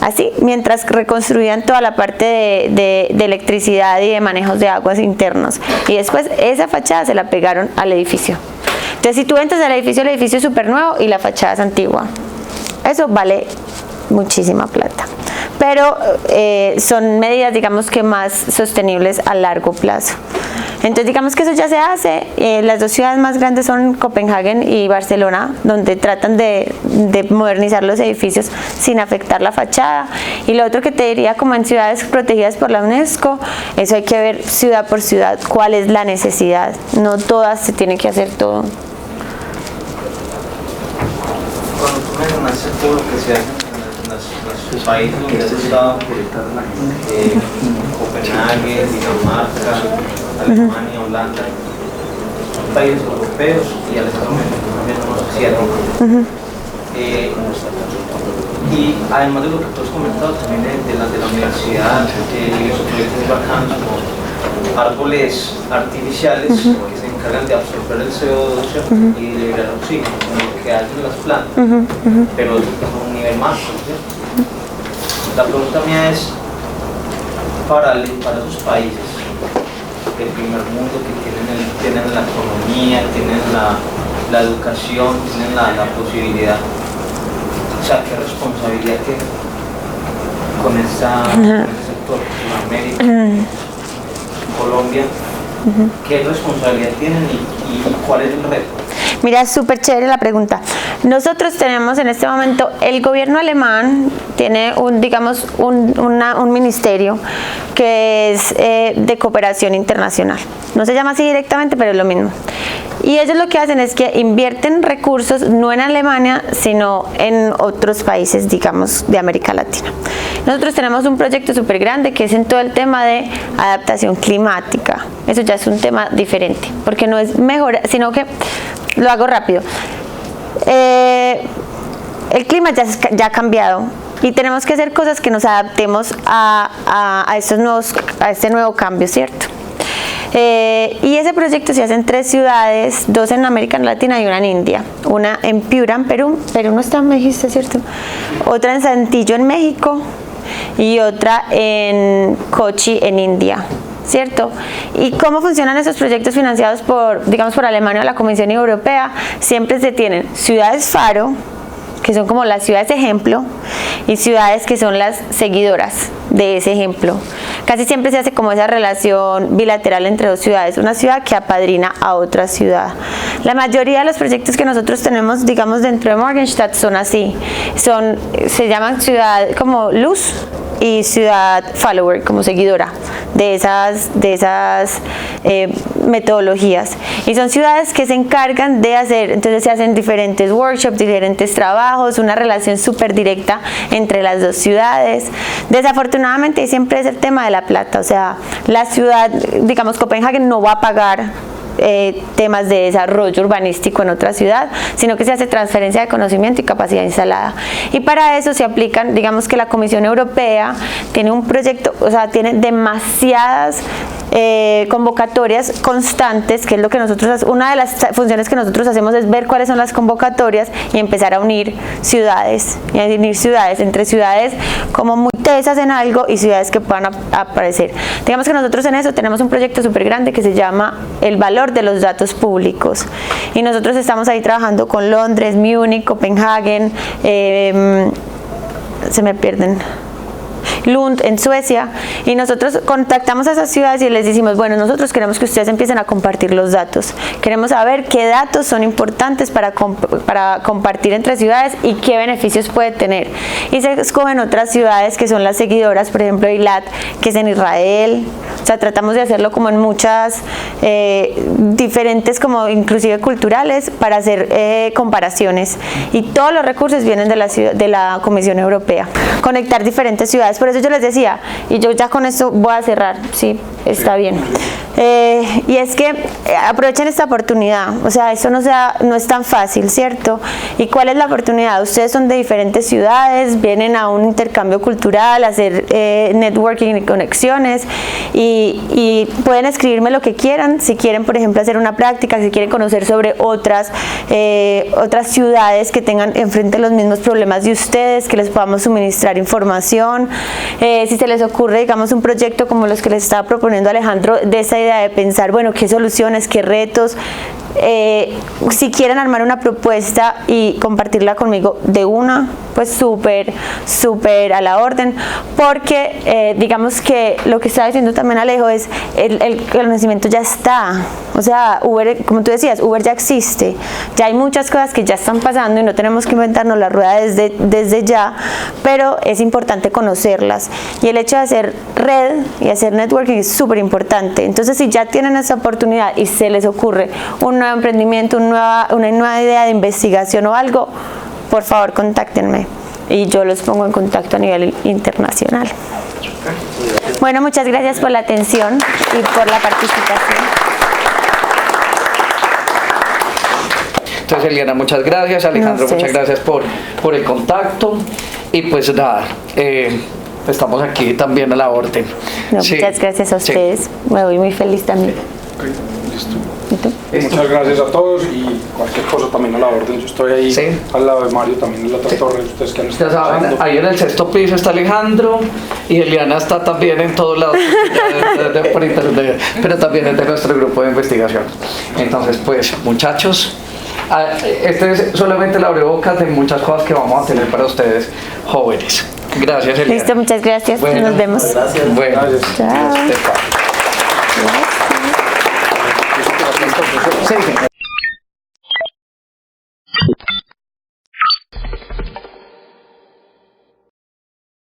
así, mientras reconstruían toda la parte de electricidad y de manejos de aguas internos. Y después esa fachada se la pegaron al edificio. Entonces, si tú entras al edificio, el edificio es súper nuevo y la fachada es antigua. Eso vale muchísima plata. Pero son medidas, digamos, que más sostenibles a largo plazo. Entonces, digamos que eso ya se hace. Las dos ciudades más grandes son Copenhague y Barcelona, donde tratan de modernizar los edificios sin afectar la fachada. Y lo otro que te diría, como en ciudades protegidas por la UNESCO, eso hay que ver ciudad por ciudad cuál es la necesidad. No todas se tiene que hacer todo. Cuando tú mencionaste todo lo que se hace en los países donde has estado, Copenhague, Dinamarca, Alemania, Holanda, son países europeos y al Estado también nos hicieron. Y además de lo que tú has comentado también de la universidad, esos proyectos bacanos como árboles artificiales que se encargan de absorber el CO2 y de liberar oxígeno, como lo que hacen las plantas, pero a un nivel macro, ¿cierto? La pregunta mía es, para esos países del primer mundo que tienen la economía, tienen la educación, tienen la posibilidad, o sea, ¿qué responsabilidad tienen con ese sector? Sudamérica, Colombia, ¿qué responsabilidad tienen y cuál es el reto? Mira, súper chévere la pregunta. Nosotros tenemos en este momento, el gobierno alemán tiene un ministerio que es de cooperación internacional. No se llama así directamente, pero es lo mismo. Y ellos lo que hacen es que invierten recursos no en Alemania, sino en otros países, digamos, de América Latina. Nosotros tenemos un proyecto súper grande que es en todo el tema de adaptación climática. Eso ya es un tema diferente, porque no es mejor, sino que lo hago rápido. El clima ya ha cambiado y tenemos que hacer cosas que nos adaptemos a este nuevo cambio, ¿cierto? Y ese proyecto se hace en 3 ciudades, 2 en América Latina y una en India. Una en Piura, en Perú no está, me dijiste, ¿cierto? Otra en Saltillo, en México, y otra en Kochi, en India, ¿cierto? ¿Y cómo funcionan esos proyectos financiados por Alemania o la Comisión Europea? Siempre se tienen ciudades faro, que son como las ciudades ejemplo, y ciudades que son las seguidoras de ese ejemplo. Casi siempre se hace como esa relación bilateral entre 2 ciudades, una ciudad que apadrina a otra ciudad. La mayoría de los proyectos que nosotros tenemos, digamos, dentro de Morgenstern son así, se llaman ciudad como luz y ciudad follower, como seguidora de esas metodologías, y son ciudades que se encargan de hacer, entonces se hacen diferentes workshops, diferentes trabajos, una relación súper directa entre las 2 ciudades. Desafortunadamente siempre es el tema de la plata, o sea, la ciudad, digamos, Copenhague no va a pagar temas de desarrollo urbanístico en otra ciudad, sino que se hace transferencia de conocimiento y capacidad instalada. Y para eso se aplican, digamos que la Comisión Europea tiene un proyecto, o sea, tiene demasiadas convocatorias constantes, que es lo que nosotros, una de las funciones que nosotros hacemos es ver cuáles son las convocatorias y empezar a unir ciudades, entre ciudades como muy tesas en algo y ciudades que puedan aparecer. Digamos que nosotros en eso tenemos un proyecto súper grande que se llama El valor de los datos públicos, y nosotros estamos ahí trabajando con Londres, Múnich, Copenhagen, se me pierden, Lund en Suecia, y nosotros contactamos a esas ciudades y les decimos, bueno, nosotros queremos que ustedes empiecen a compartir los datos, queremos saber qué datos son importantes para compartir entre ciudades y qué beneficios puede tener, y se escogen otras ciudades que son las seguidoras, por ejemplo Eilat, que es en Israel. O sea, tratamos de hacerlo como en muchas diferentes, como inclusive culturales, para hacer comparaciones, y todos los recursos vienen de la Comisión Europea. Conectar diferentes ciudades, por eso yo les decía, y yo ya con esto voy a cerrar, sí, está bien. Y es que aprovechen esta oportunidad, o sea, esto no es tan fácil, ¿cierto? ¿Y cuál es la oportunidad? Ustedes son de diferentes ciudades, vienen a un intercambio cultural, a hacer networking y conexiones, y pueden escribirme lo que quieran, si quieren, por ejemplo, hacer una práctica, si quieren conocer sobre otras ciudades que tengan enfrente los mismos problemas de ustedes, que les podamos suministrar información, si se les ocurre, digamos, un proyecto como los que les estaba proponiendo Alejandro, de esa idea de pensar, bueno, qué soluciones, qué retos, si quieren armar una propuesta y compartirla conmigo de una, pues súper a la orden, porque digamos que lo que estaba diciendo también Alejo es el conocimiento ya está, o sea, Uber, como tú decías, Uber ya existe, ya hay muchas cosas que ya están pasando y no tenemos que inventarnos la rueda desde ya, pero es importante conocerlas, y el hecho de hacer red y hacer networking es súper importante. Entonces, si ya tienen esa oportunidad y se les ocurre un nuevo emprendimiento, una nueva idea de investigación o algo, por favor contáctenme y yo los pongo en contacto a nivel internacional. Bueno, muchas gracias por la atención y por la participación. Entonces, Eliana, muchas gracias. Alejandro, muchas gracias por el contacto, y pues nada, estamos aquí también a la orden. No, sí. Muchas gracias a ustedes, me voy muy feliz también. Okay, listo. Muchas gracias a todos, y cualquier cosa también a la orden. Yo estoy ahí al lado de Mario, también en la otra torre. Ustedes que han estado pasando. Ahí en el 6º piso está Alejandro, y Eliana está también en todos lados por internet, pero también es de nuestro grupo de investigación. Entonces, pues, muchachos, este es solamente la abrebocas de muchas cosas que vamos a tener para ustedes, jóvenes. Gracias, Eliana. Listo, muchas gracias. Bueno, nos vemos. Gracias. Bueno, gracias. Chao. Sí.